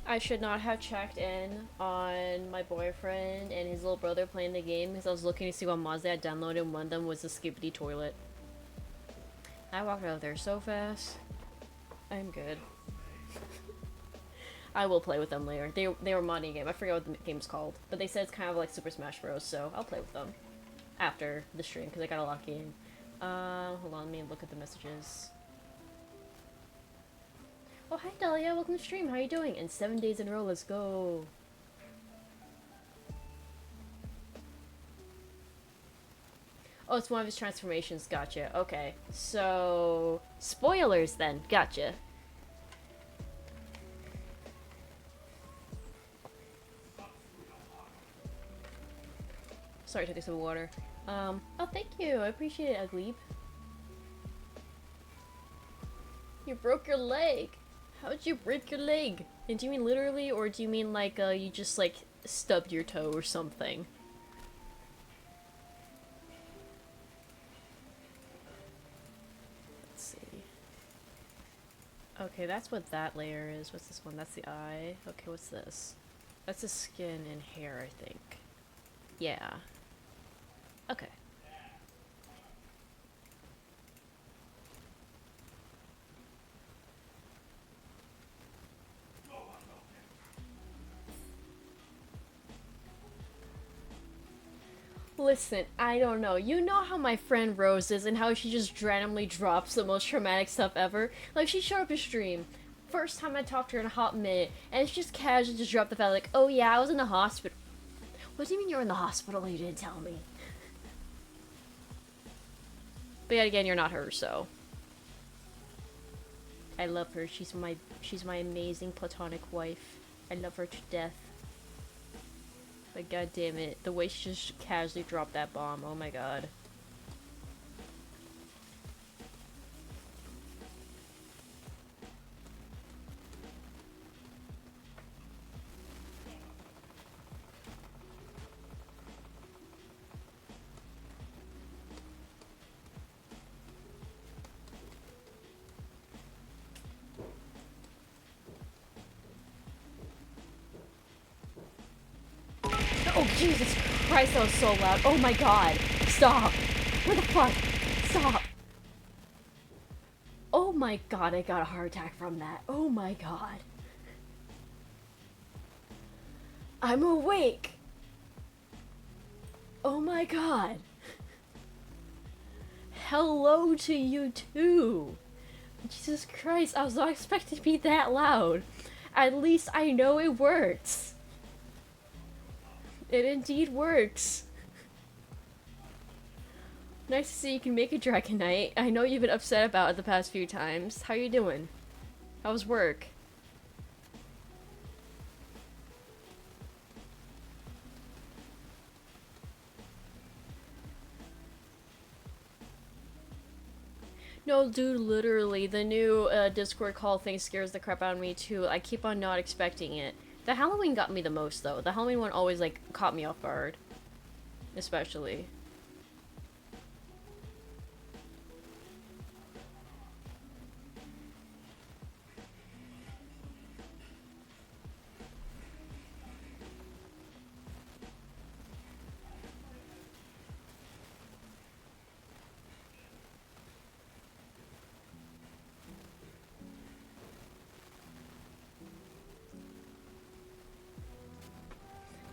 I should not have checked in on my boyfriend and his little brother playing the game because I was looking to see what mods they had downloaded, and one of them was the Skibbity Toilet. I walked out of there so fast. I'm good. I will play with them later. They were modding a game. I forget what the game's called. But they said it's kind of like Super Smash Bros. So I'll play with them after the stream because I got a lock in. Hold on, let me look at the messages. Oh, hi Dahlia, welcome to the stream. How are you doing? And 7 days in a row, let's go. Oh, it's one of his transformations. Gotcha. Okay. So, spoilers then. Gotcha. Sorry, took a sip of water. Oh, thank you. I appreciate it, Ugly. You broke your leg. How'd you break your leg? And do you mean literally, or do you mean like, you just, like, stubbed your toe or something? Let's see. Okay, that's what that layer is. What's this one? That's the eye. Okay, what's this? That's the skin and hair, I think. Yeah. Okay. Listen, I don't know. You know how my friend Rose is and how she just randomly drops the most traumatic stuff ever? Like, she showed up to stream. First time I talked to her in a hot minute, and she just casually just dropped the fact like, oh yeah, I was in the hospital. What do you mean you're in the hospital? You didn't tell me. But yet again, you're not her, so. I love her. She's my amazing platonic wife. I love her to death. But god damn it, the way she just casually dropped that bomb, oh my god. Oh, Jesus Christ, that was so loud. Oh my god. Stop. What the fuck? Stop. Oh my god, I got a heart attack from that. Oh my god. I'm awake. Oh my god. Hello to you too. Jesus Christ, I was not expecting to be that loud. At least I know it works. It indeed works. Nice to see you can make a Dragon Knight. I know you've been upset about it the past few times. How you doing? How's work? No, dude, literally, the new Discord call thing scares the crap out of me too. I keep on not expecting it. The Halloween got me the most, though. The Halloween one always, like, caught me off guard. Especially.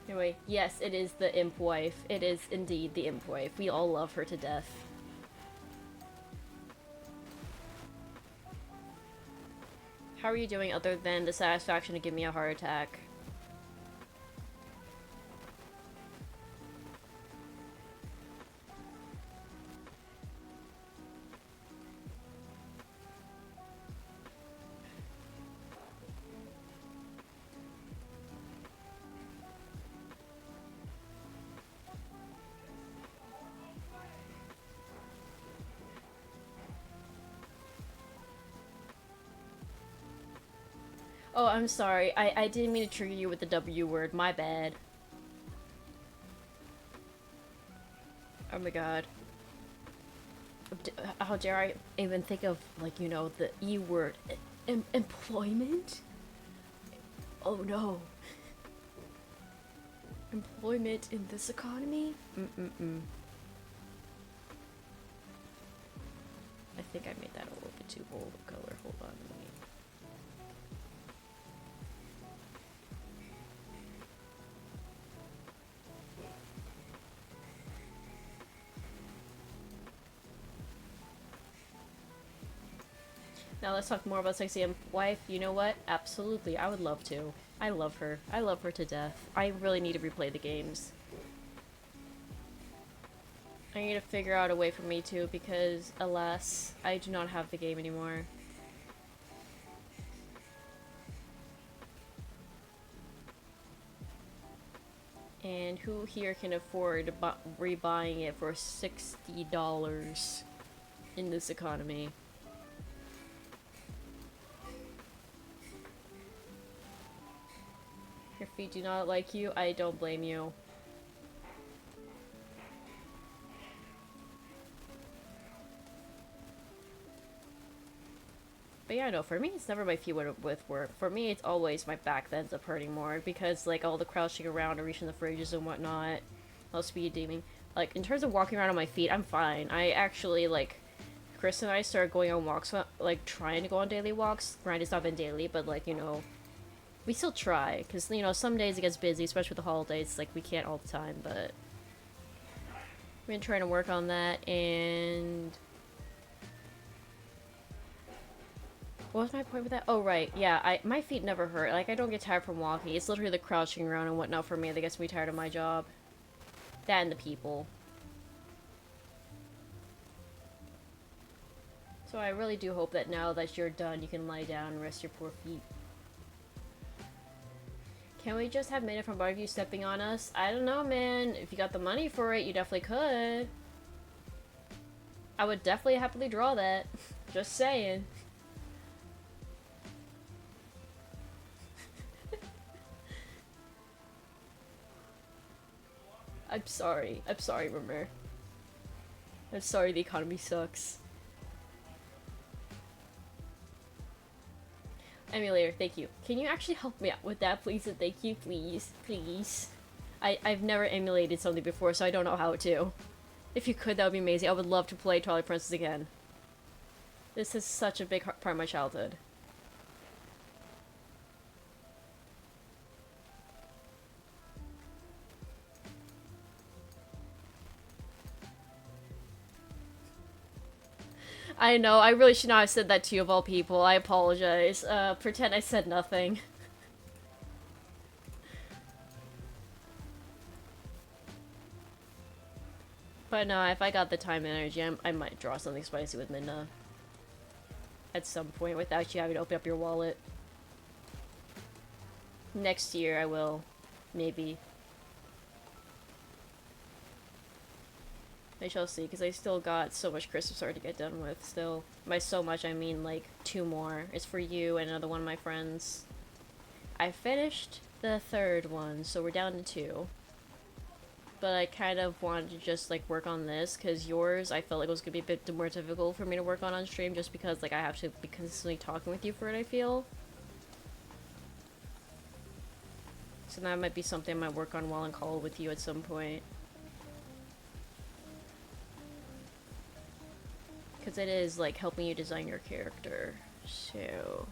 Anyway, yes, it is the imp wife. It is indeed the imp wife. We all love her to death. How are you doing other than the satisfaction to give me a heart attack? Oh, I'm sorry. I didn't mean to trigger you with the W word. My bad. Oh my god. How dare I even think of, like, you know, the E word. Employment? Oh no. Employment in this economy? Mm-mm-mm. I think I made that a little bit too bold of color. Hold on. Let me... Now let's talk more about Sexy Wife. You know what? Absolutely, I would love to. I love her. I love her to death. I really need to replay the games. I need to figure out a way for me to, because, alas, I do not have the game anymore. And who here can afford rebuying it for $60 in this economy? Your feet do not like you? I don't blame you. But yeah, no, for me, it's never my feet with work. For me, it's always my back that ends up hurting more, because, like, all the crouching around and reaching the fridges and whatnot, all speed deming. Like, in terms of walking around on my feet, I'm fine. I actually, like, Chris and I started going on walks, like, trying to go on daily walks. Granted, it's not been daily, but, like, you know, we still try, because, you know, some days it gets busy, especially with the holidays, like, we can't all the time, but we've been trying to work on that, and... What was my point with that? Oh, right. Yeah, my feet never hurt. Like, I don't get tired from walking. It's literally the crouching around and whatnot for me that gets me tired of my job. That and the people. So I really do hope that now that you're done, you can lie down and rest your poor feet. Can we just have Minute from Barbecue stepping on us? I don't know, man. If you got the money for it, you definitely could. I would definitely happily draw that. Just saying. I'm sorry. I'm sorry, Rumor. I'm sorry the economy sucks. Emulator, thank you. Can you actually help me out with that, please? And thank you, please. Please. I've never emulated something before, so I don't know how to. If you could, that would be amazing. I would love to play Twilight Princess again. This is such a big part of my childhood. I know, I really should not have said that to you of all people. I apologize. Pretend I said nothing. But no, if I got the time and energy, I might draw something spicy with Midna. At some point, without you having to open up your wallet. Next year, I will. Maybe. I shall see, because I still got so much Christmas art to get done with, still. By so much, I mean, like, 2 more. It's for you and another one of my friends. I finished the 3rd one, so we're down to 2. But I kind of wanted to just, like, work on this, because yours, I felt like it was going to be a bit more difficult for me to work on stream, just because, like, I have to be consistently talking with you for it, I feel. So that might be something I might work on while on call with you at some point. Because it is, like, helping you design your character. So...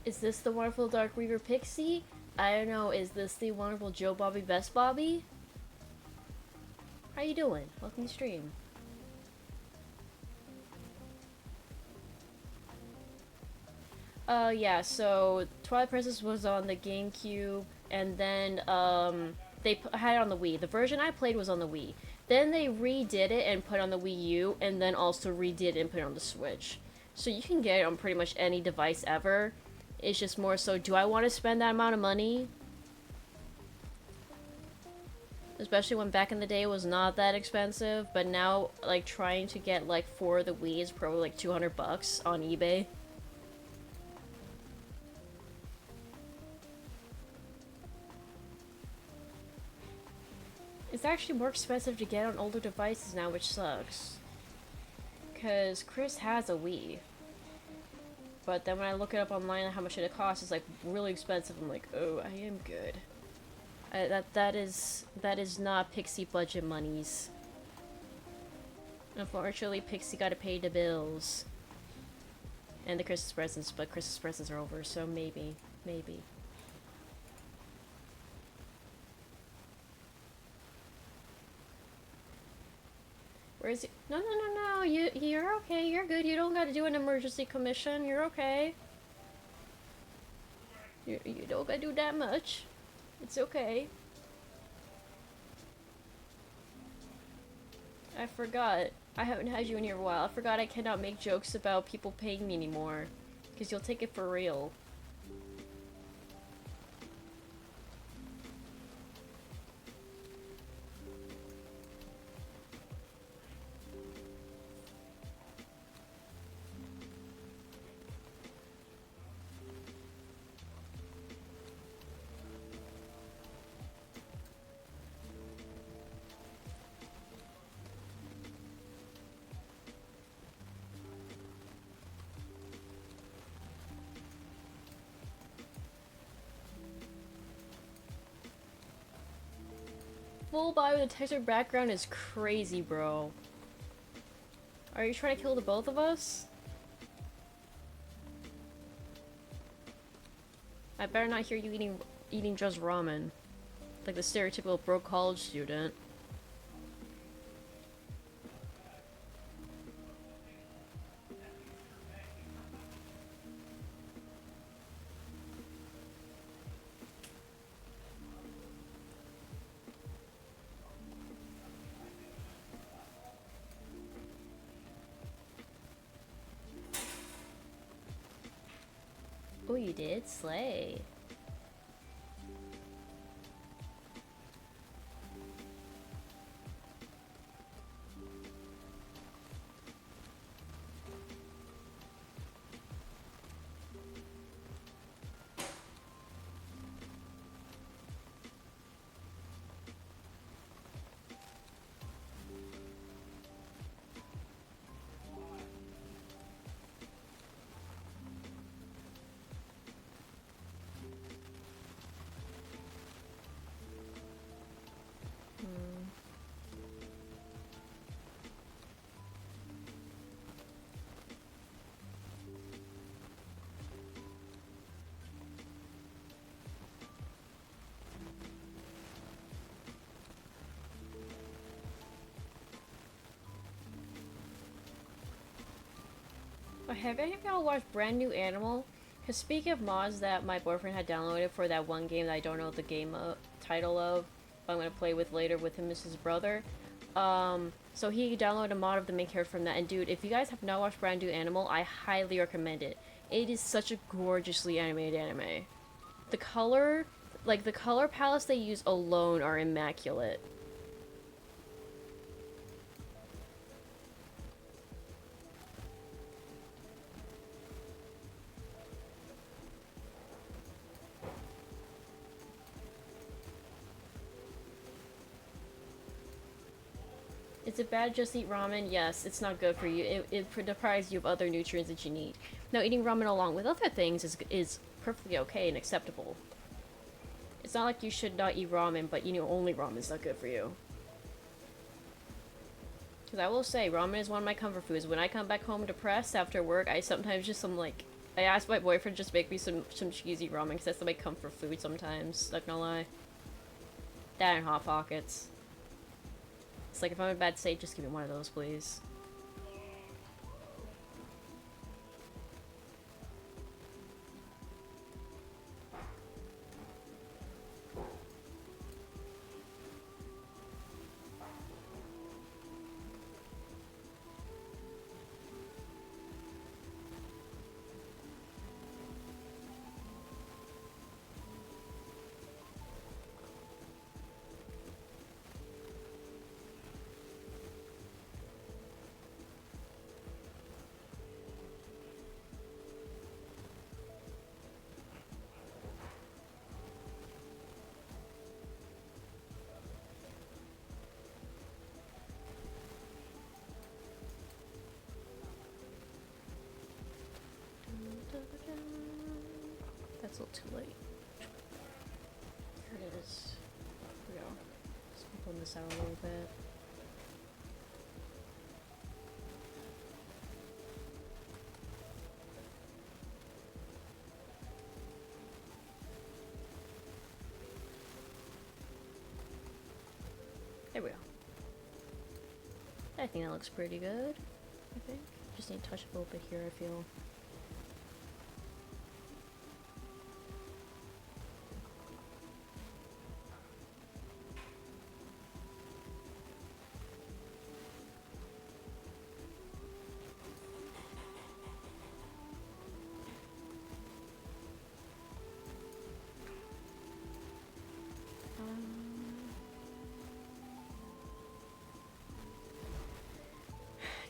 Is this the wonderful Dark Reaver Pixie? I don't know, is this the wonderful Joe Bobby Best Bobby? How you doing? Welcome to stream. Yeah, so Twilight Princess was on the GameCube, and then, they had it on the Wii. The version I played was on the Wii. Then they redid it and put it on the Wii U, and then also redid it and put it on the Switch. So you can get it on pretty much any device ever. It's just more so, do I want to spend that amount of money? Especially when back in the day it was not that expensive, but now, like, trying to get, like, 4 of the Wii is probably, like, $200 on eBay. It's actually more expensive to get on older devices now, which sucks. Because Chris has a Wii. But then when I look it up online how much it costs, it's like really expensive. I'm like, oh, I am good. That is not Pixie budget monies. Unfortunately, Pixie gotta pay the bills. And the Christmas presents, but Christmas presents are over, so maybe. Where is it? No, you're okay, you're good. You don't gotta do an emergency commission, you're okay. You don't gotta do that much. It's okay. I forgot. I haven't had you in here a while. I forgot I cannot make jokes about people paying me anymore. Because you'll take it for real. Full body with a textured background is crazy, bro. Are you trying to kill the both of us? I better not hear you eating just ramen. Like the stereotypical broke college student. Oh, you did? Slay. Have any of y'all watched Brand New Animal? Because speaking of mods that my boyfriend had downloaded for that one game that I don't know the game title of, but I'm going to play with later with him and his brother. So he downloaded a mod of the main character from that, and dude, if you guys have not watched Brand New Animal, I highly recommend it. It is such a gorgeously animated anime. The color palettes they use alone are immaculate. Is it bad just eat ramen? Yes, it's not good for you. It deprives you of other nutrients that you need. Now, eating ramen along with other things is perfectly okay and acceptable. It's not like you should not eat ramen, but only ramen is not good for you. Because I will say, ramen is one of my comfort foods. When I come back home depressed after work, I sometimes just I ask my boyfriend to just make me some cheesy ramen because that's my comfort food sometimes. Not gonna lie. That and Hot Pockets. It's like if I'm in a bad state, just give me one of those, please. It's a little too late. Here it is. Here we go. Just open this out a little bit. There we go. I think that looks pretty good. I think. Just need to touch a little bit here, I feel.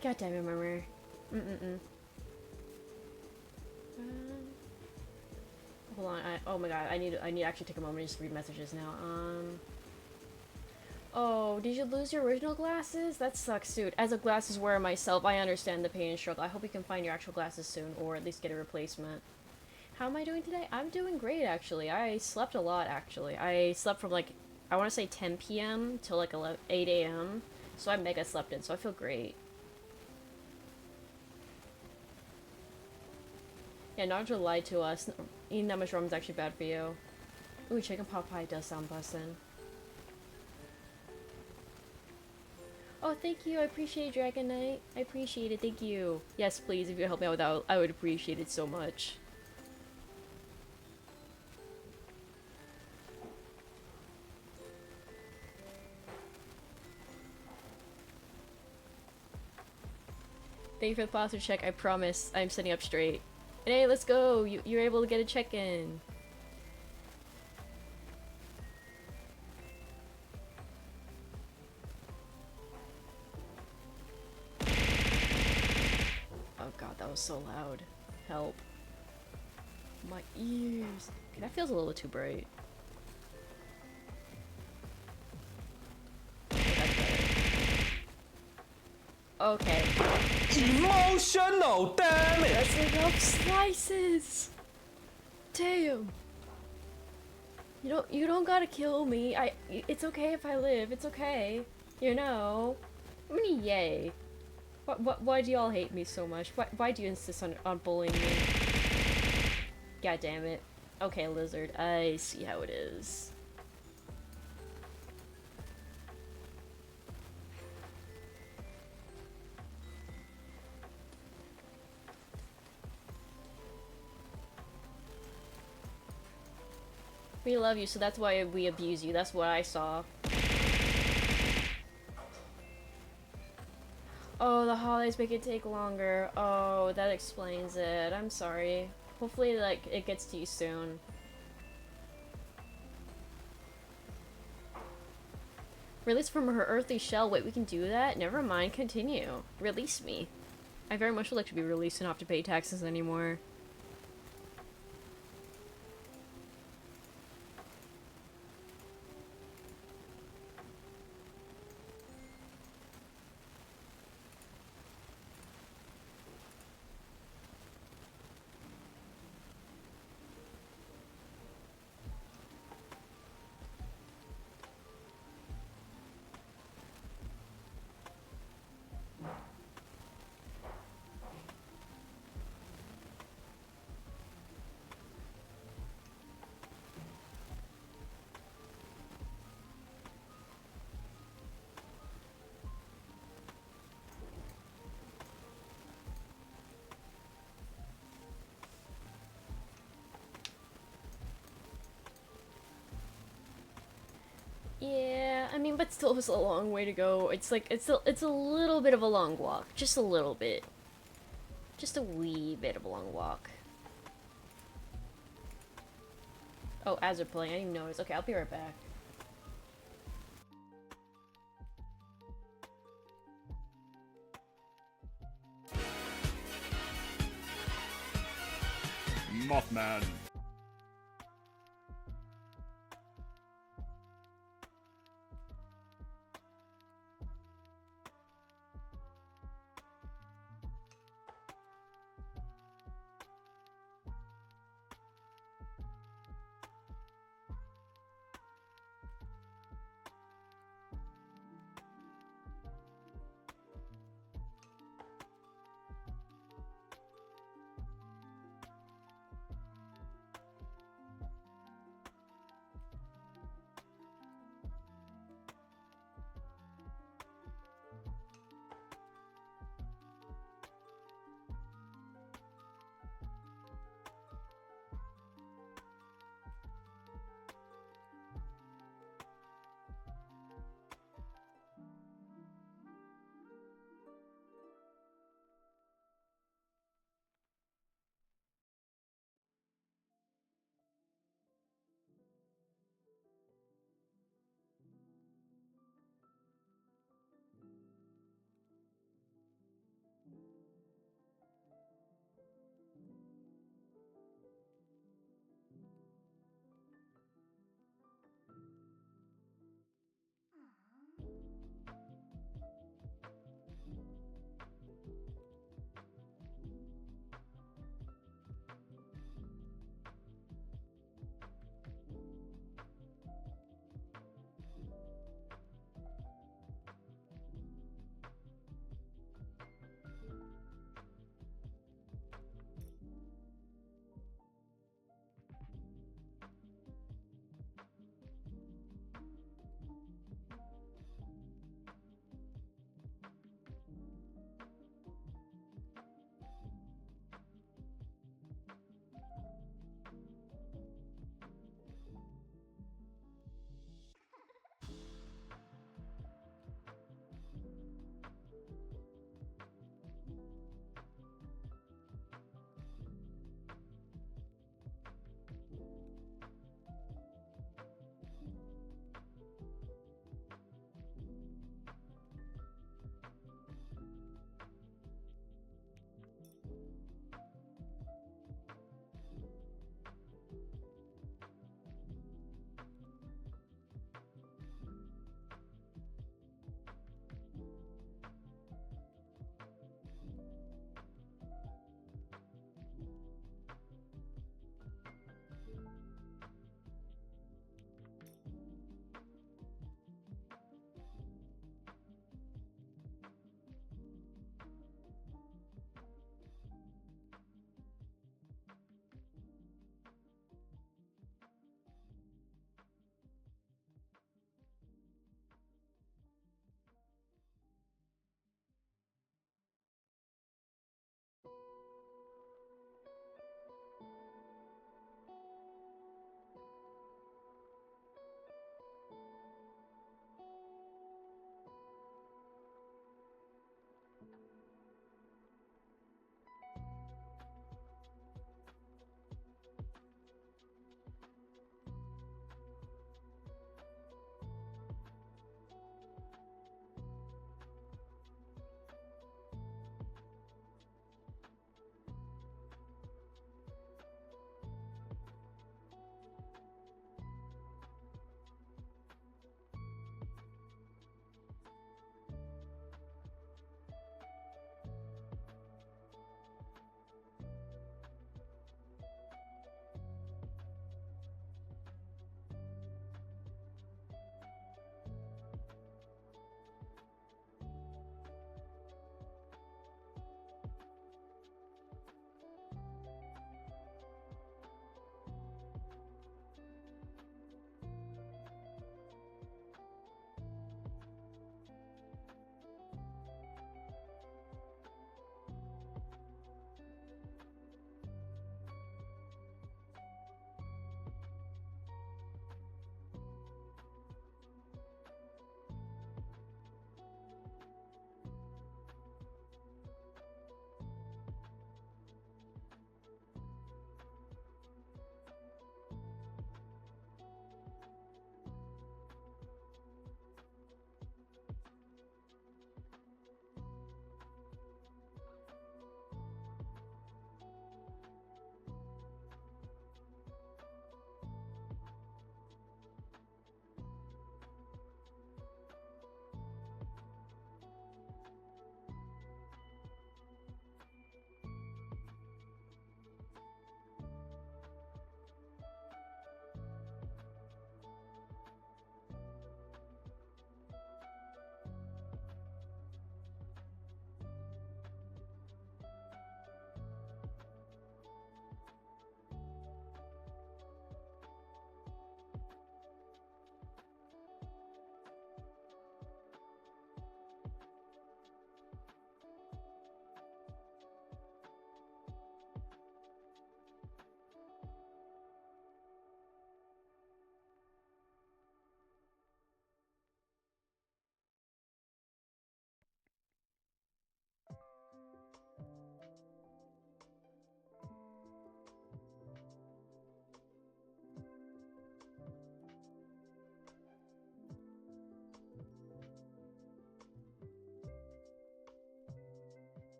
God damn it, Murmur. Hold on. Oh my god. I need to actually take a moment to just read messages now. Oh, did you lose your original glasses? That sucks, dude. As a glasses wearer myself, I understand the pain and struggle. I hope you can find your actual glasses soon, or at least get a replacement. How am I doing today? I'm doing great, actually. I slept a lot, actually. I slept from, like, I want to say 10 p.m. till, like, 8 a.m. So I mega slept in, so I feel great. Yeah, Naruto lied to us. Eating that much ramen is actually bad for you. Ooh, chicken pot pie does sound bussin'. Oh, thank you. I appreciate it, Dragon Knight. I appreciate it. Thank you. Yes, please. If you could help me out with that, I would appreciate it so much. Thank you for the posture check. I promise I'm sitting up straight. And hey, let's go! You're able to get a check-in. Oh god, that was so loud. Help. My ears. Okay, that feels a little too bright. Okay. Emotional, damn it! That's enough slices! Damn! You don't gotta kill me. It's okay if I live. It's okay. You know? I mean, yay. Why do y'all hate me so much? Why do you insist on bullying me? God damn it. Okay, Lizard. I see how it is. We love you, so that's why we abuse you. That's what I saw. Oh, the holidays make it take longer. Oh, that explains it. I'm sorry. Hopefully, like, it gets to you soon. Release from her earthly shell. Wait, we can do that? Never mind. Continue. Release me. I very much would like to be released and not have to pay taxes anymore. Yeah, I mean, but still, it's a long way to go. It's like, it's a little bit of a long walk. Just a little bit. Just a wee bit of a long walk. Oh, as they're playing, I didn't even notice. Okay, I'll be right back. Mothman.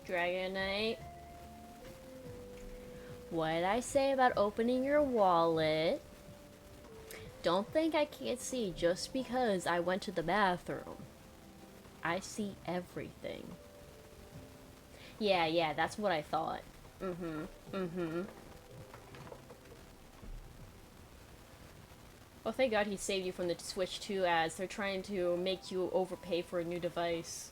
Dragonite. What did I say about opening your wallet? Don't think I can't see just because I went to the bathroom. I see everything. Yeah, that's what I thought. Well, thank God he saved you from the Switch 2 ads. They're trying to make you overpay for a new device.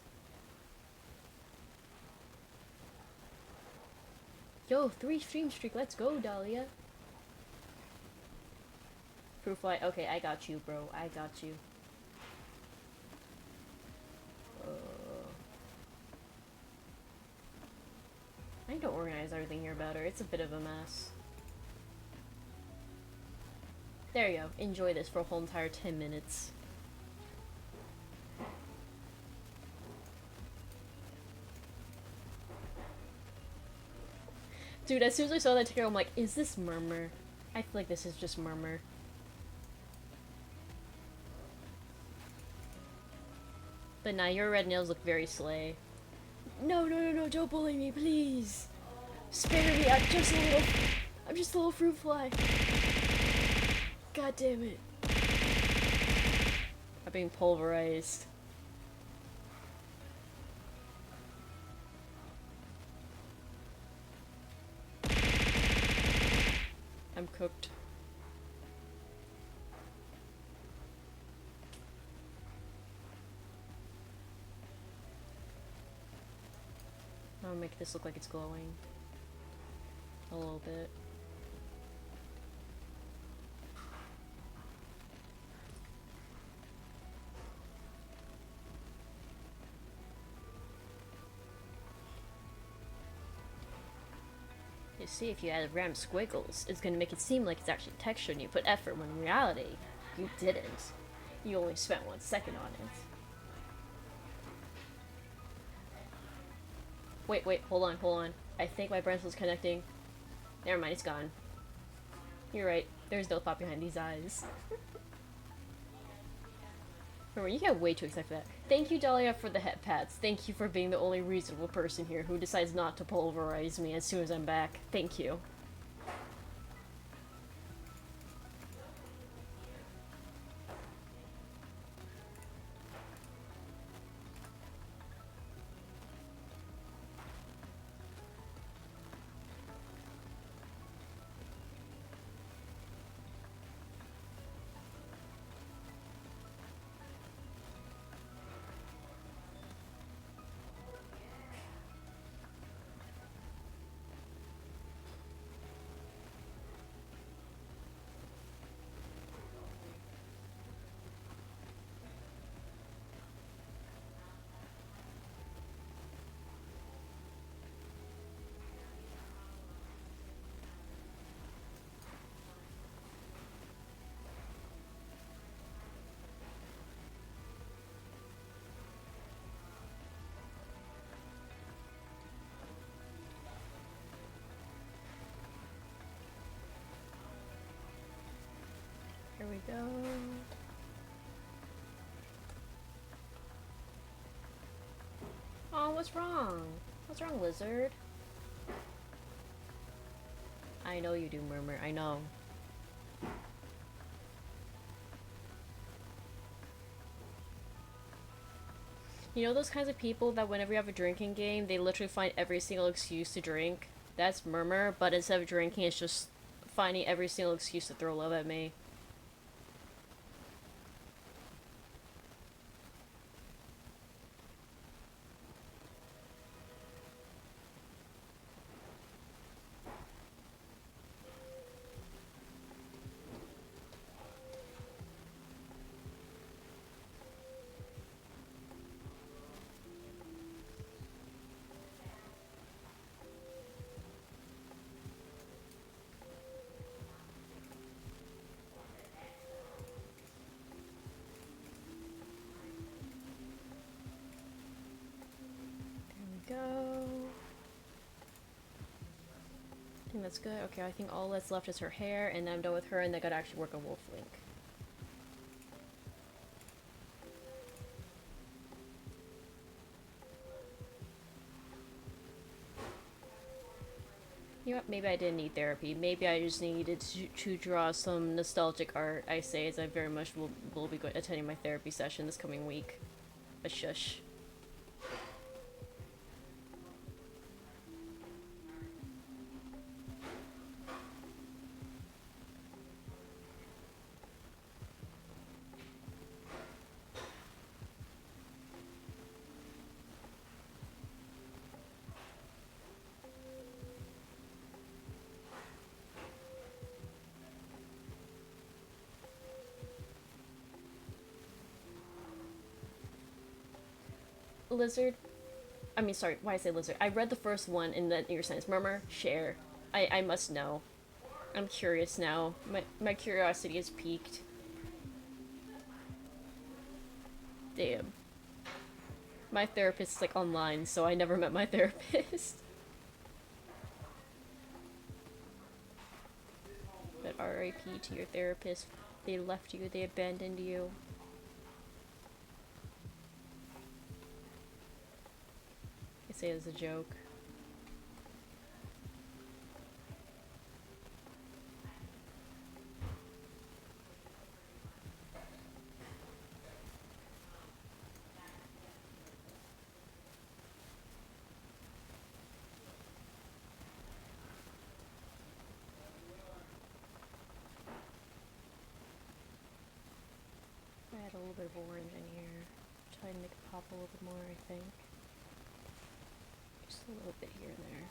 Yo, 3 stream streak, let's go, Dahlia. Proof light, okay, I got you, bro. I got you. I need to organize everything here better. It's a bit of a mess. There you go. Enjoy this for a whole entire 10 minutes. Dude, as soon as I saw that ticker, I'm like, is this Murmur? I feel like this is just Murmur. But now your red nails look very slay. No, don't bully me, please. Spare me, I'm just a little fruit fly. God damn it. I'm being pulverized. I'm cooked. I'll make this look like it's glowing. A little bit. You see, if you add random squiggles, it's gonna make it seem like it's actually texture and you put effort when in reality, you didn't. You only spent 1 second on it. Wait, hold on. I think my brain was connecting. Never mind, it's gone. You're right, there's no thought behind these eyes. Remember, you get way too excited for that. Thank you, Dahlia, for the head pats. Thank you for being the only reasonable person here who decides not to pulverize me as soon as I'm back. Thank you. Here we go. Oh, what's wrong? What's wrong, lizard? I know you do, Murmur. I know. You know those kinds of people that whenever you have a drinking game, they literally find every single excuse to drink? That's Murmur, but instead of drinking, it's just finding every single excuse to throw love at me. Go. I think that's good. Okay, I think all that's left is her hair, and I'm done with her, and I gotta actually work on Wolf Link. You know what? Maybe I didn't need therapy. Maybe I just needed to draw some nostalgic art. I say as I very much will be attending my therapy session this coming week. But shush. Lizard. I mean, sorry, why I say lizard? I read the first one in the New York Science. Murmur, share. I must know. I'm curious now. My curiosity is piqued. Damn. My therapist's like online, so I never met my therapist. But RIP to your therapist. They left you, they abandoned you. I say it as a joke. Add a little bit of orange in here. Try to make it pop a little bit more, I think. Just a little bit here and there.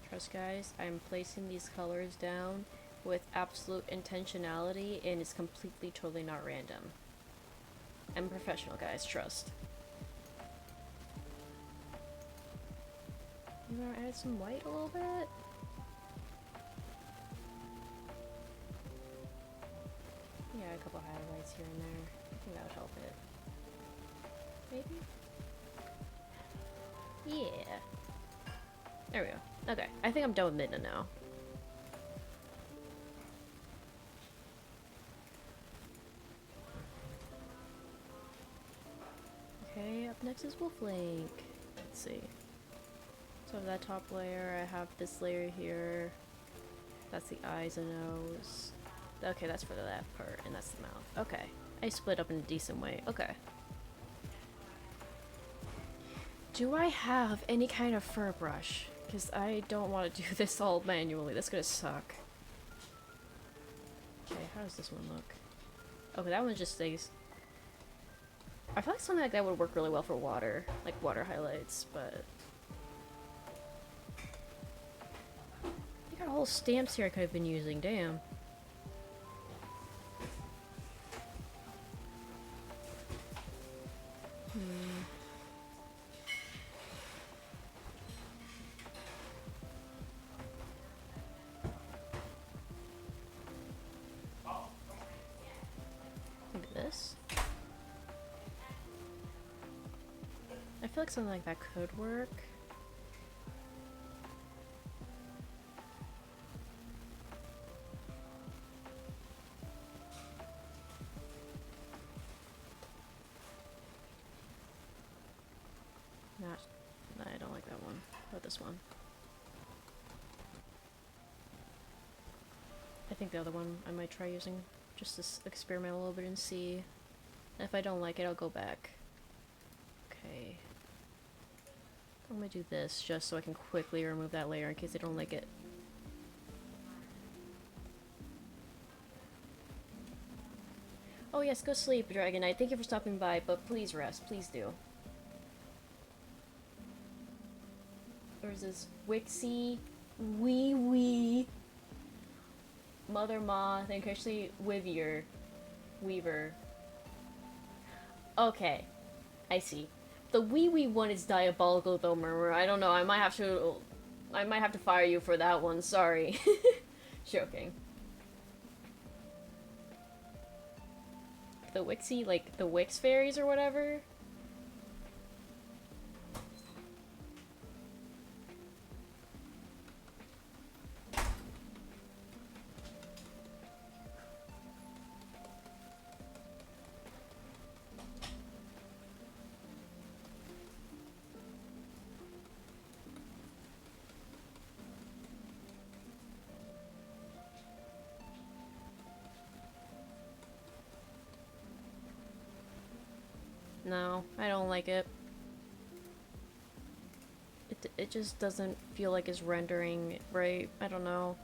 Trust guys, I'm placing these colors down with absolute intentionality and it's completely totally not random. I'm a professional guys, trust. You wanna add some white a little bit? Yeah, a couple highlights here and there. I think that would help it. Maybe? Yeah. There we go. Okay, I think I'm done with Midna now. Okay, up next is Wolflink. Let's see. So that top layer, I have this layer here. That's the eyes and nose. Okay, that's for that part, and that's the mouth. Okay. I split up in a decent way. Okay. Do I have any kind of fur brush? Because I don't want to do this all manually. That's gonna suck. Okay, how does this one look? Okay, that one just stays. I feel like something like that would work really well for water. Like water highlights, but... I got whole stamps here I could have been using, damn. Maybe this? I feel like something like that could work. No, I don't like that one. How about this one? I think the other one I might try using just to experiment a little bit and see. And if I don't like it, I'll go back. Okay. I'm gonna do this just so I can quickly remove that layer in case I don't like it. Oh yes, go sleep, Dragon Knight. Thank you for stopping by, but please rest. Please do. There's this Wixie, wee Mother Ma, then actually Weaver. Okay, I see. The wee one is diabolical though, Murmur. I don't know. I might have to fire you for that one. Sorry. Joking. The Wixie, like the Wix fairies or whatever. No, I don't like it. It just doesn't feel like it's rendering right. I don't know.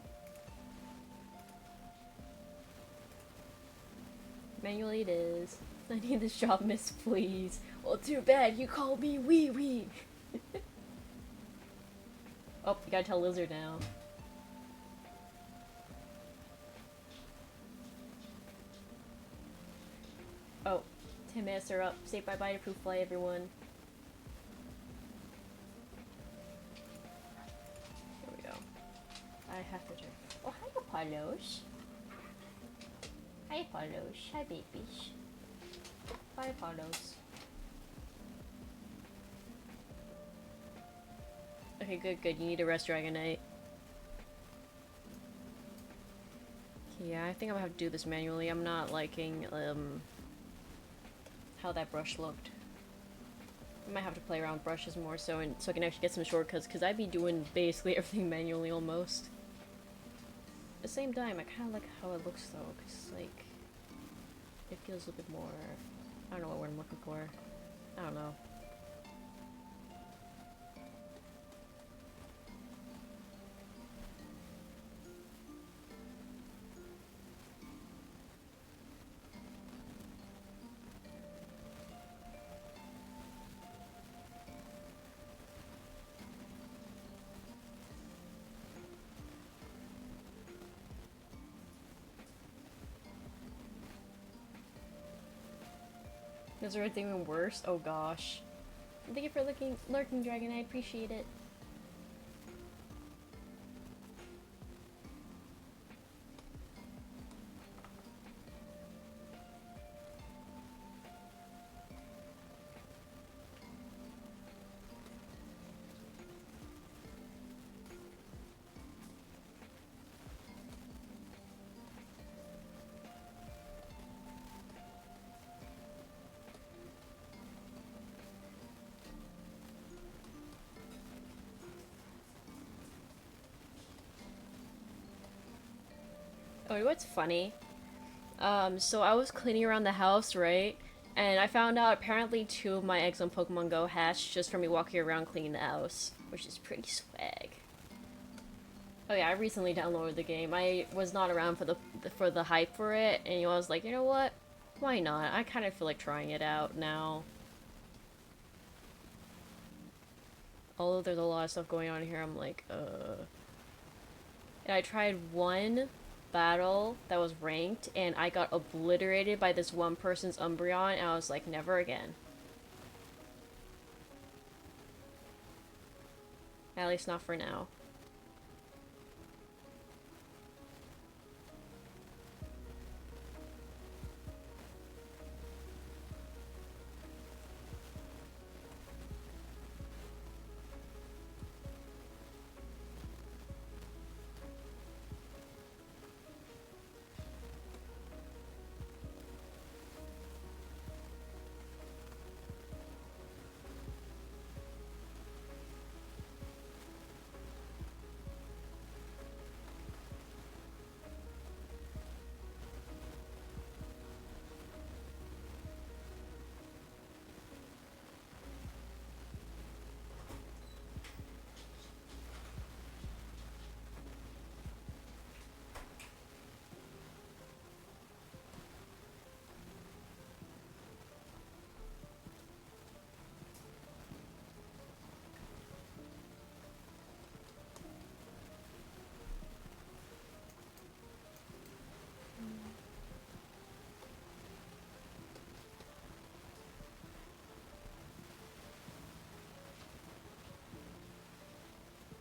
Manually it is. I need this job, miss, please. Well, too bad you called me wee wee. Oh, you gotta tell Lizard now. Oh, 10 minutes are up. Say bye-bye to Proof Fly, everyone. Here we go. I have to drink. Oh, hi, Apollos. Hi, Apollos. Hi, babies. Hi, Apollos. Okay, good, good. You need to rest, Dragonite. Yeah, I think I'm gonna have to do this manually. I'm not liking, how that brush looked. I might have to play around with brushes more so I can actually get some shortcuts, because I'd be doing basically everything manually almost. At the same time, I kind of like how it looks though, because like, it feels a little bit more, I don't know what word I'm looking for. I don't know. Is there anything even worse? Oh gosh. Thank you for lurking, Dragon. I appreciate it. Oh, what's funny? So I was cleaning around the house, right? And I found out apparently 2 of my eggs on Pokemon Go hatched just from me walking around cleaning the house, which is pretty swag. Oh yeah, I recently downloaded the game. I was not around for the hype for it, and I was like, you know what? Why not? I kind of feel like trying it out now. Although there's a lot of stuff going on here, I'm like, And I tried one battle that was ranked, and I got obliterated by this one person's Umbreon, and I was like, never again. At least not for now.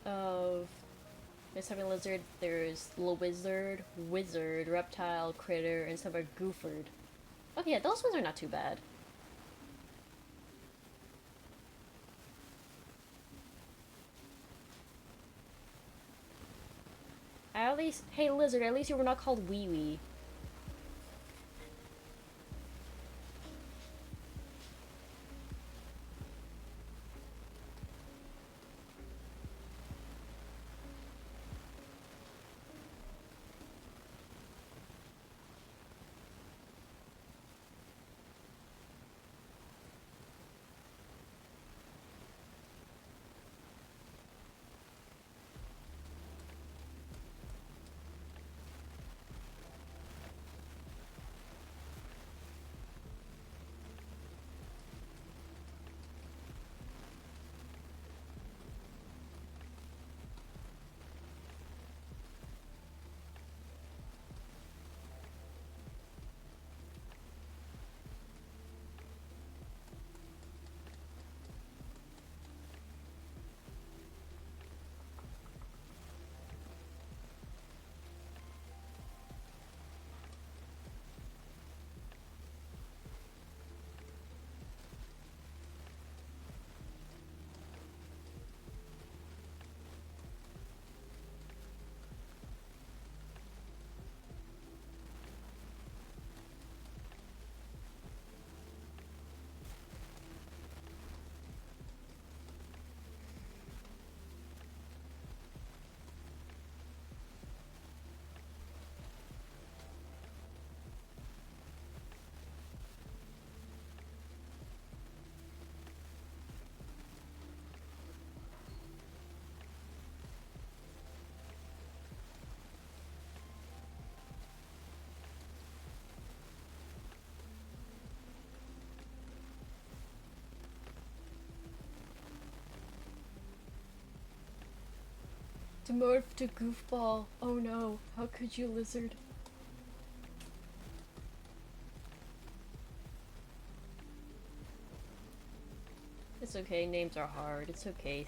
Of Miss Having Lizard, there's Little Wizard, Reptile, Critter, and some are Gooford. Okay, yeah, those ones are not too bad. At least, hey Lizard, at least you were not called Wee Wee. morphed to goofball. Oh no, how could you, lizard? It's okay, names are hard. It's okay.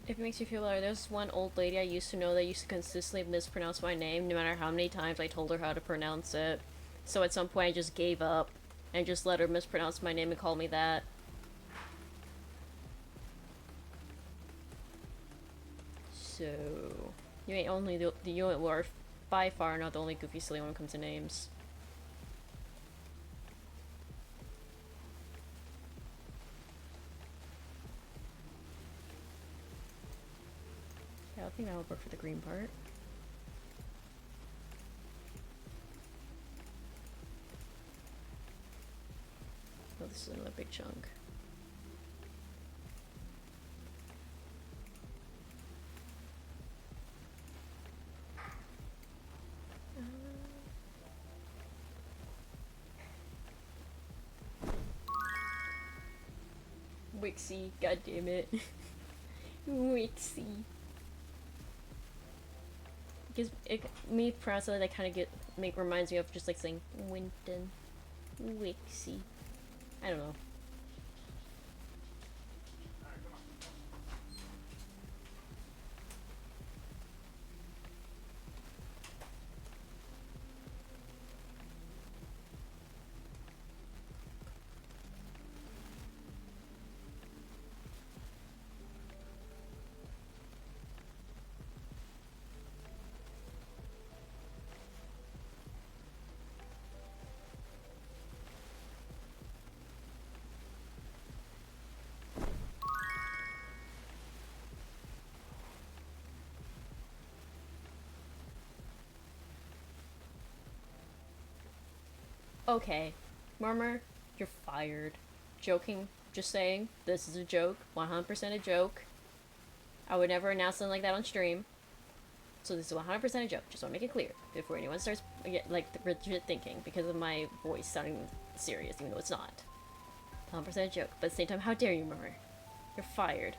If it makes you feel better, there's one old lady I used to know that used to consistently mispronounce my name no matter how many times I told her how to pronounce it. So at some point I just gave up and just let her mispronounce my name and call me that. So you ain't only you are by far not the only goofy silly when it comes to names. Yeah, I think that would work for the green part. Oh, this is another big chunk. Wixie, god damn it. Wixie. Because me pronouncing that kind of reminds me of just like saying Winton, Wixie. I don't know. Okay, Murmur, you're fired. Joking, just saying, this is a joke, 100% a joke. I would never announce something like that on stream. So this is 100% a joke, just want to make it clear before anyone starts like legit thinking because of my voice sounding serious, even though it's not. 100% a joke, but at the same time, how dare you, Murmur? You're fired.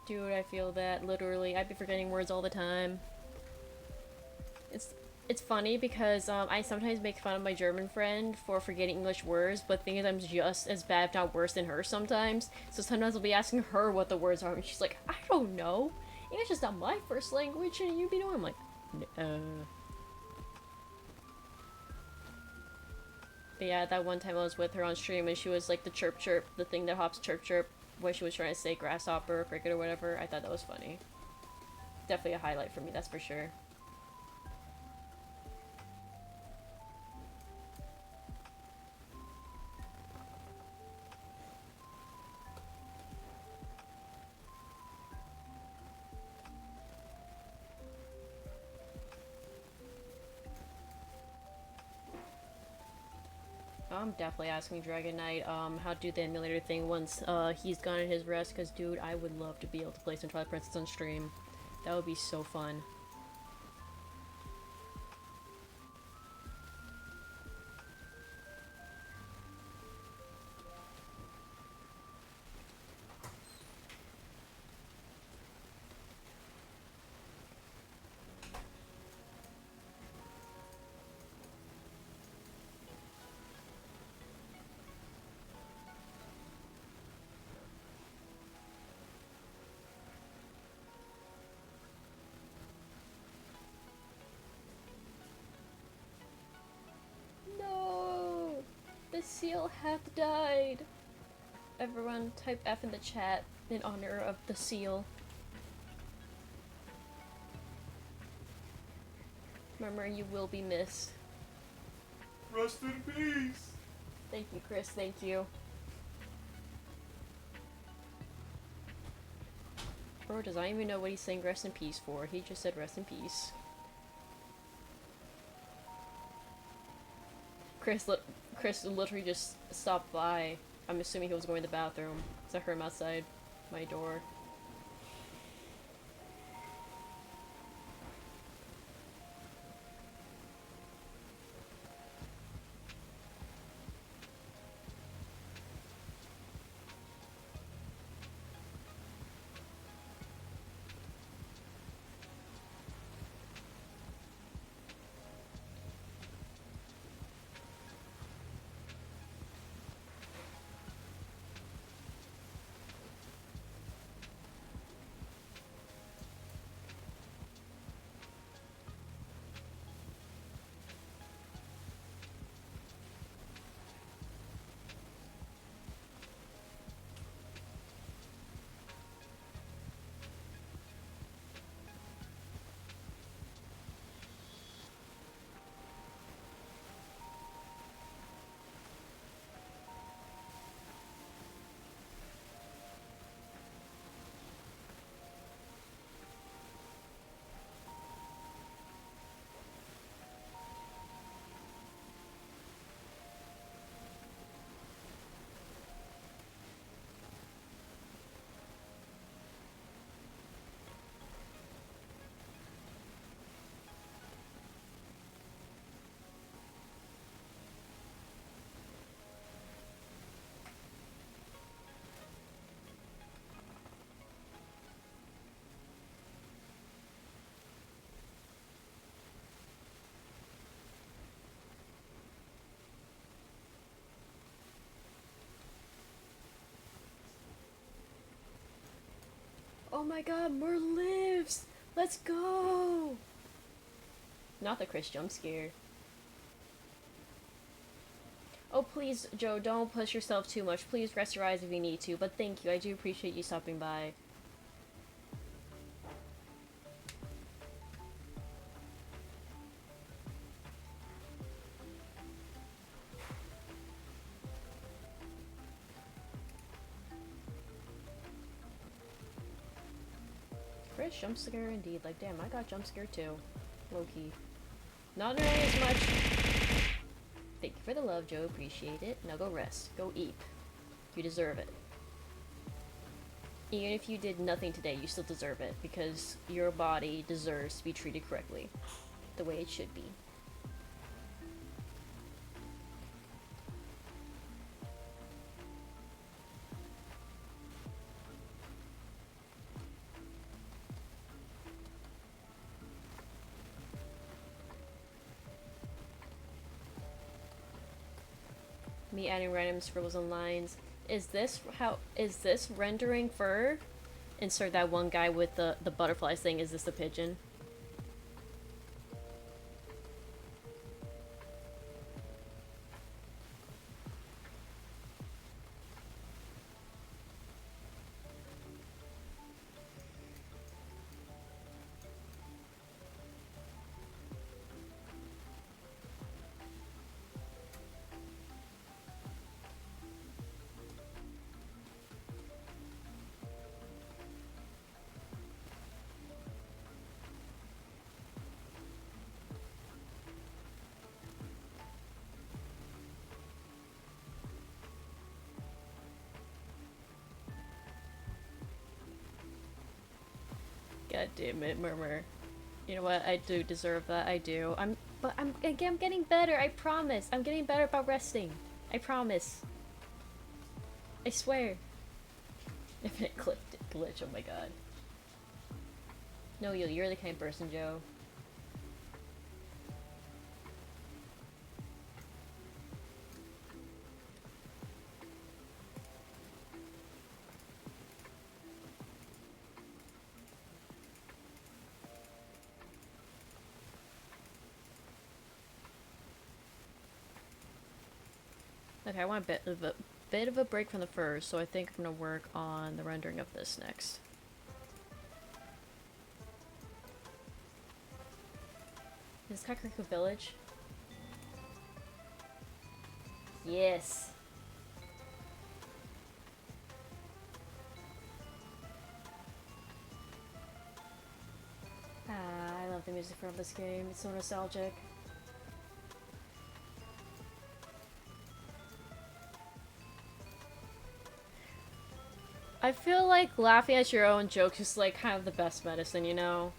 Dude, I feel that, literally. I'd be forgetting words all the time. It's funny because I sometimes make fun of my German friend for forgetting English words, but the thing is I'm just as bad, if not worse, than her sometimes. So sometimes I'll be asking her what the words are, and she's like, I don't know. English is not my first language, and you be knowing. I'm like, But yeah, that one time I was with her on stream, and she was like the chirp chirp, the thing that hops chirp chirp, where she was trying to say grasshopper or cricket or whatever. I thought that was funny. Definitely a highlight for me, that's for sure. I'm definitely asking Dragon Knight how to do the emulator thing once he's gone in his rest, because dude, I would love to be able to play some Twilight Princess on stream. That would be so fun. No! The seal hath died! Everyone type F in the chat in honor of the seal. Murmur, you will be missed. Rest in peace. Thank you, Chris, thank you. Bro does not even know what he's saying rest in peace for. He just said rest in peace. Chris literally just stopped by. I'm assuming he was going to the bathroom. Cause I heard him outside my door. Oh my god, Mer lives! Let's go! Not the Chris jump scare. Oh please, Joe, don't push yourself too much. Please rest your eyes if you need to, but thank you. I do appreciate you stopping by. Chris jump scare indeed. Like, damn, I got jump scared too. Low-key. Not nearly as much. Thank you for the love, Joe. Appreciate it. Now go rest. Go eat. You deserve it. Even if you did nothing today, you still deserve it. Because your body deserves to be treated correctly. The way it should be. Me adding random scribbles and lines. Is this rendering fur? Insert that one guy with the butterflies thing. Is this the pigeon? God damn it, Murmur. You know what? I do deserve that. I do. I'm getting better. I promise. I'm getting better about resting. I promise. I swear. If it clicked, it glitch. Oh my god. No, you're the kind of person, Joe. Okay, I want a bit of a break from the furs, so I think I'm gonna work on the rendering of this next. Is this Kakariko Village? Yes. the music from this game. It's so nostalgic. I feel like laughing at your own jokes is like kind of the best medicine, you know?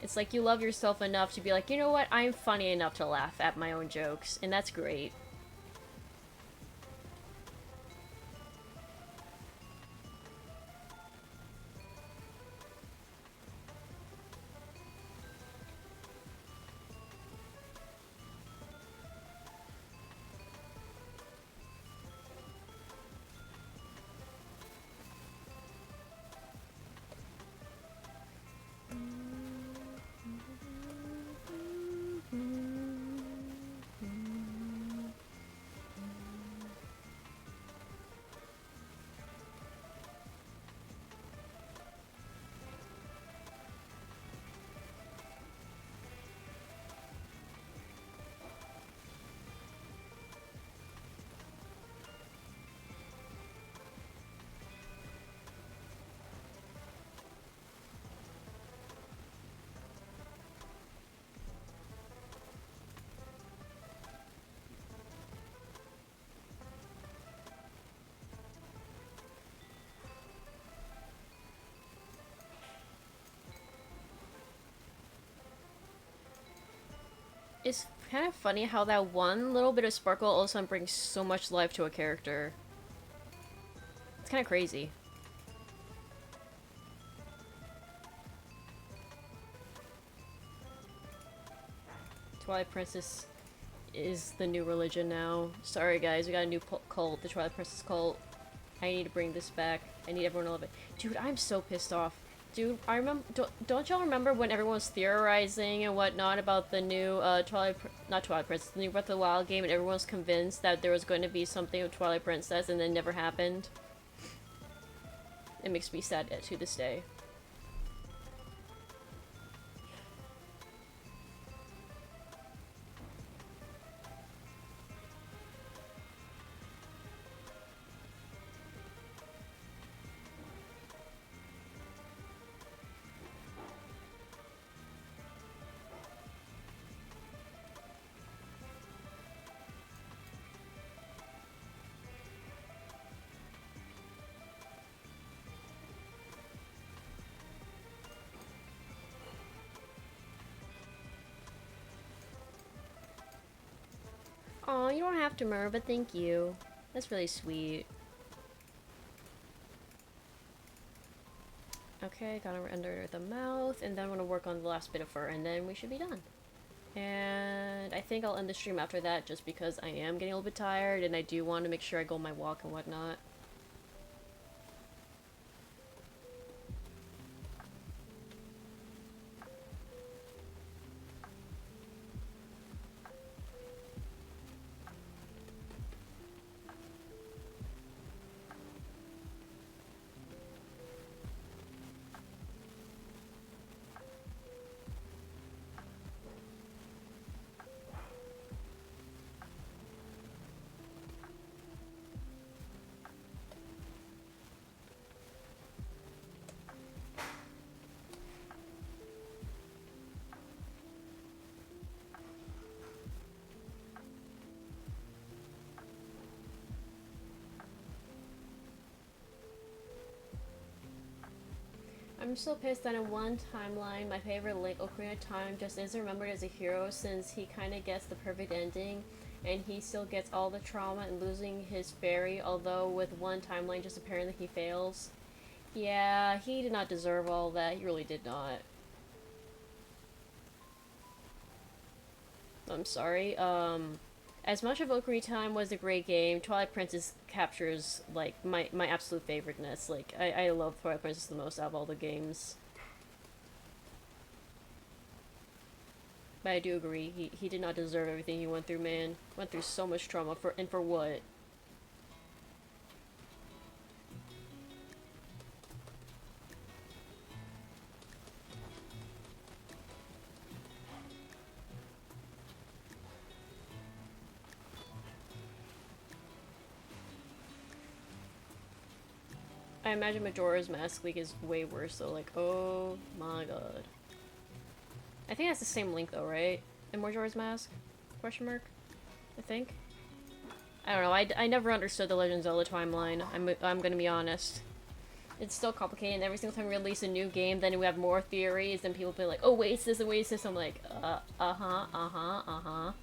It's like you love yourself enough to be like, you know what, I'm funny enough to laugh at my own jokes, and that's great. It's kind of funny how that one little bit of sparkle all of a sudden brings so much life to a character. It's kind of crazy. Twilight Princess is the new religion now. Sorry guys, we got a new cult, the Twilight Princess cult. I need to bring this back. I need everyone to love it. Dude, I'm so pissed off. Dude, I remember. Don't y'all remember when everyone was theorizing and whatnot about the new not Twilight Princess, the new Breath of the Wild game, and everyone was convinced that there was going to be something with Twilight Princess, and then never happened. It makes me sad to this day. Aw, you don't have to, Mer, but thank you. That's really sweet. Okay, gotta under the mouth, and then I'm gonna work on the last bit of fur, and then we should be done. And I think I'll end the stream after that, just because I am getting a little bit tired, and I do want to make sure I go on my walk and whatnot. I'm so pissed that in one timeline, my favorite Link Ocarina of Time just isn't remembered as a hero since he kind of gets the perfect ending, and he still gets all the trauma and losing his fairy, although with one timeline just apparently he fails. Yeah, he did not deserve all that, he really did not. I'm sorry, as much of Ocarina of Time was a great game, Twilight Princess captures, like, my absolute favoriteness. Like, I love Twilight Princess the most out of all the games. But I do agree, he did not deserve everything he went through, man. Went through so much trauma, and for what? I imagine Majora's Mask League is way worse, so like, oh my god. I think that's the same link though, right? In Majora's Mask? Question mark? I think. I don't know. I never understood the Legend of Zelda timeline. I'm gonna be honest. It's still complicated, and every single time we release a new game, then we have more theories, and people be like, oh, wait, it's this, and wait, it's this. I'm like, uh-huh.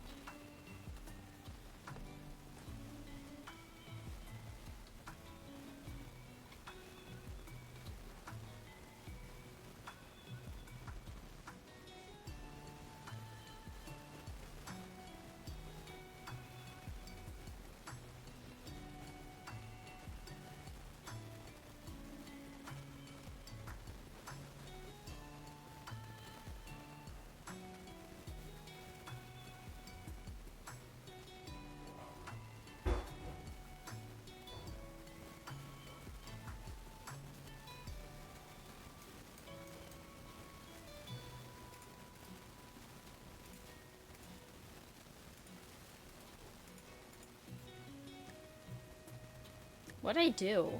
What'd I do?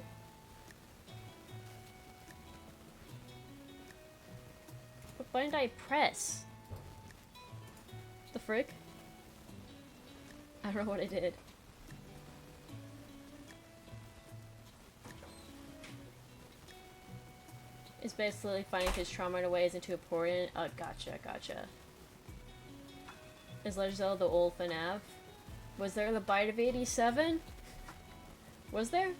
What button did I press? The frick? I don't know what I did. It's basically finding his trauma in a way isn't too important. Oh, gotcha. Is Legend of Zelda the old FNAF? Was there the Bite of 87? Was there?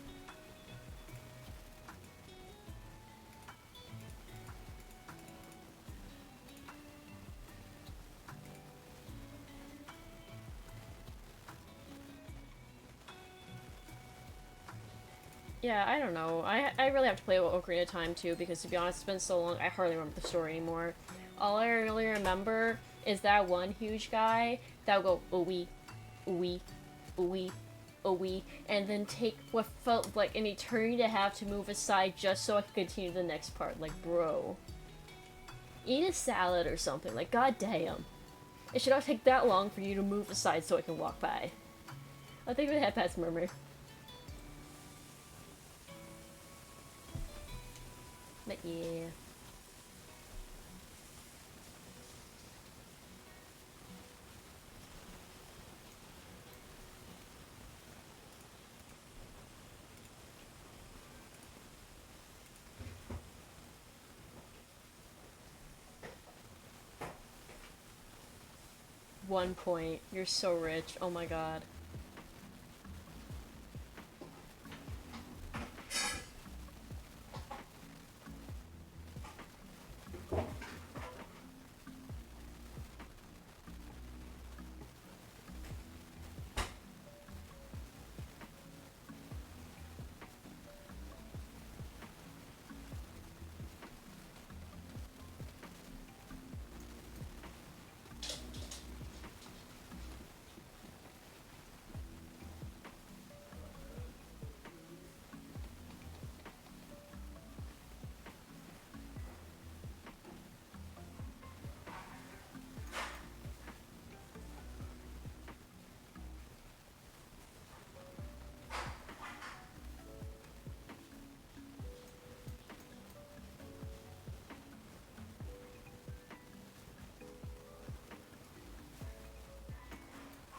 Yeah, I don't know. I really have to play Ocarina of Time too, because to be honest, it's been so long, I hardly remember the story anymore. All I really remember is that one huge guy that would go, ooey, ooey, ooey, ooey, and then take what felt like an eternity to have to move aside just so I could continue the next part. Like, bro. Eat a salad or something. Like, goddamn. It should not take that long for you to move aside so I can walk by. I think we had Pat's Murmur. But yeah. One point. You're so rich. Oh my god.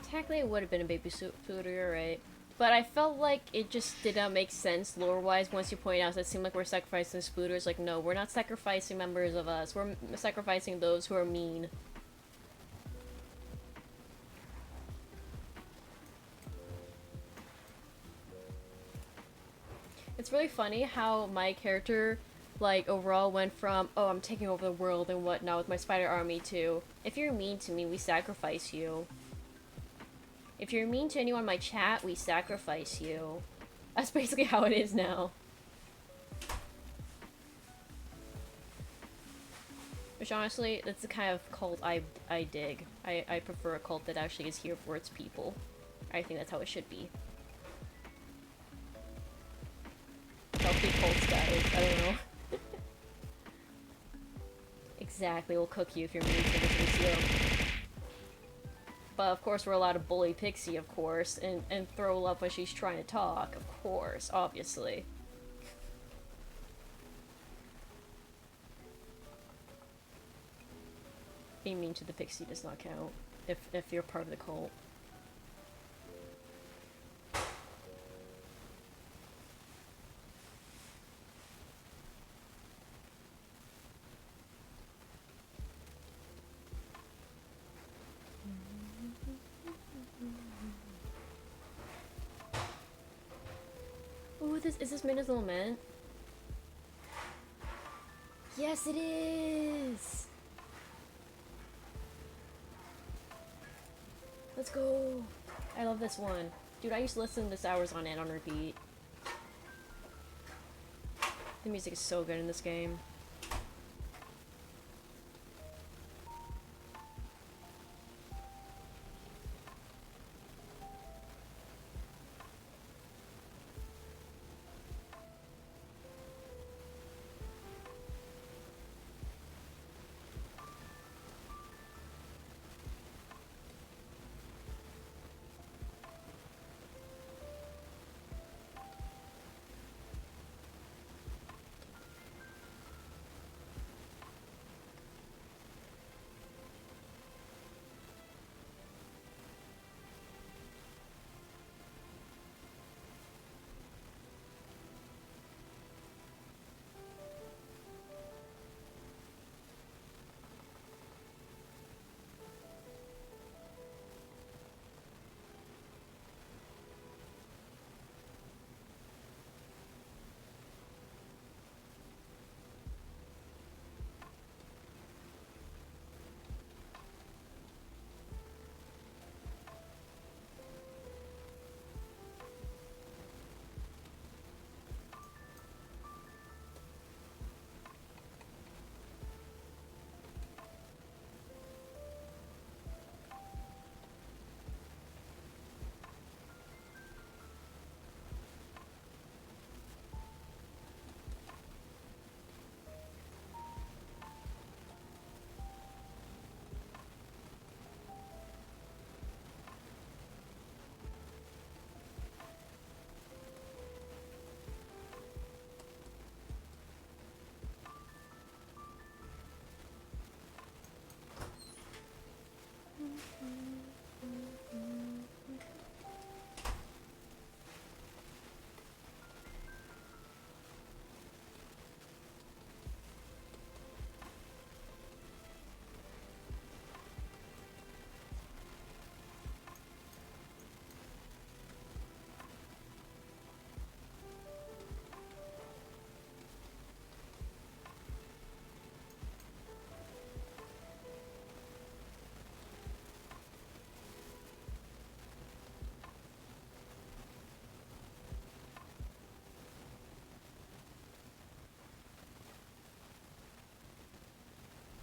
Technically, it would have been a baby food, you're right. But I felt like it just did not make sense lore-wise once you point out that it seemed like we're sacrificing spooters. Like, no, we're not sacrificing members of us. We're sacrificing those who are mean. It's really funny how my character, like, overall went from, oh, I'm taking over the world and whatnot with my spider army to, if you're mean to me, we sacrifice you. If you're mean to anyone in my chat, we sacrifice you. That's basically how it is now. Which honestly, that's the kind of cult I dig. I prefer a cult that actually is here for its people. I think that's how it should be. Healthy cults, guys. I don't know. Exactly, we'll cook you if you're mean to the But of course we're allowed to bully Pixie, of course, and throw love when she's trying to talk, of course, obviously. being mean to the pixie does not count if you're part of the cult. Ooh, is this Minna's Lament? Yes, it is! Let's go! I love this one. Dude, I used to listen to this hours on end on repeat. The music is so good in this game.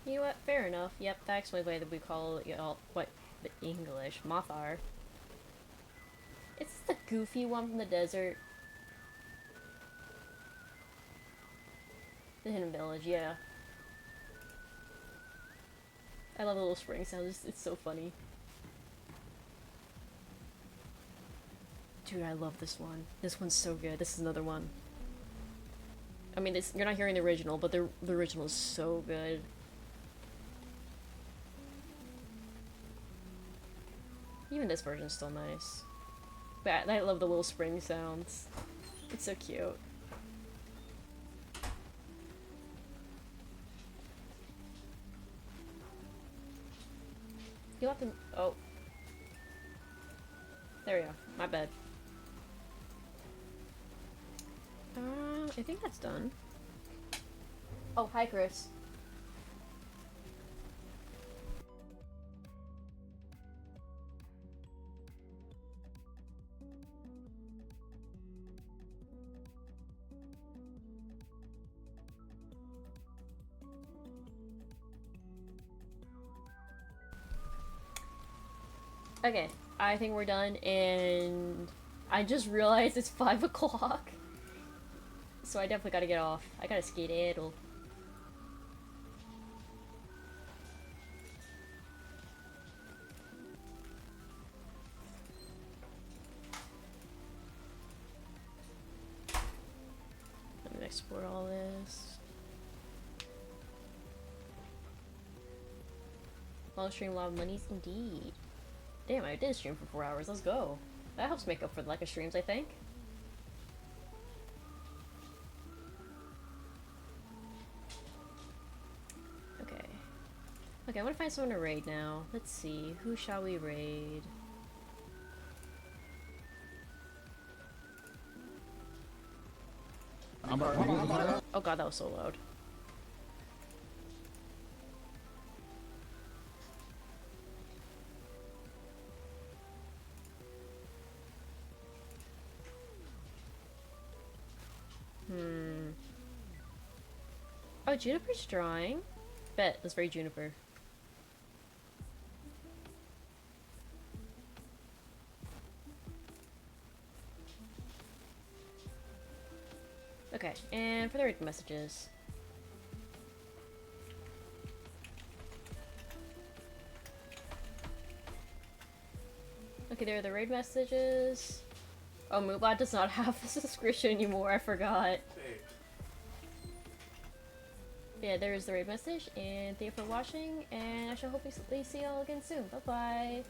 You know what? Fair enough. Yep, that's the way that we call it, what, the English. Mothar. It's the goofy one from the desert. The Hidden Village, yeah. I love the little spring sounds, it's so funny. Dude, I love this one. This one's so good. This is another one. I mean, you're not hearing the original, but the original is so good. Even this version's still nice. But I love the little spring sounds. It's so cute. You'll have to... Oh. There we go. My bad. I think that's done. Oh, hi, Chris. Okay, I think we're done, and I just realized it's 5 o'clock. So I definitely gotta get off. I gotta skedaddle. Let me export all this. Long stream, a lot of monies indeed. Damn, I did stream for 4 hours. Let's go. That helps make up for the lack of streams, I think. Okay. Okay, I want to find someone to raid now. Let's see. Who shall we raid? Oh god, that was so loud. Oh, Juniper's drawing? Bet, that's very Juniper. Okay, and for the raid messages. Okay, there are the raid messages. Oh, Moobot does not have a subscription anymore, I forgot. Yeah, there is the raid message, and thank you for watching, and I shall hopefully see you all again soon. Bye-bye!